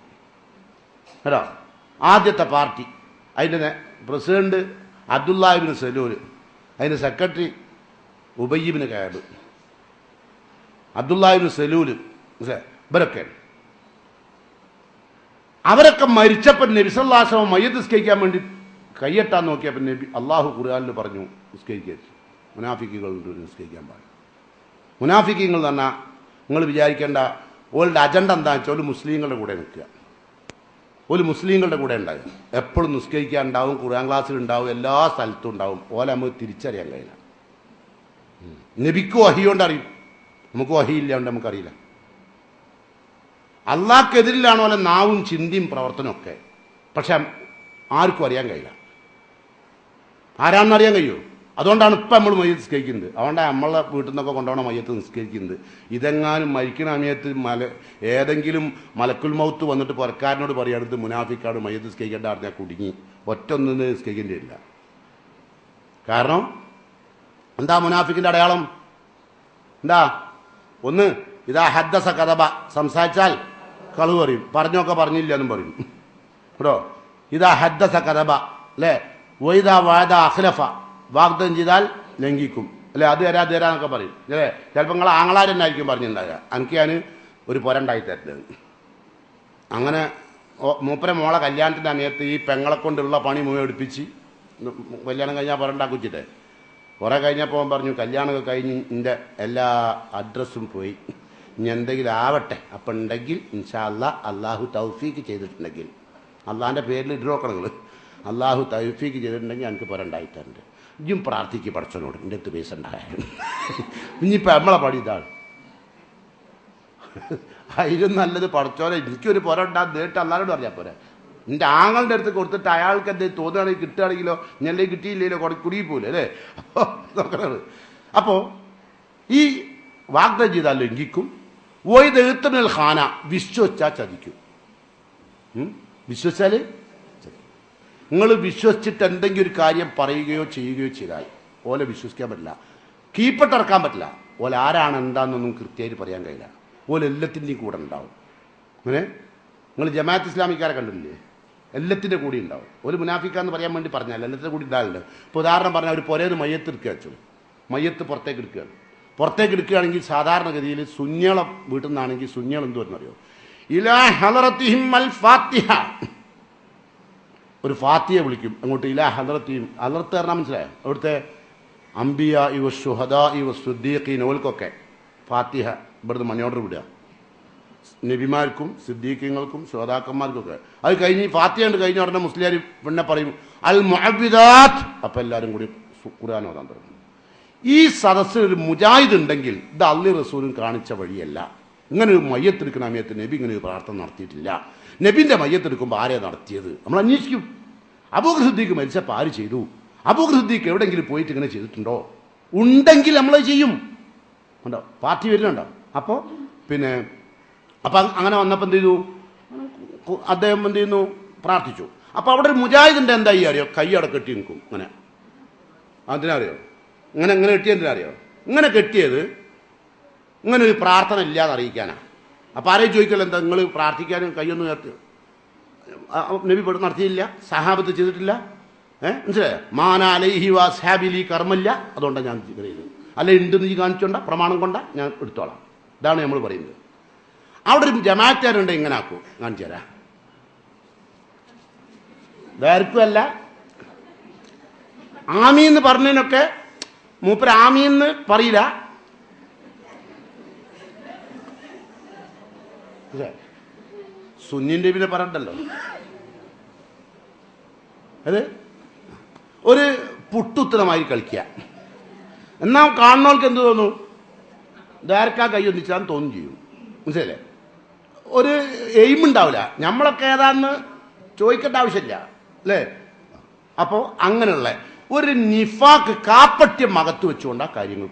കേട്ടോ, ആദ്യത്തെ പാർട്ടി, അതിൻ്റെ പ്രസിഡന്റ് അബ്ദുല്ലാഹി ഇബ്നു സലൂൽ, അതിൻ്റെ സെക്രട്ടറി ഉബയ്യ് ഇബ്നു കഅബ്, അബ്ദുല്ലാഹി ഇബ്നു സലൂൽ, ഇവരൊക്കെ അവരൊക്കെ മരിച്ചപ്പോൾ നബി സല്ലല്ലാഹു അലൈഹി വസല്ലം മയ്യത്ത് നിസ്കരിക്കാൻ വേണ്ടി കയ്യെട്ടാൻ നോക്കിയപ്പോൾ നബി അള്ളാഹു ഖുർആനിൽ പറഞ്ഞു നിസ്കരിക്കരുത്, മുനാഫിക്കുകൾ നിസ്കരിക്കാൻ പാടില്ല. മുനാഫിക്കുകൾ എന്ന് പറഞ്ഞാൽ നിങ്ങൾ വിചാരിക്കേണ്ട ഓളുടെ അജണ്ട എന്താ വെച്ചാൽ ഒരു മുസ്ലിങ്ങളുടെ കൂടെ നിൽക്കുക, ഒരു മുസ്ലിങ്ങളുടെ കൂടെ ഉണ്ടാകുക, എപ്പോഴും നിസ്കരിക്കാൻ ഉണ്ടാവും, ഖുർആൻ ക്ലാസ്സിൽ ഉണ്ടാവും, എല്ലാ സ്ഥലത്തും ഉണ്ടാവും. ഓലെ നമുക്ക് തിരിച്ചറിയാൻ കഴിയില്ല. നബിക്ക് വഹി കൊണ്ട് അറിയും, നമുക്ക് വഹി ഇല്ലാണ്ട് നമുക്കറിയില്ല. അള്ളാഹ്ക്കെതിരിലാണ് പോലെ നാവും ചിന്തയും പ്രവർത്തനമൊക്കെ, പക്ഷെ ആർക്കും അറിയാൻ കഴിയില്ല. ആരാണെന്നറിയാൻ കഴിയുമോ? അതുകൊണ്ടാണ് ഇപ്പം നമ്മൾ മയ്യത്ത് നിസ്കരിക്കുന്നത്. അതുകൊണ്ടാണ് നമ്മളെ വീട്ടിൽ നിന്നൊക്കെ കൊണ്ടുപോകണം മയ്യത്ത് നിസ്കരിക്കുന്നത്. ഇതെങ്ങാനും മരിക്കുന്ന സമയത്ത് ഏതെങ്കിലും മലക്കുൽ മൗത്ത് വന്നിട്ട് പുറക്കാരനോട് പറയരുത് മുനാഫിക്കാട് മയ്യത്ത് നിസ്കരിക്കേണ്ട അറിഞ്ഞാൽ കുടുങ്ങി, ഒറ്റ ഒന്നിന് നിസ്കരിക്കേണ്ടി വരില്ല. കാരണം എന്താ മുനാഫിക്കിൻ്റെ അടയാളം? എന്താ? ഒന്ന്, ഇതാ ഹദ്ദസ കദബ, സംസാരിച്ചാൽ കളവ് പറയും, പറഞ്ഞൊക്കെ പറഞ്ഞില്ല എന്നും പറയും കേട്ടോ. ഇതാ ഹദ്ദസ കദബ അല്ലേ. വൈദാ വാദ അഖ്ലഫ, വാഗ്ദം ചെയ്താൽ ലംഘിക്കും അല്ലേ. അത് തരാന്നൊക്കെ പറയും അല്ലേ. ചിലപ്പോൾ നിങ്ങൾ ആങ്ങളാരെന്നായിരിക്കും പറഞ്ഞിട്ടുണ്ടാകുക, എനിക്ക് ഞാൻ ഒരു പുരണ്ടായി തരുന്നത്. അങ്ങനെ മൂപ്പരെ മോളെ കല്യാണത്തിൻ്റെ സമയത്ത് ഈ പെങ്ങളെ കൊണ്ടുള്ള പണി മുഴുവൻ എടുപ്പിച്ച് കല്യാണം കഴിഞ്ഞാൽ പുരണ്ടാക്കിച്ചിട്ടേ കുറേ കഴിഞ്ഞപ്പോൾ പറഞ്ഞു കല്യാണമൊക്കെ കഴിഞ്ഞ് എൻ്റെ എല്ലാ അഡ്രസ്സും പോയി, ഇനി എന്തെങ്കിലും ആവട്ടെ, അപ്പം ഉണ്ടെങ്കിൽ ഇൻഷാ അല്ലാ അള്ളാഹു തൗഫീക്ക് ചെയ്തിട്ടുണ്ടെങ്കിൽ, അള്ളാഹിൻ്റെ പേരിൽ ഇടോക്കണം നിങ്ങൾ, അള്ളാഹു തൗഫീക്ക് ചെയ്തിട്ടുണ്ടെങ്കിൽ എനിക്ക് പുരണ്ടായിട്ടുണ്ട്, ഇനിയും പ്രാർത്ഥിക്ക് പഠിച്ചനോട് എൻ്റെ അടുത്ത് പൈസ ഉണ്ടായാലും. ഇനിയിപ്പോൾ നമ്മളെ പണി ഇതാണ്. അതിലും നല്ലത് പഠിച്ചോലെ എനിക്കൊരു പുര ഉണ്ടാകും നേരിട്ട് അല്ലാരോട് പറഞ്ഞാൽ പോരെ. എൻ്റെ ആങ്ങളുടെ അടുത്ത് കൊടുത്തിട്ട് അയാൾക്ക് എന്തെങ്കിലും തോന്നുകയാണെങ്കിൽ കിട്ടുകയാണെങ്കിലോ ഞെല്ലേ കിട്ടിയില്ലല്ലോ കുടുങ്ങി പോലെ അല്ലേ. അപ്പോൾ നോക്കണത്. അപ്പോൾ ഈ വാഗ്ദം ചെയ്താൽ ലംഘിക്കും. വൈദ് എഴുത്തമിൽ ഖാന, വിശ്വസിച്ചാൽ ചതിക്കും. വിശ്വസിച്ചാൽ നിങ്ങൾ വിശ്വസിച്ചിട്ട് എന്തെങ്കിലും ഒരു കാര്യം പറയുകയോ ചെയ്യുകയോ ചെയ്താൽ ഓലെ വിശ്വസിക്കാൻ പറ്റില്ല, കീപ്പട്ടിറക്കാൻ പറ്റില്ല. ഓല ആരാണ് എന്താണെന്നൊന്നും കൃത്യമായിട്ട് പറയാൻ കഴിയില്ല. ഓല എല്ലാത്തിൻ്റെയും കൂടെ ഉണ്ടാവും. അങ്ങനെ നിങ്ങൾ ജമാഅത്ത് ഇസ്ലാമിക്കാരെ കണ്ടില്ലേ, എല്ലാത്തിൻ്റെ കൂടി ഉണ്ടാവും. ഒരു മുനാഫിക്കാന്ന് പറയാൻ വേണ്ടി പറഞ്ഞാൽ എല്ലാത്തിൻ്റെ കൂടി ഉണ്ടാവില്ല. ഇപ്പോൾ ഉദാഹരണം പറഞ്ഞാൽ ഒരു പുരേന്ന് മയ്യത്ത് എടുക്കുക വെച്ചു, മയ്യത്ത് പുറത്തേക്ക് എടുക്കുകയാണ്. പുറത്തേക്ക് എടുക്കുകയാണെങ്കിൽ സാധാരണഗതിയിൽ സുഞ്ഞളം വീട്ടിൽ നിന്നാണെങ്കിൽ സുഞ്ഞളം എന്ത് വരുന്നറിയോ, ഇലാ ഹളറത്തിഹിം അൽ ഫാത്തിഹ, ഒരു ഫാത്തിയെ വിളിക്കും അങ്ങോട്ട്. ഇലാ ഹളറത്തിഹിം, ഹളറത്ത് പറഞ്ഞാൽ മനസ്സിലായോ? അവിടുത്തെ അംബിയ ഇവ ഷുഹദാ ഇവ സുദ്ദീഖീൻ ഓൽക്കൊക്കെ ഫാത്തിഹ ഇവിടുന്ന് മണിയോർഡർ വിടുക, നബിമാർക്കും സിദ്ദീഖീങ്ങൾക്കും ശ്രോതാക്കന്മാർക്കൊക്കെ. അത് കഴിഞ്ഞ് ഫാത്തിഹ കൊണ്ട് കഴിഞ്ഞ ഉടനെ മുസ്ലിയാർ പിന്നെ പറയും അൽ മുഅവ്വിദാത്ത്, അപ്പം എല്ലാവരും കൂടി ഖുർആൻ ഓതാൻ തുടങ്ങും. ഈ സദസ്സിൽ ഒരു മുജാഹിദ് ഉണ്ടെങ്കിൽ ഇത് അള്ളി റസൂലും കാണിച്ച വഴിയല്ല. ഇങ്ങനെ ഒരു മയ്യത്തെടുക്കുന്ന സമയത്ത് നബി ഇങ്ങനെ ഒരു പ്രാർത്ഥന നടത്തിയിട്ടില്ല. നബിൻ്റെ മയ്യത്തെടുക്കുമ്പോൾ ആരെയാണ് നടത്തിയത് നമ്മൾ അന്വേഷിക്കും. അബൂബക്കർ സിദ്ദീഖ് മരിച്ചപ്പോൾ ആര് ചെയ്തു? അബൂബക്കർ സിദ്ദീഖ് എവിടെയെങ്കിലും പോയിട്ട് ഇങ്ങനെ ചെയ്തിട്ടുണ്ടോ? ഉണ്ടെങ്കിൽ നമ്മളത് ചെയ്യും. ഉണ്ടോ? പാർട്ടി വരുന്നുണ്ടോ? അപ്പോൾ പിന്നെ അപ്പം അങ്ങനെ വന്നപ്പോൾ എന്ത് ചെയ്തു? അദ്ദേഹം എന്ത് ചെയ്യുന്നു? പ്രാർത്ഥിച്ചു. അപ്പോൾ അവിടെ ഒരു മുജാഹിദിൻ്റെ എന്തായി അറിയോ? കൈ അവിടെ കെട്ടി നിൽക്കും. ഇങ്ങനെ അതിനറിയോ? ഇങ്ങനെ ഇങ്ങനെ കെട്ടിയതിനറിയോ? ഇങ്ങനെ കെട്ടിയത് ഇങ്ങനെ ഒരു പ്രാർത്ഥന ഇല്ലാതെ അറിയിക്കാനാണ്. അപ്പോൾ ആരെയും ചോദിക്കല്ലോ, എന്താ നിങ്ങൾ പ്രാർത്ഥിക്കാനും കൈയൊന്നും ഉയർത്തി നബി ഇവിടെ നടത്തിയില്ല, സഹാബത്ത് ചെയ്തിട്ടില്ല, മനസ്സിലായോ? മാന അലൈഹി വാസ്ഹാബിലി കർമ്മല്ല, അതുകൊണ്ടാണ് ഞാൻ ചെയ്തത്. അല്ലെ ഉണ്ടെന്ന് നീ കാണിച്ചോണ്ട പ്രമാണം കൊണ്ടാ ഞാൻ എടുത്തോളാം. ഇതാണ് നമ്മൾ പറയുന്നത്. അവിടെ ഒരു ജമാഅത്തുകാരുണ്ട്, ഇങ്ങനെ ആക്കൂ, കാണിച്ചു തരാം. വേർക്കുമല്ല ആമീന്ന് പറഞ്ഞതിനൊക്കെ മൂപ്പര് ആമീന്ന് പറയില്ല. സുന്നിന്റെ പിന്നെ പറയണ്ടല്ലോ. അത് ഒരു പുട്ടുത്തരമായി കളിക്കുക. എന്നാൽ കാണുന്നവർക്ക് എന്ത് തോന്നും? ഡയറക്റ്റാ കൈ ഒന്നിച്ചാൽ തോന്നും ചെയ്യും. മനസ്സിലല്ലേ? ഒരു എയിം ഉണ്ടാവില്ല. നമ്മളൊക്കെ ഏതാന്ന് ചോദിക്കേണ്ട ആവശ്യമില്ല അല്ലേ? അപ്പോൾ അങ്ങനെയുള്ള ഒരു നിഫാക്ക് കാപ്പട്യം അകത്ത് വെച്ചുകൊണ്ട് ആ കാര്യങ്ങൾ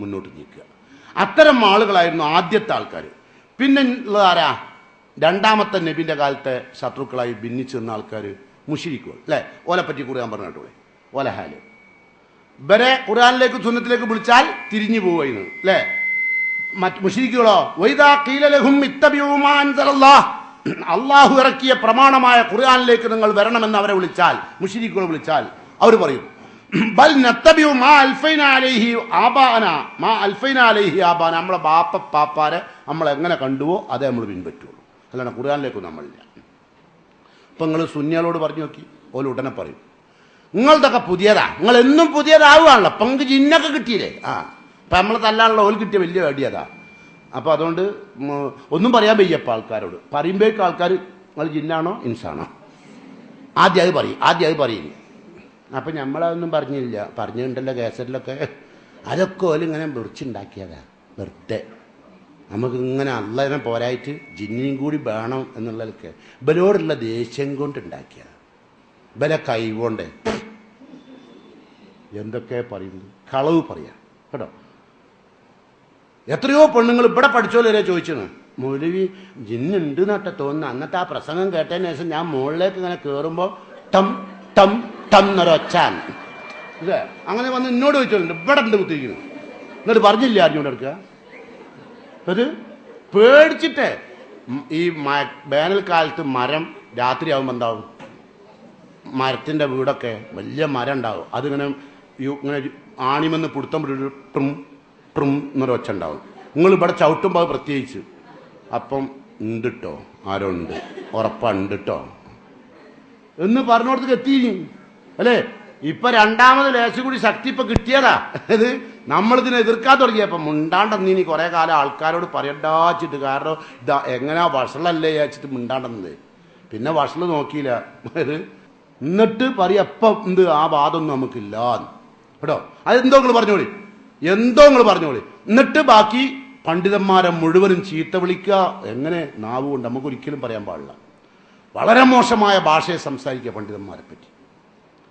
മുന്നോട്ട് നീക്കുക. അത്തരം ആളുകളായിരുന്നു ആദ്യത്തെ ആൾക്കാർ. പിന്നെ ഉള്ളത് ആരാ? രണ്ടാമത്തെ നബിന്റെ കാലത്തെ ശത്രുക്കളായി ഭിന്നിച്ചു നിന്ന ആൾക്കാർ മുശ്രിക്കുകൾ അല്ലേ? ഓലെപ്പറ്റി ഖുർആൻ പറഞ്ഞു കേട്ടോളെ. ഓലഹാല് ഇവരെ ഖുർആനിലേക്ക് സുന്നത്തിലേക്ക് വിളിച്ചാൽ തിരിഞ്ഞു പോവുകയെന്ന് അല്ലേ? മറ്റ് മുശ്രിക്കുകളോ വൈദാ ഖീല ലഹും ഇത്തബിഉ മാ അൻസലല്ലാഹ്, അള്ളാഹു ഇറക്കിയ പ്രമാണമായ ഖുർആനിലേക്ക് നിങ്ങൾ വരണമെന്ന് അവരെ വിളിച്ചാൽ, മുശ്രിക്കുകൾ വിളിച്ചാൽ അവർ പറയും ബൽ നത്തബിഉ മാ അൽഫൈനാ അലൈഹി ആബാന, മാ അൽഫൈനാ അലൈഹി ആബാന, നമ്മളെ ബാപ്പ പാപ്പാരെ നമ്മൾ എങ്ങനെ കണ്ടുവോ അതേ നമ്മൾ പിൻപറ്റുള്ളൂ, അല്ലാണ്ട് ഖുർആനിലേക്കും നമ്മളില്ല. ഇപ്പം നിങ്ങൾ സുന്നികളോട് പറഞ്ഞു നോക്കി, ഓല് ഉടനെ പറയും നിങ്ങളതൊക്കെ പുതിയതാ, നിങ്ങൾ എന്നും പുതിയതാവുകയാണല്ലോ, അപ്പം നിങ്ങൾക്ക് ജിന്നൊക്കെ കിട്ടിയില്ലേ? അപ്പം നമ്മൾ തല്ലാനുള്ള ഓല് കിട്ടിയ വലിയ അടിയതാ. അപ്പോൾ അതുകൊണ്ട് ഒന്നും പറയാൻ വയ്യപ്പോൾ ആൾക്കാരോട്. പറയുമ്പോഴേക്കും ആൾക്കാർ നിങ്ങൾ ജിന്നാണോ ഇൻസാണോ ആദ്യം അത് പറയും. അപ്പം നമ്മളതൊന്നും പറഞ്ഞില്ല, പറഞ്ഞിട്ടുണ്ടല്ലോ കേസറ്റിലൊക്കെ. അതൊക്കെ ഓല് ഇങ്ങനെ വിളിച്ചുണ്ടാക്കിയതാ വെറുതെ. നമുക്ക് ഇങ്ങനെ അള്ളനെ പോരായിട്ട് ജിന്നിയും കൂടി വേണം എന്നുള്ളതൊക്കെ ഇവരോടുള്ള ദേഷ്യം കൊണ്ടുണ്ടാക്കിയതാണ്. ഇവരെ കൈകൊണ്ട് എന്തൊക്കെ പറയുന്നത്, കളവ് പറയാം കേട്ടോ. എത്രയോ പെണ്ണുങ്ങൾ ഇവിടെ പഠിച്ചോലെ വരെ ചോദിച്ചാണ്, മൗലവി ജിന്നുണ്ട് നട്ടെ തോന്നുന്നു. അന്നത്തെ ആ പ്രസംഗം കേട്ടതിന് ശേഷം ഞാൻ മുകളിലേക്ക് ഇങ്ങനെ കയറുമ്പോൾ ടം ടം ടം എന്നൊരൊച്ചാൻ ഇല്ലേ, അങ്ങനെ വന്ന് എന്നോട് ചോദിച്ചോളുണ്ട് ഇവിടെ ഉണ്ട് കുത്തിരിക്കുന്നു. എന്നിട്ട് പറഞ്ഞില്ല അറിഞ്ഞോണ്ട് എടുക്കുക. അത് പേടിച്ചിട്ട് ഈ വേനൽക്കാലത്ത് മരം രാത്രിയാവുമ്പോൾ എന്താവും, മരത്തിൻ്റെ വീടൊക്കെ വലിയ മരം ഉണ്ടാവും, അതിങ്ങനെ ഇങ്ങനെ ആണിമെന്ന് പിടുത്തം ട്രും ട്രും എന്നൊരു ഒച്ച ഉണ്ടാവും. നിങ്ങൾ ഇവിടെ ചവിട്ടുമ്പോൾ അത് പ്രത്യേകിച്ച് അപ്പം ഉണ്ട് കേട്ടോ, ആരോ ഉണ്ട്, ഉറപ്പുണ്ട് കേട്ടോ എന്ന് പറഞ്ഞോടത്തേക്ക് എത്തി അല്ലേ? ഇപ്പം രണ്ടാമത് ലേശം കൂടി ശക്തി ഇപ്പം കിട്ടിയതാ. അത് നമ്മളിതിനെ എതിർക്കാൻ തുടങ്ങിയപ്പം മുണ്ടാണ്ടെന്നീ കുറേ കാലം ആൾക്കാരോട് പറയണ്ടാച്ചിട്ട്, കാരണം ഇതാ എങ്ങനെയാ വഷളല്ലേ വെച്ചിട്ട് മുണ്ടാണ്ടെന്നത്. പിന്നെ വഷള് നോക്കിയില്ല അത്. എന്നിട്ട് പറയപ്പം എന്ത് ആ വാദമൊന്നും നമുക്കില്ല കേട്ടോ. അതെന്തോ നിങ്ങൾ പറഞ്ഞോളി, എന്നിട്ട് ബാക്കി പണ്ഡിതന്മാരെ മുഴുവനും ചീത്ത വിളിക്കുക. എങ്ങനെ? നാവ് കൊണ്ട് നമുക്കൊരിക്കലും പറയാൻ പാടില്ല. വളരെ മോശമായ ഭാഷയെ സംസാരിക്കുക പണ്ഡിതന്മാരെ പറ്റി.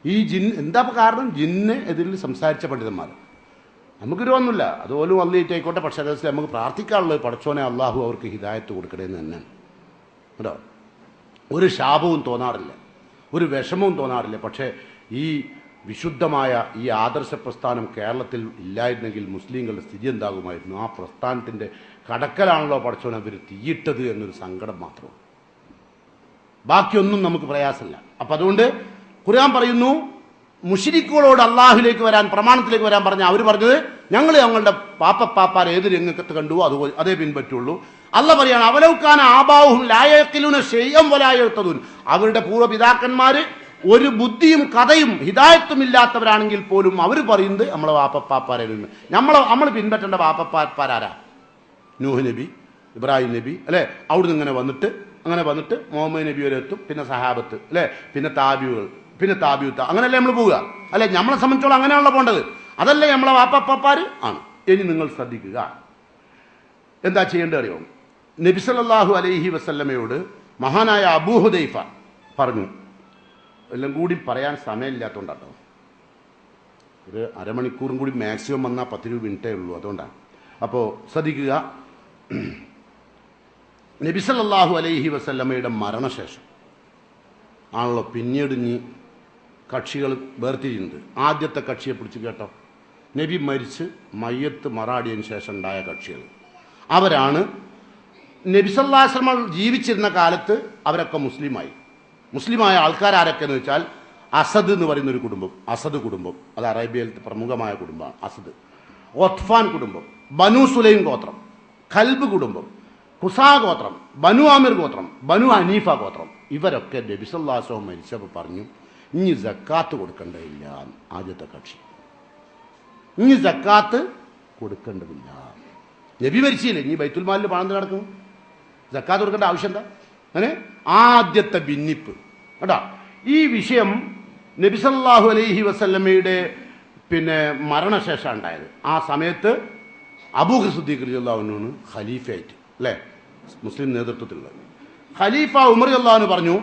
ഈ എന്താ കാരണം? ജിന്ന് എതിരിൽ സംസാരിച്ച പണ്ഡിതന്മാർ നമുക്കൊരുവൊന്നുമില്ല, അതുപോലും വന്നിട്ടായിക്കോട്ടെ. പക്ഷേ അതേസമയം നമുക്ക് പ്രാർത്ഥിക്കാനുള്ളത് പടച്ചോനെ അള്ളാഹു അവർക്ക് ഹിദായത്ത് കൊടുക്കണേന്ന് തന്നെയാണ് കേട്ടോ. ഒരു ശാപവും തോന്നാറില്ല, ഒരു വിഷമവും തോന്നാറില്ല. പക്ഷേ ഈ വിശുദ്ധമായ ഈ ആദർശ പ്രസ്ഥാനം കേരളത്തിൽ ഇല്ലായിരുന്നെങ്കിൽ മുസ്ലിങ്ങളുടെ സ്ഥിതി എന്താകുമായിരുന്നു? ആ പ്രസ്ഥാനത്തിൻ്റെ കടക്കലാണല്ലോ പടച്ചോനെ അവർ തീയിട്ടത് എന്നൊരു സങ്കടം മാത്രമാണ്. ബാക്കിയൊന്നും നമുക്ക് പ്രയാസമില്ല. അപ്പം അതുകൊണ്ട് ഖുർആൻ പറയുന്നു, മുശ്രിക്കുകളോട് അള്ളാഹുലേക്ക് വരാൻ, പ്രമാണത്തിലേക്ക് വരാൻ പറഞ്ഞ അവർ പറഞ്ഞത് ഞങ്ങൾ ഞങ്ങളുടെ പാപ്പാർ ഏത് രംഗത്ത് കണ്ടുവോ അതുപോലെ അതേ പിൻപറ്റുള്ളൂ. അള്ളാഹ് പറയാണ് അവലൗകാന ആബാഉഹും ലാ യഖിലൂന ശൈഅൻ വലാ യഹ്തദൂൻ, അവരുടെ പൂർവ്വപിതാക്കന്മാർ ഒരു ബുദ്ധിയും കഥയും ഹിദായത്തും ഇല്ലാത്തവരാണെങ്കിൽ പോലും അവർ പറയുന്നത് നമ്മളെ വാപ്പപ്പാപ്പാരെ നമ്മൾ പിൻപറ്റേണ്ട വാപ്പപ്പാപ്പാരാരാ? നൂഹ് നബി, ഇബ്രാഹിം നബി അല്ലേ? അവിടുന്ന് ഇങ്ങനെ വന്നിട്ട് മുഹമ്മദ് നബി വരെ എത്തും, പിന്നെ സഹാബത്ത് അല്ലേ, പിന്നെ താബിയുകൾ, പിന്നെ താബിയുത്ത, അങ്ങനെയല്ലേ നമ്മൾ പോവുക അല്ലെ? നമ്മളെ സംബന്ധിച്ചോളം അങ്ങനെയാണല്ലോ പോകേണ്ടത്. അതല്ലേ നമ്മളെ വാപ്പപ്പാപ്പാർ ആണ്. ഇനി നിങ്ങൾ ശ്രദ്ധിക്കുക, എന്താ ചെയ്യേണ്ടത് അറിയോ? നബി സല്ലല്ലാഹു അലൈഹി വസല്ലമയോട് മഹാനായ അബൂ ഹുദൈഫ പറഞ്ഞു, എല്ലാം കൂടി പറയാൻ സമയമില്ലാത്തതുകൊണ്ടാട്ടോ, ഒരു അരമണിക്കൂറും കൂടി മാക്സിമം വന്നാൽ 10 മിനിറ്റേ ഉള്ളൂ, അതുകൊണ്ടാണ്. അപ്പോൾ ശ്രദ്ധിക്കുക, നബി സല്ലല്ലാഹു അലൈഹി വസല്ലമയുടെ മരണശേഷം ആണല്ലോ പിന്നീട് ഇനി കക്ഷികൾ വേർതിരിയുന്നത്. ആദ്യത്തെ കക്ഷിയെ പിടിച്ച് കേട്ടോ, നബി മരിച്ച് മയ്യത്ത് മറാടിയതിന് ശേഷം ഉണ്ടായ കക്ഷികൾ. അവരാണ് നബി സല്ലല്ലാഹു അലൈഹി വസല്ലം ജീവിച്ചിരുന്ന കാലത്ത് അവരൊക്കെ മുസ്ലിമായ ആൾക്കാരൊക്കെ എന്ന് വെച്ചാൽ അസദ് എന്ന് പറയുന്നൊരു കുടുംബം, അസദ് കുടുംബം, അത് അറേബ്യയിലത്തെ പ്രമുഖമായ കുടുംബമാണ് അസദ്. ഒത്ഫാൻ കുടുംബം, ബനു സുലൈം ഗോത്രം, കൽബ് കുടുംബം, ഖുസാ ഗോത്രം, ബനു ആമിർ ഗോത്രം, ബനു ഹനീഫ ഗോത്രം, ഇവരൊക്കെ നബി സല്ലല്ലാഹു അലൈഹി വസല്ലം മരിച്ചപ്പോൾ പറഞ്ഞു ഇനി സക്കാത്ത് കൊടുക്കേണ്ടതില്ല. ആദ്യത്തെ കക്ഷി ഇനി സക്കാത്ത് കൊടുക്കേണ്ടതില്ല. നബി മരിച്ചില്ലേ, ഇനി ബൈത്തുൽ മാലിൽ പണം നടക്കും, സക്കാത്ത് കൊടുക്കേണ്ട ആവശ്യം എന്താ? അങ്ങനെ ആദ്യത്തെ ഭിന്നിപ്പ് കേട്ടോ. ഈ വിഷയം നബി സല്ലല്ലാഹു അലൈഹി വസല്ലമയുടെ മരണശേഷം ഉണ്ടായത്. ആ സമയത്ത് അബൂബക്കർ സിദ്ദീഖ് റളിയല്ലാഹു അൻഹു ഖലീഫയായിട്ട് അല്ലേ, മുസ്ലിം നേതൃത്വത്തിലുള്ള ഖലീഫ ഉമർ റളിയല്ലാഹു അൻഹു പറഞ്ഞു,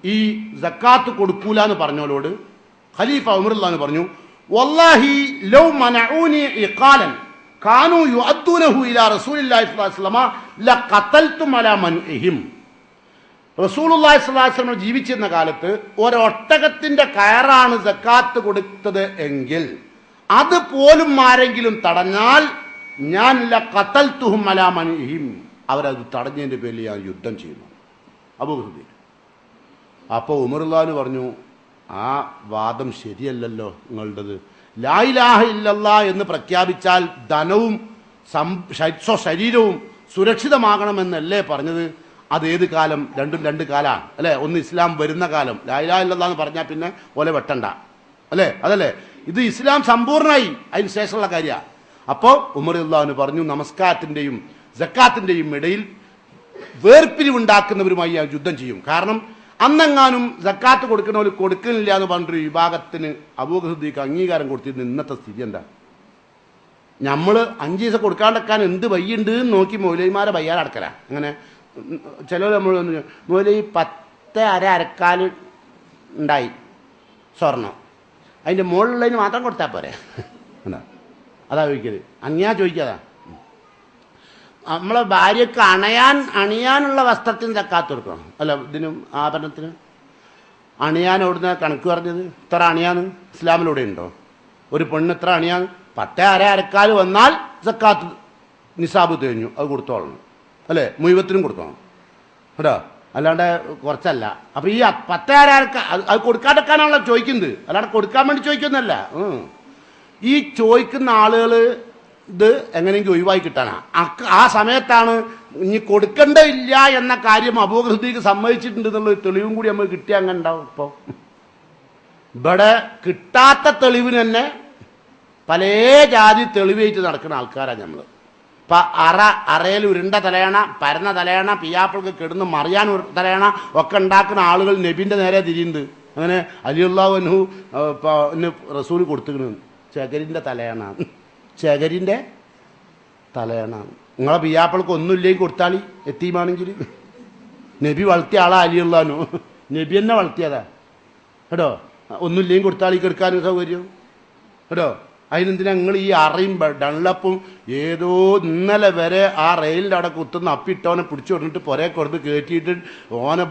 ഈ സക്കാത്ത് കൊടുക്കൂല എന്ന് പറഞ്ഞവരോട് ഖലീഫ ഉമർ റളിയല്ലാഹു അൻഹു പറഞ്ഞു, വല്ലാഹി ലൗ മനഊനി ഇഖാലൻ കാനൂ യുഅദ്ദൂനഹു ഇലാ റസൂലില്ലാഹി സ്വല്ലല്ലാഹു അലൈഹി വസല്ലമ ലഖതൽതു അലാ മൻഇഹിം. റസൂലുള്ളാഹി സ്വല്ലല്ലാഹു അലൈഹി വസല്ലം ജീവിച്ചിരുന്ന കാലത്ത് ഒരൊട്ടകത്തിന്റെ കയറാണ് സക്കാത്ത് കൊടുത്തത് എങ്കിൽ അതുപോലും ആരെങ്കിലും തടഞ്ഞാൽ ഞാൻ ലഖതൽതുഹും അലാ മൻഇഹിം, അവരത് തടഞ്ഞതിന്റെ പേരിൽ ഞാൻ യുദ്ധം ചെയ്യുന്നു. അബൂബക്കർ സിദ്ദീഖ്. അപ്പോൾ ഉമർ റളിയല്ലാഹു അൻഹു പറഞ്ഞു, ആ വാദം ശരിയല്ലല്ലോ നിങ്ങളുടേത്. ലാ ഇലാഹ ഇല്ലല്ലാഹ് എന്ന് പ്രഖ്യാപിച്ചാൽ ധനവും ശരീരവും സുരക്ഷിതമാകണമെന്നല്ലേ പറഞ്ഞത്? അതേത് കാലം? രണ്ടും രണ്ട് കാലമാണ് അല്ലേ. ഒന്ന് ഇസ്ലാം വരുന്ന കാലം, ലാ ഇലാഹ ഇല്ലല്ലാഹ് എന്ന് പറഞ്ഞാൽ പിന്നെ ഓലെ വെട്ടണ്ട അല്ലേ, അതല്ലേ. ഇത് ഇസ്ലാം സമ്പൂർണ്ണമായി അതിന് ശേഷമുള്ള കാര്യമാണ്. അപ്പോൾ ഉമർ റളിയല്ലാഹു അൻഹു പറഞ്ഞു, നമസ്കാരത്തിൻ്റെയും സക്കാത്തിൻ്റെയും ഇടയിൽ വേർപിരിവുണ്ടാക്കുന്നവരുമായി ഞാൻ യുദ്ധം ചെയ്യും. കാരണം അന്നെങ്ങാനും സക്കാത്ത് കൊടുക്കുന്നവർ കൊടുക്കുന്നില്ല എന്ന് പറഞ്ഞൊരു വിഭാഗത്തിന് അബൂബക്കർ സിദ്ദീഖ് അംഗീകാരം കൊടുത്തിരുന്ന ഇന്നത്തെ സ്ഥിതി എന്താ? നമ്മൾ 5 ദിവസം കൊടുക്കാണ്ടിരിക്കാൻ എന്ത് വയ്യുണ്ട് എന്ന് നോക്കി മൗലവിമാരെ വയ്യാതെ അടക്കല. അങ്ങനെ ചിലർ നമ്മൾ മൗലവി 10 അരക്കാൽ ഉണ്ടായി സ്വർണം, അതിൻ്റെ മുകളിലുള്ളതിന് മാത്രം കൊടുത്താൽ പോരെ എന്താ? അതാ ചോദിക്കരുത്, അങ്ങനെയാ ചോദിക്കാതാ. നമ്മളെ ഭാര്യക്ക് അണിയാനുള്ള വസ്ത്രത്തിന് സക്കാത്ത് കൊടുക്കണം അല്ല, ഇതിനും ആഭരണത്തിന് അണിയാൻ എവിടുന്ന കണക്ക് പറഞ്ഞത്? ഇത്ര അണിയാന്ന് ഇസ്ലാമിലൂടെ ഉണ്ടോ? ഒരു പെണ്ണ് ഇത്ര അണിയാന്ന് 10 അരക്കാൽ വന്നാൽ സക്കാത്ത് നിസാബ് കഴിഞ്ഞു, അത് കൊടുത്തോളണം അല്ലേ, മുഴുവത്തിനും കൊടുക്കണം കേട്ടോ, അല്ലാണ്ട് കുറച്ചല്ല. അപ്പം ഈ 10 അരക്കാൽ അത് കൊടുക്കാണ്ടിരിക്കാനാണല്ലോ ചോദിക്കുന്നത്, അല്ലാണ്ട് കൊടുക്കാൻ വേണ്ടി ചോദിക്കുന്നല്ല. ഈ ചോദിക്കുന്ന ആളുകൾ ഇത് എങ്ങനെയെങ്കിലും ഒഴിവായി കിട്ടാനാ. ആ സമയത്താണ് ഇനി കൊടുക്കേണ്ടതില്ല എന്ന കാര്യം അബൂബക്കർ സിദ്ദീഖ് സമ്മതിച്ചിട്ടുണ്ട് എന്നുള്ളൊരു തെളിവും കൂടി നമ്മൾ കിട്ടിയാൽ അങ്ങനെ ഉണ്ടാവും. ഇപ്പോൾ ഇവിടെ കിട്ടാത്ത തെളിവിന് തന്നെ പല ജാതി തെളിവായിട്ട് നടക്കുന്ന ആൾക്കാരാണ് നമ്മൾ. ഇപ്പം അറയിൽ ഉരുണ്ട തലയണ, പരന്ന തലയണ, പിയാപ്പിൾക്ക് കിടന്ന് മറിയാൻ തലയണ ഒക്കെ ഉണ്ടാക്കുന്ന ആളുകൾ നബിൻ്റെ നേരെ തിരിയുന്നത്. അങ്ങനെ അലിയുള്ളാഹു അൻഹു റസൂൽ കൊടുത്തിരുന്നു ചകരിൻ്റെ തലയണ, ചകരിൻ്റെ തലയണ. നിങ്ങളെ പിയാപ്പിൾക്ക് ഒന്നുമില്ലെങ്കിൽ കൊടുത്താളി, എത്തീമാണെങ്കിൽ. നബി വളർത്തിയ ആളാ അലിയുള്ളാനു, നബി തന്നെ വളർത്തിയതാ കേട്ടോ. ഒന്നുമില്ലെങ്കിൽ കൊടുത്താളി കെടുക്കാനും സൗകര്യം കേട്ടോ. അതിനെന്തിനാ നിങ്ങൾ ഈ അറയും ഡൺലപ്പും ഏതോ ഇന്നലെ വരെ ആ റെയിലിൻ്റെ അവിടെ കുത്തുന്ന അപ്പിട്ടവനെ പിടിച്ചു കൊടുത്തിട്ട് പുരയെ കൊടുത്ത് കയറ്റിയിട്ട് ഓനെ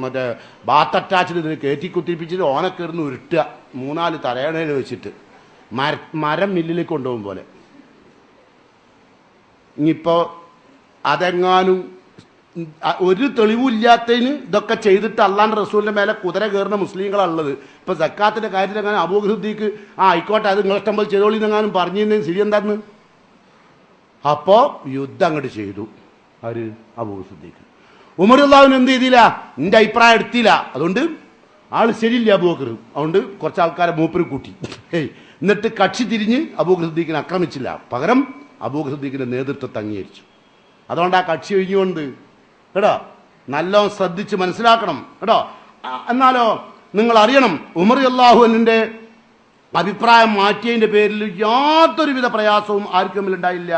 മറ്റേ ബാത്ത് അറ്റാച്ചിൽ ഇതിന് കയറ്റി കുത്തിപ്പിച്ചിട്ട് ഓനെ കയറുന്ന് ഉരുട്ടുക 3-4 തലയണയിൽ വെച്ചിട്ട് മരം മില്ലിലേക്ക് കൊണ്ടുപോകും പോലെ. ഇനിയിപ്പോൾ അതെങ്ങാനും ഒരു തെളിവില്ലാത്തതിന് ഇതൊക്കെ ചെയ്തിട്ട് അള്ളാന്റെ റസൂലിന്റെ മേലെ കുതിര കയറുന്ന മുസ്ലിങ്ങളാണുള്ളത്. ഇപ്പൊ സക്കാത്തിന്റെ കാര്യത്തിൽ എങ്ങനെ അബൂബക്കർ സിദ്ദീഖ് ആയിക്കോട്ടെ അത് നിങ്ങൾ ഇഷ്ടം പോലെ ചെയ്തോളി എന്നെങ്ങാനും പറഞ്ഞിരുന്നെങ്കിൽ ശരി എന്താന്ന്? അപ്പോ യുദ്ധം അങ്ങോട്ട് ചെയ്തു ആര്? അബൂബക്കർ സിദ്ദീഖ്. ഉമർ റളിയല്ലാഹു എന്ത് ചെയ്തില്ല? നിന്റെ അഭിപ്രായം എടുത്തില്ല, അതുകൊണ്ട് ആള് ശരിയില്ല അബൂബക്കർ, അതുകൊണ്ട് കുറച്ച് ആൾക്കാരെ മൂപ്പര് കൂട്ടി. എന്നിട്ട് കക്ഷി തിരിഞ്ഞ് അബൂബക്കർ സിദ്ദീഖിനെ ആക്രമിച്ചില്ല, പകരം അബൂബക്കർ സിദ്ദീഖിന്റെ നേതൃത്വത്തെ അംഗീകരിച്ചു. അതുകൊണ്ട് ആ കക്ഷി ഒഴിഞ്ഞുകൊണ്ട് കേട്ടോ നല്ലോണം ശ്രദ്ധിച്ച് മനസ്സിലാക്കണം കേട്ടോ. എന്നാലോ നിങ്ങൾ അറിയണം, ഉമർ റളിയല്ലാഹു അൻഹുവിന്റെ അഭിപ്രായം മാറ്റിയതിന്റെ പേരിൽ യാതൊരുവിധ പ്രയാസവും ആർക്കും തമ്മിൽ ഉണ്ടായില്ല,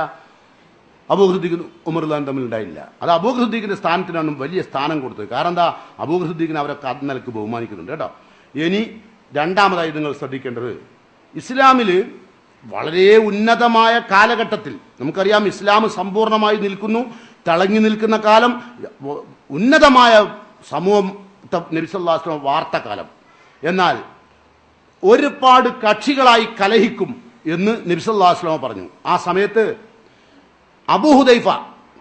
അബൂബക്കർ സിദ്ദീഖും ഉമർ റളിയല്ലാഹു അൻഹു തമ്മിൽ ഉണ്ടായില്ല. അത് അബൂബക്കർ സിദ്ദീഖിന്റെ സ്ഥാനത്തിനാണ് വലിയ സ്ഥാനം കൊടുത്തത്. കാരണം എന്താ? അബൂബക്കർ സിദ്ദീഖിനെ അവരൊക്കെ അത് നിലക്ക് ബഹുമാനിക്കുന്നുണ്ട് കേട്ടോ. ഇനി രണ്ടാമതായി നിങ്ങൾ ശ്രദ്ധിക്കേണ്ടത്, ഇസ്ലാമിൽ വളരെ ഉന്നതമായ കാലഘട്ടത്തിൽ നമുക്കറിയാം ഇസ്ലാം സമ്പൂർണ്ണമായി നിൽക്കുന്നു, തിളങ്ങി നിൽക്കുന്ന കാലം, ഉന്നതമായ സമൂഹം നബി സല്ലല്ലാഹു അലൈഹി വസല്ലം വാർത്ത കാലം. എന്നാൽ ഒരുപാട് കക്ഷികളായി കലഹിക്കും എന്ന് നബി സല്ലല്ലാഹു അലൈഹി വസല്ലം പറഞ്ഞു. ആ സമയത്ത് അബൂ ഹുദൈഫ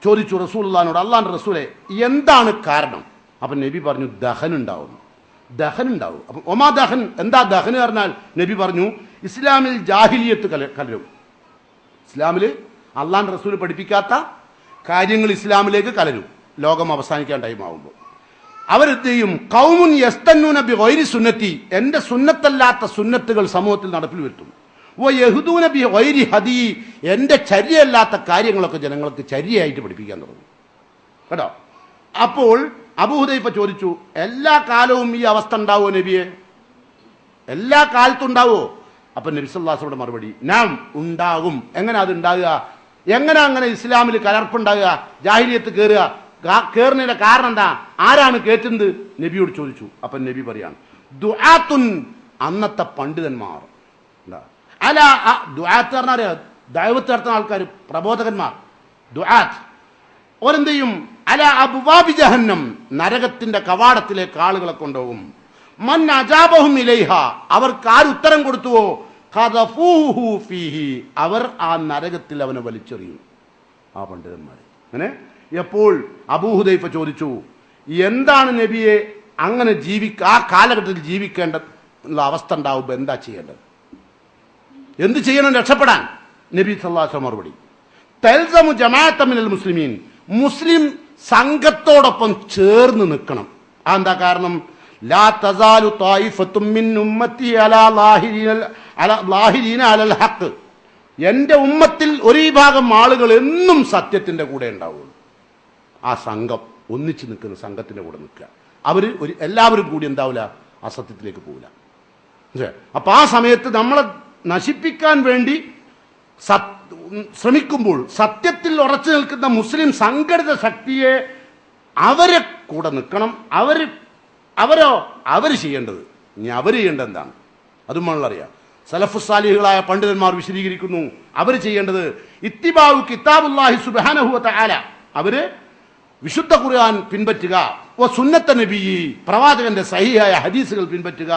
ചോദിച്ചു റസൂലുള്ളാഹിനോട്, അല്ലാഹുവിന്റെ റസൂലേ എന്താണ് കാരണം? അപ്പം നബി പറഞ്ഞു ദഹൻ ഉണ്ടാവും. അപ്പം ഒമാ ദഹൻ, എന്താ ദഹൻ പറഞ്ഞാൽ? നബി പറഞ്ഞു ഇസ്ലാമിൽ ജാഹിലിയത്ത് കലരും. ഇസ്ലാമിൽ അള്ളാഹുവിന്റെ റസൂൽ പഠിപ്പിക്കാത്ത കാര്യങ്ങൾ ഇസ്ലാമിലേക്ക് കലരും ലോകം അവസാനിക്കാൻ ടൈമാവുമ്പോൾ. അവരെന്ത് ചെയ്യും? ഖൗമുൻ യസ്തന്നൂന ബിഗൈരി സുന്നത്തി, എന്റെ സുന്നത്തല്ലാത്ത സുന്നത്തുകൾ സമൂഹത്തിൽ നടപ്പിൽ വരുത്തും. വ യഹ്ദൂന ബിഗൈരി ഹദീ, എന്റെ ചര്യയല്ലാത്ത കാര്യങ്ങളൊക്കെ ജനങ്ങൾക്ക് ചര്യയായിട്ട് പഠിപ്പിക്കാൻ തുടങ്ങും കേട്ടോ. അപ്പോൾ അബൂ ഹുദൈഫ ചോദിച്ചു, എല്ലാ കാലവും ഈ അവസ്ഥ ഉണ്ടാവോ നബിയെ? എല്ലാ കാലത്തും ഉണ്ടാവോ? അപ്പൊ നബി സല്ലല്ലാഹു അലൈഹി വസല്ലം മറുപടി, നാം ഉണ്ടാകും. എങ്ങനെ അത് ഉണ്ടാകുക? എങ്ങനെ അങ്ങനെ ഇസ്ലാമിൽ കലർപ്പുണ്ടാകുക, ജാഹിലിയത്ത് കയറുക? കയറുന്നതിന്റെ കാരണം എന്താ? ആരാണ് കേട്ടുന്നത്? നബിയോട് ചോദിച്ചു. അപ്പൊ നബി പറയാണ്, ദുആത്തുൻ, അന്നത്തെ പണ്ഡിതന്മാർ. അല ദുആത്ത് പറഞ്ഞാൽ ദഅവത്ത് നടത്തുന്ന ആൾക്കാർ, പ്രബോധകന്മാർ. ദുആത്ത് ഓരെന്ത് ചെയ്യും? അല അബ്വാബി ജഹന്നം, നരകത്തിന്റെ കവാടത്തിലേക്ക് ആളുകളെ കൊണ്ടുപോകും. മൻ അജാബഹും ഇലൈഹ, അവർക്ക് ആര് ഉത്തരം കൊടുത്തുവോ ഖദഫൂഹു ഫീഹി, അവർ ആ നരകത്തിൽ അവനെ വലിച്ചെറിയും. ആ പണ്ഡിതന്മാർ. അങ്ങനെ എപ്പോൾ അബൂ ഹുദൈഫ ചോദിച്ചു, എന്താണ് നബിയെ അങ്ങനെ ആ കാലഘട്ടത്തിൽ ജീവിക്കേണ്ട അവസ്ഥ ഉണ്ടാവുമ്പോൾ എന്താ ചെയ്യേണ്ടത്? എന്ത് ചെയ്യണം രക്ഷപ്പെടാൻ? നബി സല്ലല്ലാഹു അലൈഹി വസല്ലം മറുപടി, തൽസമു ജമാഅത മിനൽ മുസ്ലിമീൻ, മുസ്ലിം സംഘത്തോടൊപ്പം ചേർന്ന് നിൽക്കണം. എന്താ കാരണം? ലാ തസാലു ത്വായിഫത്തും മിൻ ഉമ്മത്തി അലാ ലാഹിരീന അലൽ ഹഖ്, എൻ്റെ ഉമ്മത്തിൽ ഒരു വിഭാഗം ആളുകൾ എന്നും സത്യത്തിന്റെ കൂടെ ഉണ്ടാവുള്ളൂ. ആ സംഘം ഒന്നിച്ച് നിൽക്കുന്ന സംഘത്തിന്റെ കൂടെ നിൽക്കുക. അവര് എല്ലാവരും കൂടി എന്താവില്ല, അസത്യത്തിലേക്ക് പോവില്ല. അപ്പൊ ആ സമയത്ത് നമ്മളെ നശിപ്പിക്കാൻ വേണ്ടി ശ്രമിക്കുമ്പോൾ സത്യത്തിൽ ഉറച്ചു നിൽക്കുന്ന മുസ്ലിം സംഘടിത ശക്തിയെ അവരെ കൂടെ നിൽക്കണം. അവര് ചെയ്യേണ്ടത്, ഇനി അവര് ചെയ്യേണ്ടത് എന്താണ് അതും നമ്മളറിയാം. സലഫുസാലിഹികളായ പണ്ഡിതന്മാർ വിശദീകരിക്കുന്നു, അവർ ചെയ്യേണ്ടത് ഇത്തിബാഉ കിതാബുല്ലാഹി സുബ്ഹാനഹു വ തആല, അവര് വിശുദ്ധ ഖുർആൻ പിൻപറ്റുക, വ സുന്നത്ത നബി, പ്രവാചകന്റെ സഹിഹായ ഹദീസുകൾ പിൻപറ്റുക,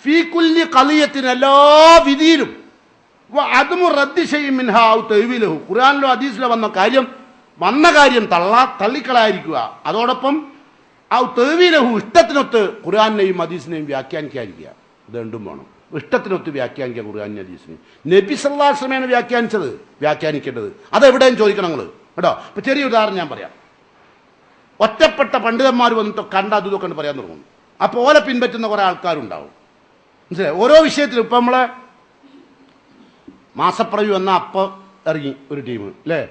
ഫീ കുല്ലി ഖളിയത്തിൻ, എല്ലാ വിധിയിലും, വ അദ്മു റദ്ദി ശൈഇൻ മിൻഹാ ഔ തഅ്വീലുഹു, ഖുർആനിലോ ഹദീസിലോ വന്ന കാര്യം തള്ളിക്കളായിരിക്കുക. അതോടൊപ്പം ഔ തഅ്വീലുഹു, ഇഷ്ടത്തിനൊത്ത് ഖുർആനെയും ഹദീസിനെയും വ്യാഖ്യാനിക്കാതിരിക്കുക. ഇത് രണ്ടും വേണം. ഇഷ്ടത്തിനൊത്ത് വ്യാഖ്യാനിക്കുക ഖുർആനും ഹദീസിനെയും. നബി സല്ലല്ലാഹു അലൈഹി വസല്ലമയാണ് വ്യാഖ്യാനിക്കേണ്ടത്. അതെവിടെയും ചോദിക്കണം നിങ്ങൾ കേട്ടോ. ഇപ്പൊ ചെറിയ ഉദാഹരണം ഞാൻ പറയാം. ഒറ്റപ്പെട്ട പണ്ഡിതന്മാർ വന്നിട്ട് കണ്ട അതും കണ്ട് പറയാൻ തുടങ്ങും. അപ്പോൾ ഓലെ പിൻപറ്റുന്ന കുറെ ആൾക്കാരുണ്ടാവും. മനസ്സിലായി? ഓരോ വിഷയത്തിലും ഇപ്പൊ നമ്മളെ മാസപ്പിറവി വന്ന അപ്പം ഇറങ്ങി ഒരു ടീം അല്ലേ,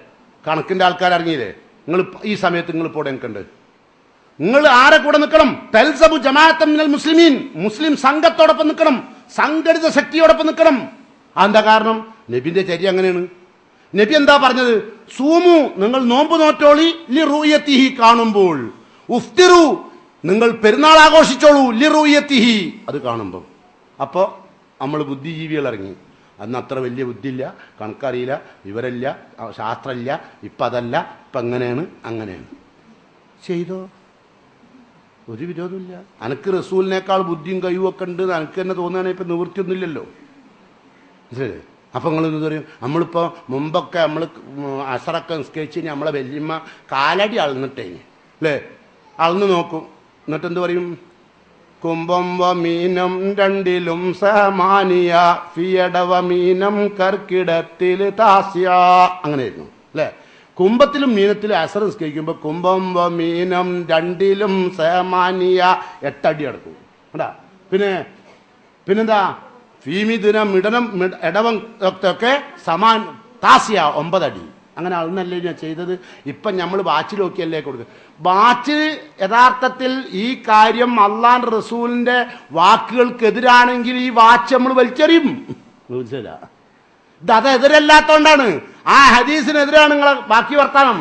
കണക്കിന്റെ ആൾക്കാർ ഇറങ്ങിയില്ലേ? നിങ്ങൾ ഈ സമയത്ത് നിങ്ങൾ ഇപ്പോൾ എവിടെ നിങ്ങൾ ആരെ കൂടെ നിൽക്കണം? തൽസബു ജമാഅത്തൻ മിനൽ മുസ്ലിമീൻ, മുസ്ലിം സംഘത്തോടൊപ്പം നിൽക്കണം, സംഘടിത ശക്തിയോടൊപ്പം നിൽക്കണം. എന്താ കാരണം? നബിന്റെ ചര്യ അങ്ങനെയാണ്. നബി എന്താ പറഞ്ഞത്? സൂമു, നിങ്ങൾ നോമ്പ് നോറ്റോളി, ലി റൂയത്തിഹി, കാണുമ്പോൾ. ഉഫ്തിറു, നിങ്ങൾ പെരുന്നാൾ ആഘോഷിച്ചോളൂ, ലി റൂയത്തിഹി, അത് കാണുമ്പോൾ. അപ്പോൾ നമ്മൾ ബുദ്ധിജീവികൾ ഇറങ്ങി. അന്ന് അത്ര വലിയ ബുദ്ധിയില്ല, കണക്കറിയില്ല, വിവരമില്ല, ശാസ്ത്രമില്ല. ഇപ്പം അതല്ല, ഇപ്പം അങ്ങനെയാണ് ചെയ്തോ, ഒരു വിരോധമില്ല. അനക്ക് റസൂലിനേക്കാൾ ബുദ്ധിയും കഴിവൊക്കെ ഉണ്ട് എനിക്ക് തന്നെ തോന്നുകയാണെങ്കിൽ ഇപ്പം നിവൃത്തിയൊന്നുമില്ലല്ലോ. ശരി. അപ്പം നിങ്ങളെന്ന് പറയും, നമ്മളിപ്പോൾ മുമ്പൊക്കെ നമ്മൾ അസറൊക്കെ നിസ്കരിച്ച് കഴിഞ്ഞാൽ നമ്മളെ വല്യമ്മ കാലടി അളന്നിട്ടേ അല്ലേ, അളന്ന് നോക്കും. എന്നിട്ട് എന്ത് പറയും? കുംഭം വമീനം രണ്ടിലും സമാനിയ, ഫിയടവ മീനം കർക്കിടത്തിൽ താസ്യ, അങ്ങനെയായിരുന്നു അല്ലേ. കുംഭത്തിലും മീനത്തിലും അസർ നിസ്കരിക്കുമ്പോൾ കുംഭം വമീനം രണ്ടിലും സമാനിയ, 8 അടി അടക്കും കേട്ടാ. പിന്നെന്താ? ഫീമിദുനം ഇടവം ഒക്കെ സമാൻ താസ്യ 9 അടി. അങ്ങനെ അതൊന്നല്ലേ ഞാൻ ചെയ്തത്. ഇപ്പം നമ്മൾ വാച്ച് നോക്കിയല്ലേ കൊടുക്കുക. വാച്ച് യഥാർത്ഥത്തിൽ ഈ കാര്യം അള്ളാഹ് റസൂലിന്റെ വാക്കുകൾക്കെതിരാണെങ്കിൽ ഈ വാച്ച് നമ്മൾ വലിച്ചെറിയും. മനസ്സിലാ? ഇത് എതിരല്ലാത്തോണ്ടാണ്, ആ ഹദീസിനെതിരാണ് നിങ്ങളെ ബാക്കി വർത്താനം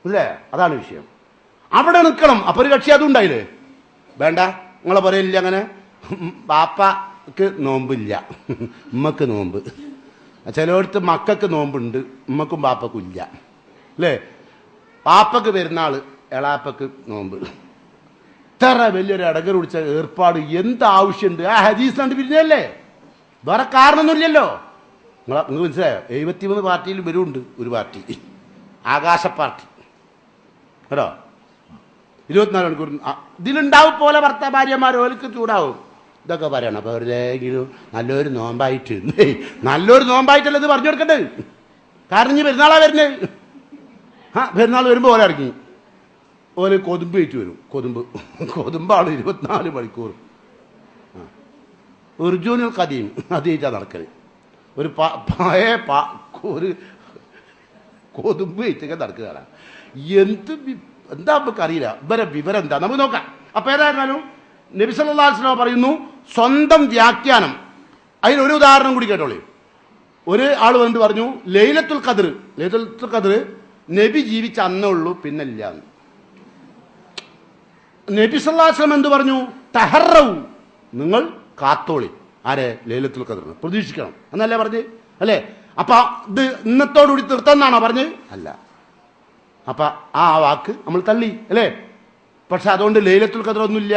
അല്ലേ. അതാണ് വിഷയം. അവിടെ നിൽക്കണം. അപ്പൊ ഒരു കക്ഷി അതും ഉണ്ടായില്ലേ? വേണ്ട, നിങ്ങളെ പറയില്ല അങ്ങനെ. ബാപ്പക്ക് നോമ്പില്ല, ഉമ്മക്ക് നോമ്പ്. ചിലയിടത്ത് മക്കൾക്ക് നോമ്പുണ്ട്, ഉമ്മക്കും ബാപ്പക്കും ഇല്ല അല്ലേ. പാപ്പക്ക് പെരുന്നാൾ, എളാപ്പക്ക് നോമ്പ്. ഇത്ര വലിയൊരു ഇടകർ പിടിച്ച ഏർപ്പാട് എന്താവശ്യമുണ്ട്? ആ ഹദീസ് കണ്ട് പിരിഞ്ഞല്ലേ, വേറെ കാരണമൊന്നുമില്ലല്ലോ. നിങ്ങൾക്ക് മനസ്സിലായോ? 73 പാർട്ടിയിൽ വരുന്നുണ്ട് ഒരു പാർട്ടി, ആകാശ പാർട്ടി കേട്ടോ. 24 മണിക്കൂർ ഇതിലുണ്ടാവും പോലെ ഭാര്യമാർ ഓർക്ക് ചൂടാവും. ഇതൊക്കെ പറയണം. അപ്പോൾ എവിടെയെങ്കിലും നല്ലൊരു നോമ്പായിട്ടല്ല ഇത് പറഞ്ഞു കൊടുക്കണ്ടേ. കാരണം ഇനി പെരുന്നാളാണ് വരുന്നത്. പെരുന്നാൾ വരുമ്പോൾ ഓല ഇറങ്ങി ഓല് കൊതുമ്പ് വെച്ച് വരും. കൊതുമ്പാണ് 24 മണിക്കൂർ. ഉർജൂനുൽ ഖദീം അത് ചോദിച്ചാൽ നടക്കല്. ഒരു ഒരു കൊതുമ്പ് വെച്ചൊക്കെ നടക്കുകയാണ്. എന്ത് എന്താ നമുക്ക് അറിയില്ല, ഇവരെ വിവരം എന്താ, നമുക്ക് നോക്കാം. അപ്പൊ ഏതായിരുന്നാലും നബി സല്ലല്ലാഹു അലൈഹി വസല്ലം പറയുന്നു സ്വന്തം വ്യാഖ്യാനം. അതിനൊരു ഉദാഹരണം കൂടി കേട്ടോളൂ. ഒരു ആൾ വന്നിട്ട് പറഞ്ഞു ലൈലത്തുൽ ഖദ്ർ നബി ജീവിച്ച അന്നേ ഉള്ളൂ, പിന്നെ ഇല്ല. നബി സല്ലല്ലാഹു അലൈഹി വസല്ലം എന്ത് പറഞ്ഞു? തഹറൗ, നിങ്ങൾ കാത്തോളി. ആരെ? ലൈലത്തുൽ ഖദ്ർ പ്രതീക്ഷിക്കണം എന്നല്ലേ പറഞ്ഞ്, അല്ലേ? അപ്പൊ ഇത് ഇന്നത്തോടുകൂടി തീർത്തെന്നാണോ പറഞ്ഞ്? അല്ല. അപ്പൊ ആ വാക്ക് നമ്മൾ തള്ളി, അല്ലേ? പക്ഷെ അതുകൊണ്ട് ലൈലത്തുൽ ഖദ്ർ ഒന്നുമില്ല.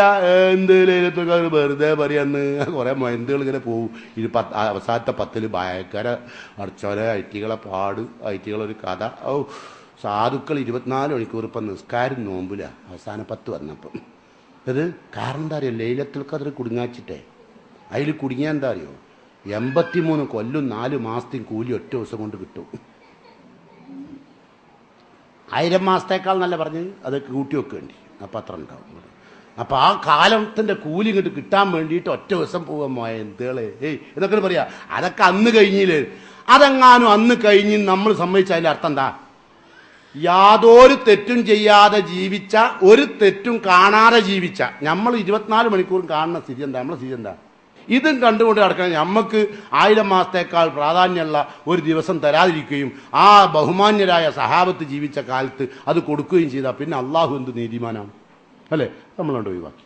എന്ത് ലൈലത്തുൽ ഖദ്ർ വെറുതെ പറയാന്ന് കുറെ മൈന്തുകൾ ഇങ്ങനെ പോകും. അവസാനത്തെ 10 ഭയങ്കര അടച്ചോലെ ഐറ്റികളെ പാട്, ഐറ്റികളൊരു കഥ. ഓ, സാധുക്കൾ 24 മണിക്കൂർ ഇപ്പം നിസ്കാരം നോമ്പില്ല അവസാന 10 വന്നപ്പം. അത് കാരണം എന്താ അറിയോ? ലൈലത്തുൽ ഖദ്ർ കുടുങ്ങാച്ചിട്ടേ. അതിൽ കുടുങ്ങിയാൽ എന്താ അറിയോ? 83 കൊല്ലും 4 മാസത്തെയും കൂലി ഒറ്റ ദിവസം കൊണ്ട് കിട്ടും. 1000 മാസത്തേക്കാൾ നല്ല പറഞ്ഞ് അത് കൂട്ടി വെക്കേണ്ടി. അപ്പം അത്ര ഉണ്ടാവും. അപ്പം ആ കാലത്തിൻ്റെ കൂലി ഇങ്ങോട്ട് കിട്ടാൻ വേണ്ടിയിട്ട് ഒറ്റ ദിവസം പോകാൻ പോയ എന്തുകളെ എന്നൊക്കെ പറയാ. അതൊക്കെ അന്ന് കഴിഞ്ഞില്ലേ? അതെങ്ങാനും അന്ന് കഴിഞ്ഞ് നമ്മൾ സമ്മതിച്ച അതിൻ്റെ അർത്ഥം എന്താ? യാതൊരു തെറ്റും ചെയ്യാതെ ജീവിച്ച, ഒരു തെറ്റും കാണാതെ ജീവിച്ച, നമ്മൾ 24 മണിക്കൂറും കാണുന്ന സ്ഥിതി എന്താ? നമ്മളെ സ്ഥിതി എന്താ? ഇതും കണ്ടുകൊണ്ട് നടക്കണം. നമുക്ക് 1000 മാസത്തേക്കാൾ പ്രാധാന്യമുള്ള ഒരു ദിവസം തരാതിരിക്കുകയും ആ ബഹുമാന്യരായ സഹാബത്ത് ജീവിച്ച കാലത്ത് അത് കൊടുക്കുകയും ചെയ്താൽ പിന്നെ അള്ളാഹു എന്ത് നീതിമാനാണ്, അല്ലേ? നമ്മളുണ്ട് ഒഴിവാക്കി.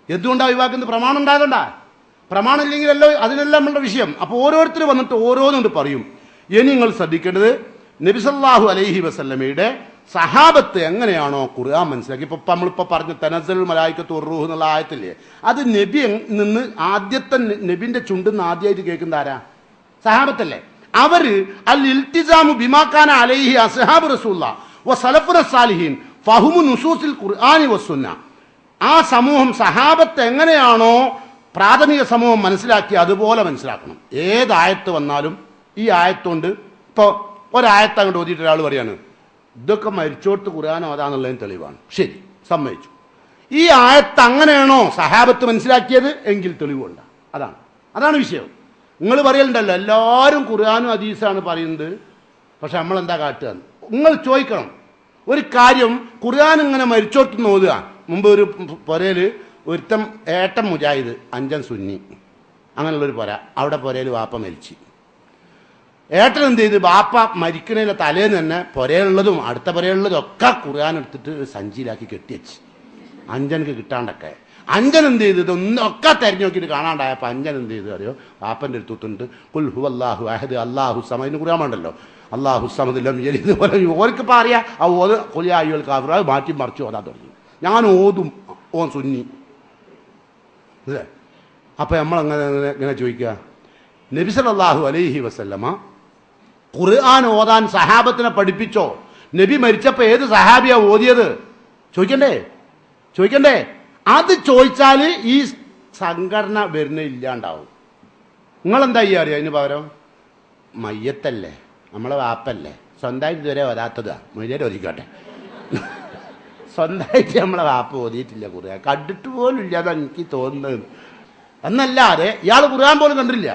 എന്തുകൊണ്ടാണ് ഒഴിവാക്കുന്നത്? പ്രമാണം ഉണ്ടാകണ്ട. പ്രമാണം ഇല്ലെങ്കിലല്ലോ അതിനെല്ലാം നമ്മളുടെ വിഷയം. അപ്പോൾ ഓരോരുത്തർ വന്നിട്ട് ഓരോന്നുകൊണ്ട് പറയും. ഇനി നിങ്ങൾ ശ്രദ്ധിക്കേണ്ടത് നബി സല്ലല്ലാഹു അലൈഹി വസല്ലമയുടെ സഹാബത്ത് എങ്ങനെയാണോ ഖുർആൻ മനസ്സിലാക്കി. ഇപ്പൊ നമ്മളിപ്പോൾ പറഞ്ഞ തനസ്സലുൽ മലായികത്തു വറൂഹ് എന്നുള്ള ആയത്തില്ലേ, അത് നബി നിന്ന് ആദ്യത്തെ നബിന്റെ ചുണ്ടിന്ന് ആദ്യമായിട്ട് കേൾക്കുന്ന ആരാ? സഹാബത്തല്ലേ. അവര് അൽ ഇൽത്തിസാമു ബിമാ കാന അലൈഹി അസ്ഹാബു റസൂലുള്ളാഹി വസലഫുന സാലിഹീൻ ഫഹുമു നുസൂസിൽ ഖുർആനി വസുന്ന. ആ സമൂഹം സഹാബത്ത് എങ്ങനെയാണോ പ്രാഥമിക സമൂഹം മനസ്സിലാക്കി അതുപോലെ മനസ്സിലാക്കണം. ഏതായത്ത് വന്നാലും ഈ ആയത്തുകൊണ്ട് ഇപ്പോൾ ഒരായത്ത് അങ്ങോട്ട് ഓതിയിട്ട് ഒരാൾ പറയാണ് ഇതൊക്കെ മരിച്ചോട്ട് ഖുർആൻ അതാന്നുള്ളതിന് തെളിവാണ്. ശരി, സമ്മതിച്ചു. ഈ ആയത്ത് അങ്ങനെയാണോ സഹാബത്ത് മനസ്സിലാക്കിയത് എങ്കിൽ തെളിവുണ്ട്. അതാണ് വിഷയം. നിങ്ങൾ പറയലുണ്ടല്ലോ എല്ലാവരും ഖുർആനും ഹദീസാണ് പറയുന്നത്, പക്ഷെ നമ്മളെന്താ കാട്ടുക? നിങ്ങൾ ചോദിക്കണം ഒരു കാര്യം. ഖുർആൻ ഇങ്ങനെ മരിച്ചോട്ട് ഓതുക. മുമ്പ് ഒരു പുരയിൽ ഒരുത്തം ഏട്ടൻ മുജാഹിദ്, അഞ്ചൻ സുന്നി, അങ്ങനെയുള്ളൊരു പുര. അവിടെ പുരയിൽ വാപ്പ മരിച്ചു. ഏട്ടൻ എന്ത് ചെയ്ത്? ബാപ്പ മരിക്കണേലെ തലേന്ന് തന്നെ പുരയുള്ളതും അടുത്ത പുരയുള്ളതും ഒക്കെ ഖുർആൻ എടുത്തിട്ട് സഞ്ചിയിലാക്കി കെട്ടിവെച്ച് അഞ്ചനക്ക് കിട്ടാണ്ടൊക്കെ. അഞ്ചൻ എന്ത് ചെയ്ത്? ഇതൊന്നൊക്കെ തെരഞ്ഞു നോക്കിയിട്ട് കാണാണ്ടായപ്പോൾ അഞ്ചൻ എന്ത് ചെയ്തു അറിയോ? ബാപ്പൻ്റെ അടുത്തുണ്ട് ഖുൽ ഹുവല്ലാഹു അഹദ് അല്ലാഹു സമദ്. ഇതിന് ഖുർആൻ വേണ്ടല്ലോ, അല്ലാഹു സമദ് ലം യലിദ് വലം യൂലദ്. ഓർക്കിപ്പോൾ അറിയാം ആ ഓത് ഖുൽ യാ അയ്യുഹൽ കാഫിറൂൻ. അത് മാറ്റി മറിച്ച് ഓതാൻ തുടങ്ങി. ഞാൻ ഓതും, ഓൻ സുന്നി, അല്ലേ? അപ്പം നമ്മളങ്ങനെ ചോദിക്കുക, നബി സല്ലല്ലാഹു അലൈഹി വസല്ലമ ഖുർആൻ ഓതാൻ സഹാബത്തിനെ പഠിപ്പിച്ചോ? നബി മരിച്ചപ്പോൾ ഏത് സഹാബിയാ ഓതിയത്? ചോദിക്കണ്ടേ? അത് ചോദിച്ചാൽ ഈ സംഘടന ഇല്ലാണ്ടാവും. നിങ്ങളെന്താ ഈ അറിയാം? അതിന് പകരം മയ്യത്തല്ലേ, നമ്മളെ വാപ്പല്ലേ, സ്വന്തമായിട്ട് ഇതുവരെ വരാത്തതാ. മൊയ്തേരെ ഒതുക്കോട്ടെ, സ്വന്തമായിട്ട് നമ്മളെ വാപ്പ ഓതിയിട്ടില്ല ഖുർആൻ, കണ്ടിട്ട് പോലും ഇല്ലാതെ എനിക്ക് തോന്നുന്നത്. എന്നല്ലാതെ ഇയാൾ ഖുർആൻ പോലും കണ്ടില്ല.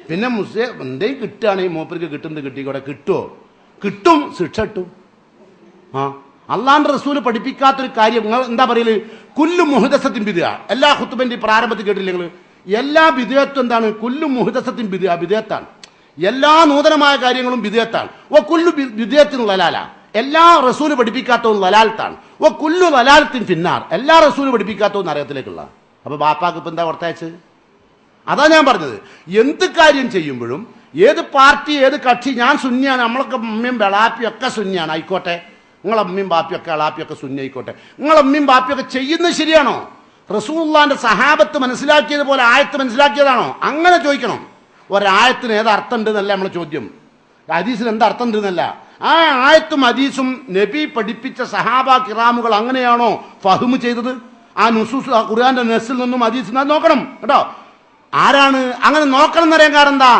പിന്നെ മുസ്ലിം എന്തെങ്കിലും കിട്ടുകയാണെങ്കിൽ മൂപ്പർക്ക് കിട്ടുന്നത് കിട്ടിക്കൂടെ? കിട്ടും, ശിക്ഷ കിട്ടും. അള്ളാന്റെ റസൂല് പഠിപ്പിക്കാത്തൊരു കാര്യം നിങ്ങൾ എന്താ പറയല്? കുല്ലു മുഹദസത്തിൻ ബിദ്അ. എല്ലാ ഖുതുബിന്റെ പ്രാരംഭത്തിൽ കേട്ടില്ല നിങ്ങൾ? എല്ലാ ബിദ്അത്തും എന്താണ്? കുല്ലു മുഹദസത്തിൻ ബിദ്അ, ബിദ്അത്താണ്. എല്ലാ നൂതനമായ കാര്യങ്ങളും ബിദ്അത്താണ്. വ കുല്ലു ബിദ്അത്തിൻ ലലാല. എല്ലാ റസൂല് പഠിപ്പിക്കാത്തതും ലലാലത്താണ്. വ കുല്ലു ലലാലത്തിൻ ഫിന്നാർ. എല്ലാ റസൂല് പഠിപ്പിക്കാത്തതും നരകത്തിലേക്കുള്ള. അപ്പൊ ബാപ്പാക്ക് ഇപ്പൊ എന്താ കൊടുത്തയച്ച്? അതാ ഞാൻ പറഞ്ഞത്. എന്ത് കാര്യം ചെയ്യുമ്പോഴും ഏത് പാർട്ടി ഏത് കക്ഷി, ഞാൻ സുന്നിയാണ്, നമ്മളൊക്കെ അമ്മയും ബളാപ്പിയൊക്കെ സുന്നിയാണ്, ആയിക്കോട്ടെ. നിങ്ങളമ്മയും ബാപ്പിയൊക്കെ അളാപ്പിയൊക്കെ സുന്നി ആയിക്കോട്ടെ. നിങ്ങളമ്മയും ബാപ്പിയൊക്കെ ചെയ്യുന്നത് ശരിയാണോ? റസൂലുള്ളാഹിന്റെ സഹാബത്ത് മനസ്സിലാക്കിയതുപോലെ ആയത്ത് മനസ്സിലാക്കിയതാണോ? അങ്ങനെ ചോദിക്കണം. ഒരായത്തിന് ഏത് അർത്ഥം ഉണ്ട് എന്നല്ല നമ്മളെ ചോദ്യം, ഹദീസിന് എന്താ അർത്ഥം ഉണ്ടെന്നല്ല. ആ ആയത്തും ഹദീസും നബി പഠിപ്പിച്ച സഹാബ കിറാമുകൾ അങ്ങനെയാണോ ഫഹ്മ് ചെയ്തത്? ആ നുസൂസ് ഖുർആന്റെ നസ്സിൽ നിന്നും ഹദീസിൽ നിന്നും നോക്കണം കേട്ടോ. ആരാണ് അങ്ങനെ നോക്കണം എന്നറിയാൻ കാരണം എന്താ?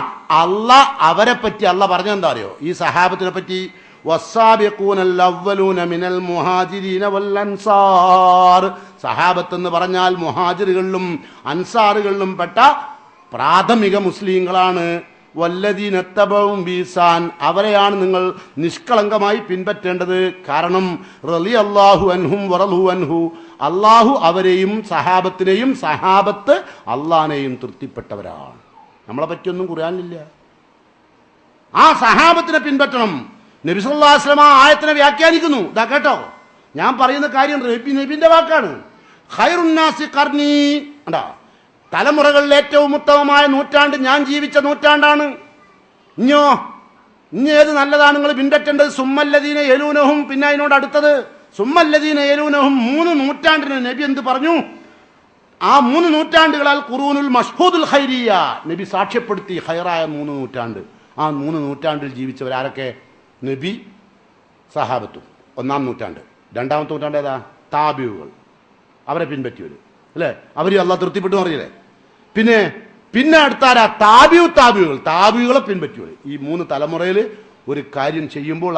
അവരെ പറ്റി അല്ല പറഞ്ഞെന്താ അറിയോ? ഈ സഹാബത്തിനെ പറ്റി സഹാബത്ത് എന്ന് പറഞ്ഞാൽ മുഹാജിറുകളിലും അൻസാറുകളിലും പെട്ട പ്രാഥമിക മുസ്ലിങ്ങളാണ്. വല്ലദീന തബഉം ബിഇഹ്സാൻ, അവരെയാണ് നിങ്ങൾ നിഷ്കളങ്കമായി പിൻപറ്റേണ്ടത്. കാരണം റളിയല്ലാഹു അൻഹും വറളു അൻഹു, അള്ളാഹു അവരെയും സഹാബത്തിനെയും സഹാബത്ത് അള്ളാഹിനെയും തൃപ്തിപ്പെട്ടവരാണ്. നമ്മളെ പറ്റിയൊന്നും ഖുർആനിലില്ല. ആ സഹാബത്തിനെ പിൻപറ്റണം. നബി സല്ലല്ലാഹു അലൈഹി വസല്ലം ആ ആയത്തിനെ വ്യാഖ്യാനിക്കുന്നു. ഇതാ കേട്ടോ, ഞാൻ പറയുന്ന കാര്യം നബിന്റെ വാക്കാണ്. ഖൈറുന്നാസി ഖർനി, കണ്ടാ, തലമുറകളിൽ ഏറ്റവും ഉത്തമമായ നൂറ്റാണ്ട് ഞാൻ ജീവിച്ച നൂറ്റാണ്ടാണ്. ഇനി ഏത് നല്ലതാണ് നിങ്ങൾ പിൻപറ്റേണ്ടത്? സുമ്മല്ലദീന യലൂനഹും, പിന്നെ അതിനോട് അടുത്തത് സുമ്മല്ലദീന യലൂനഹും. 3 നൂറ്റാണ്ടിന് നബി എന്ത് പറഞ്ഞു? ആ 3 നൂറ്റാണ്ടുകളാൽ ഖുറൂനുൽ മഷ്ഹൂദുൽ ഖൈരിയ, നബി സാക്ഷ്യപ്പെടുത്തി ഖൈറായ 3 നൂറ്റാണ്ട്. ആ 3 നൂറ്റാണ്ടിൽ ജീവിച്ചവരാരൊക്കെ? നബി, സഹാബത്തും 1-ാം നൂറ്റാണ്ട്. 2-ാമത്തെ നൂറ്റാണ്ട് ഏതാ? താബിഉകൾ, അവരെ പിൻപറ്റിയവർ അല്ലേ? അവർ അള്ളാഹ് തൃപ്തിപ്പെട്ടു പറഞ്ഞില്ലേ? പിന്നെ അടുത്താരാ? താബിഉകളെ പിൻപറ്റിയവർ. ഈ 3 തലമുറയിൽ ഒരു കാര്യം ചെയ്യുമ്പോൾ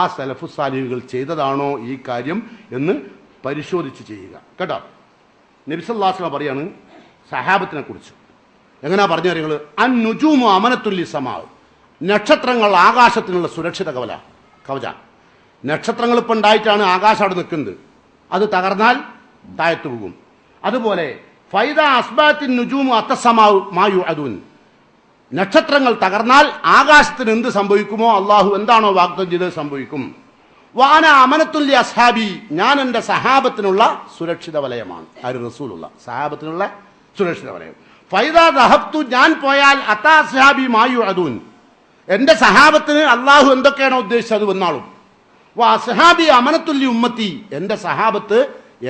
ആ സലഫു സാലിഹുകൾ ചെയ്തതാണോ ഈ കാര്യം എന്ന് പരിശോധിച്ച് ചെയ്യുക കേട്ടോ. നബി സല്ലല്ലാഹു അലൈഹി വസല്ലം പറയാണ് സഹാബത്തിനെ കുറിച്ച്. എങ്ങനെയാ പറഞ്ഞ കാര്യങ്ങൾ? അൻ നുജൂമു അമനത്തുല്ലി സമാ, നക്ഷത്രങ്ങൾ ആകാശത്തിനുള്ള സുരക്ഷിത കവച. നക്ഷത്രങ്ങൾ ഇപ്പം ഉണ്ടായിട്ടാണ് ആകാശം അവിടെ നിൽക്കുന്നത്. അത് തകർന്നാൽ താഴത്ത് പോകും. അതുപോലെ ഫൈദ അസ്ബാത്തിൻ നുജൂമു അത്തസമാഉ മാ യുഅദൂൻ, നക്ഷത്രങ്ങൾ തകർന്നാൽ ആകാശത്തിന് എന്ത് സംഭവിക്കുമോ അള്ളാഹു എന്താണോ വാഗ്ദത്തം ചെയ്തത് സംഭവിക്കും. വാന അമനത്തുല്ലി അസ്ഹാബി, ഞാൻ എൻ്റെ സഹാബത്തിനുള്ള സുരക്ഷിത വലയമാണ്. ആര്? റസൂലുള്ള സഹാബത്തിനുള്ള സുരക്ഷിത വലയം. ഫൈദ ദഹബ്തു, ഞാൻ പോയാൽ അത്താ അസ്ഹാബി മാ യുഅദൂൻ, എൻ്റെ സഹാബത്തിന് അള്ളാഹു എന്തൊക്കെയാണോ ഉദ്ദേശിച്ചത് വന്നാളും. വാ അസ്ഹാബി അമനത്തുല്ലി ഉമ്മത്തി, എൻ്റെ സഹാബത്ത്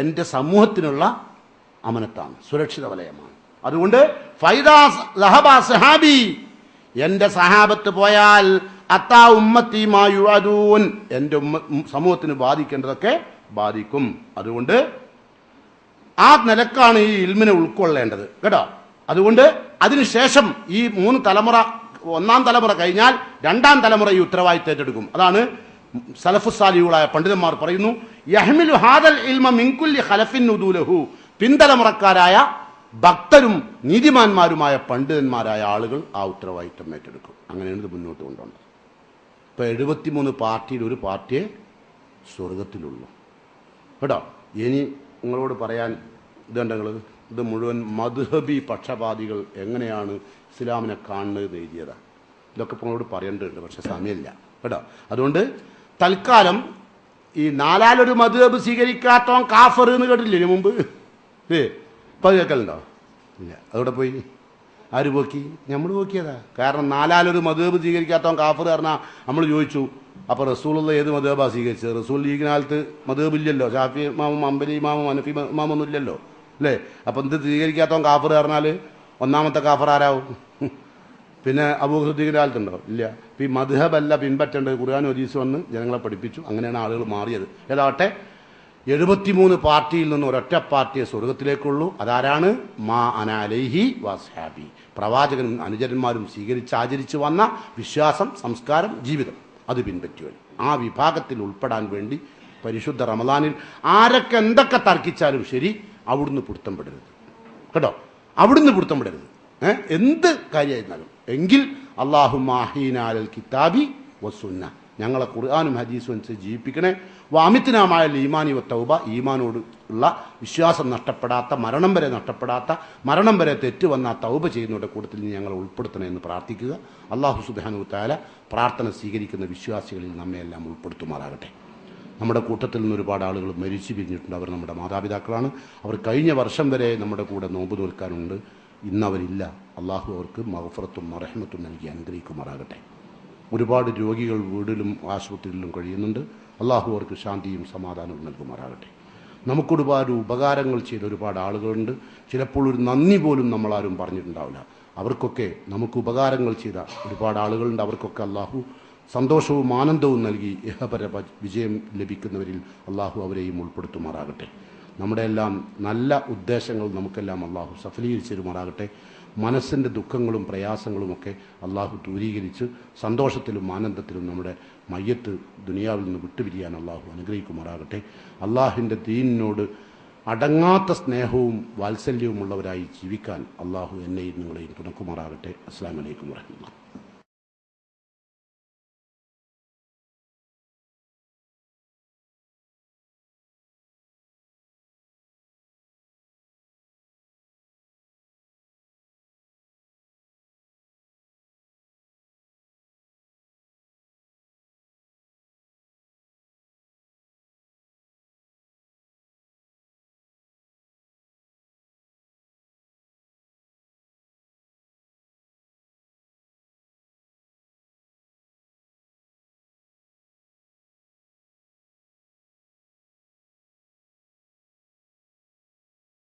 എൻ്റെ സമൂഹത്തിനുള്ള അമനത്താണ്, സുരക്ഷിത വലയമാണ്. അതുകൊണ്ട് ഫൈദാ ദഹബ അസ്ഹാബി, എൻ്റെ സഹാബത്ത് പോയാൽ അത്താ ഉമ്മത്തി മാ യുഅദൂൻ, എൻ്റെ സമൂഹത്തിന് ബാധിക്കേണ്ടതൊക്കെ ബാധിക്കും. അതുകൊണ്ട് ആ നിലക്കാണ് ഈ ഇൽമിനെ ഉൾക്കൊള്ളേണ്ടത് കേട്ടോ. അതുകൊണ്ട് അതിനുശേഷം ഈ 3 തലമുറ, 1-ാം തലമുറ കഴിഞ്ഞാൽ 2-ാം തലമുറ ഈ ഉത്തരവാദിത്തം ഏറ്റെടുക്കും. അതാണ് സലഫു സാലിഹുകളായ പണ്ഡിതന്മാർ പറയുന്നു, യഹ്മിലു ഹാദൽ ഇൽമ മിൻ കുല്ലി ഖലഫിൻ നുദൂലഹു, പിന്തലമുറക്കാരായ ഭക്തരും നീതിമാന്മാരുമായ പണ്ഡിതന്മാരായ ആളുകൾ ആ ഉത്തരവാദിത്തം ഏറ്റെടുക്കും. അങ്ങനെയാണ് ഇത് മുന്നോട്ട് കൊണ്ടുപോകുന്നത്. ഇപ്പോൾ 73 പാർട്ടിയിൽ ഒരു പാർട്ടിയെ സ്വർഗത്തിലുള്ളൂ കേട്ടോ. ഇനി നിങ്ങളോട് പറയാൻ ഇതുണ്ടെങ്കിൽ ഇത് മുഴുവൻ മദ്ഹബി പക്ഷപാതികൾ എങ്ങനെയാണ് ഇസ്ലാമിനെ കാണുന്നത് എഴുതിയതാണ്. ഇതൊക്കെ ഇപ്പോൾ നിങ്ങളോട് പറയേണ്ടതുണ്ട്, പക്ഷെ സമയമില്ല കേട്ടോ. അതുകൊണ്ട് തൽക്കാലം ഈ 4-ാലൊരു മദ്ഹബ് സ്വീകരിക്കാത്തവൻ കാഫർ എന്ന് കേട്ടില്ലേ മുമ്പ്? ഇപ്പം കേൾക്കലുണ്ടോ? ഇല്ല. അതോടെ പോയി ആര് പോക്കി? നമ്മൾ പോക്കിയതാ. കാരണം 4-ാലൊരു മദ്ഹബ് സ്വീകരിക്കാത്തവൻ കാഫർ പറഞ്ഞാൽ നമ്മൾ ചോദിച്ചു, അപ്പോൾ റസൂലുള്ള ഏത് മദ്ഹബാണ് സ്വീകരിച്ചത്? റസൂൽ ലീഗിന് കാലത്ത് മദ്ഹബ് ഇല്ലല്ലോ, ഷാഫി ഇമാമും അംബലി ഇമാമും ഹനഫി ഇമാമൊന്നും ഇല്ലല്ലോ അല്ലേ? അപ്പം എന്ത് സ്വീകരിക്കാത്തവൻ കാഫർ പറഞ്ഞാൽ 1-ാമത്തെ കാഫർ ആരാവും? പിന്നെ അബൂഹുദ്ദീഖിൻ്റെ കാലത്തുണ്ടോ? ഇല്ല. ഈ മദ്ഹബല്ല പിൻപറ്റേണ്ടത്, ഖുർആൻ ഹദീസ് വന്ന് ജനങ്ങളെ പഠിപ്പിച്ചു. അങ്ങനെയാണ് ആളുകൾ മാറിയത്. ഏതാവട്ടെ 73 പാർട്ടിയിൽ നിന്ന് ഒരൊറ്റ പാർട്ടിയെ സ്വർഗത്തിലേക്കുള്ളൂ. അതാരാണ്? മാ അന അലൈഹി വസ്ഹാബി, പ്രവാചകനും അനുചരന്മാരും ആചരിച്ചു വന്ന വിശ്വാസം, സംസ്കാരം, ജീവിതം, അത് പിൻപറ്റിയവൻ. ആ വിഭാഗത്തിൽ ഉൾപ്പെടാൻ വേണ്ടി പരിശുദ്ധ റമദാനിൽ ആരൊക്കെ എന്തൊക്കെ തർക്കിച്ചാലും ശരി, അവിടുന്ന് പിടുത്തം പെടരുത് കേട്ടോ. അവിടുന്ന് പിടുത്തം പെടരുത് എന്ത് കാര്യമായിരുന്നാലും. എങ്കിൽ അല്ലാഹുമ്മ അഹീനാ അലൽ കിതാബി വസുന്ന, ഞങ്ങളെ ഖുർആനും ഹദീസും അനുസരിച്ച് ജീവിപ്പിക്കണേ. വാമിത്തിനാമായ ഈമാനി വത്തൗബ, ഈമാനോട് ഉള്ള വിശ്വാസം നഷ്ടപ്പെടാത്ത, മരണം വരെ നഷ്ടപ്പെടാത്ത, മരണം വരെ തെറ്റ് വന്ന തൗബ ചെയ്യുന്നവരുടെ കൂട്ടത്തിൽ ഞങ്ങളെ ഉൾപ്പെടുത്തണേ എന്ന് പ്രാർത്ഥിക്കുക. അല്ലാഹു സുബ്ഹാനഹു വ തആല പ്രാർത്ഥന സ്വീകരിക്കുന്ന വിശ്വാസികളിൽ നമ്മയെല്ലാം ഉൾപ്പെടുത്തുമാറാകട്ടെ. നമ്മുടെ കൂട്ടത്തിൽ നിന്ന് ഒരുപാട് ആളുകൾ മരിച്ചു പിരിഞ്ഞിട്ടുണ്ട്. അവർ നമ്മുടെ മാതാപിതാക്കളാണ്. അവർ കഴിഞ്ഞ വർഷം വരെ നമ്മുടെ കൂടെ നോമ്പ് നോൽക്കാനുണ്ട്. ഇന്നവരില്ല. അള്ളാഹു അവർക്ക് മഗ്ഫിറത്തും റഹ്മത്തും നൽകി അനുഗ്രഹിക്കുമാറാകട്ടെ. ഒരുപാട് രോഗികൾ വീടിലും ആശുപത്രിയിലും കഴിയുന്നുണ്ട്. അള്ളാഹു അവർക്ക് ശാന്തിയും സമാധാനവും നൽകുമാറാകട്ടെ. നമുക്കൊരുപാട് ഉപകാരങ്ങൾ ചെയ്ത ഒരുപാട് ആളുകളുണ്ട്. ചിലപ്പോൾ ഒരു നന്ദി പോലും നമ്മളാരും പറഞ്ഞിട്ടുണ്ടാവില്ല. അവർക്കൊക്കെ നമുക്ക് ഉപകാരങ്ങൾ ചെയ്ത ഒരുപാട് ആളുകളുണ്ട്. അവർക്കൊക്കെ അള്ളാഹു സന്തോഷവും ആനന്ദവും നൽകി ഇഹപര വിജയം ലഭിക്കുന്നവരിൽ അള്ളാഹു അവരെയും ഉൾപ്പെടുത്തുമാറാകട്ടെ. നമ്മുടെ എല്ലാം നല്ല ഉദ്ദേശങ്ങൾ നമുക്കെല്ലാം അള്ളാഹു സഫലീകരിച്ചിരുമാറാകട്ടെ. മനസ്സിൻ്റെ ദുഃഖങ്ങളും പ്രയാസങ്ങളുമൊക്കെ അള്ളാഹു ദൂരീകരിച്ച് സന്തോഷത്തിലും ആനന്ദത്തിലും നമ്മുടെ മയ്യത്ത് ദുനിയാവിൽ നിന്ന് വിട്ടുപിരിയാൻ അള്ളാഹു അനുഗ്രഹിക്കുമാറാകട്ടെ. അള്ളാഹിൻ്റെ ദീനിനോട് അടങ്ങാത്ത സ്നേഹവും വാത്സല്യവുമുള്ളവരായി ജീവിക്കാൻ അള്ളാഹു എന്നെയും നിങ്ങളെയും തുണക്കുമാറാകട്ടെ. അസ്സലാമു അലൈക്കും വറഹ്മത്തുള്ളാഹി.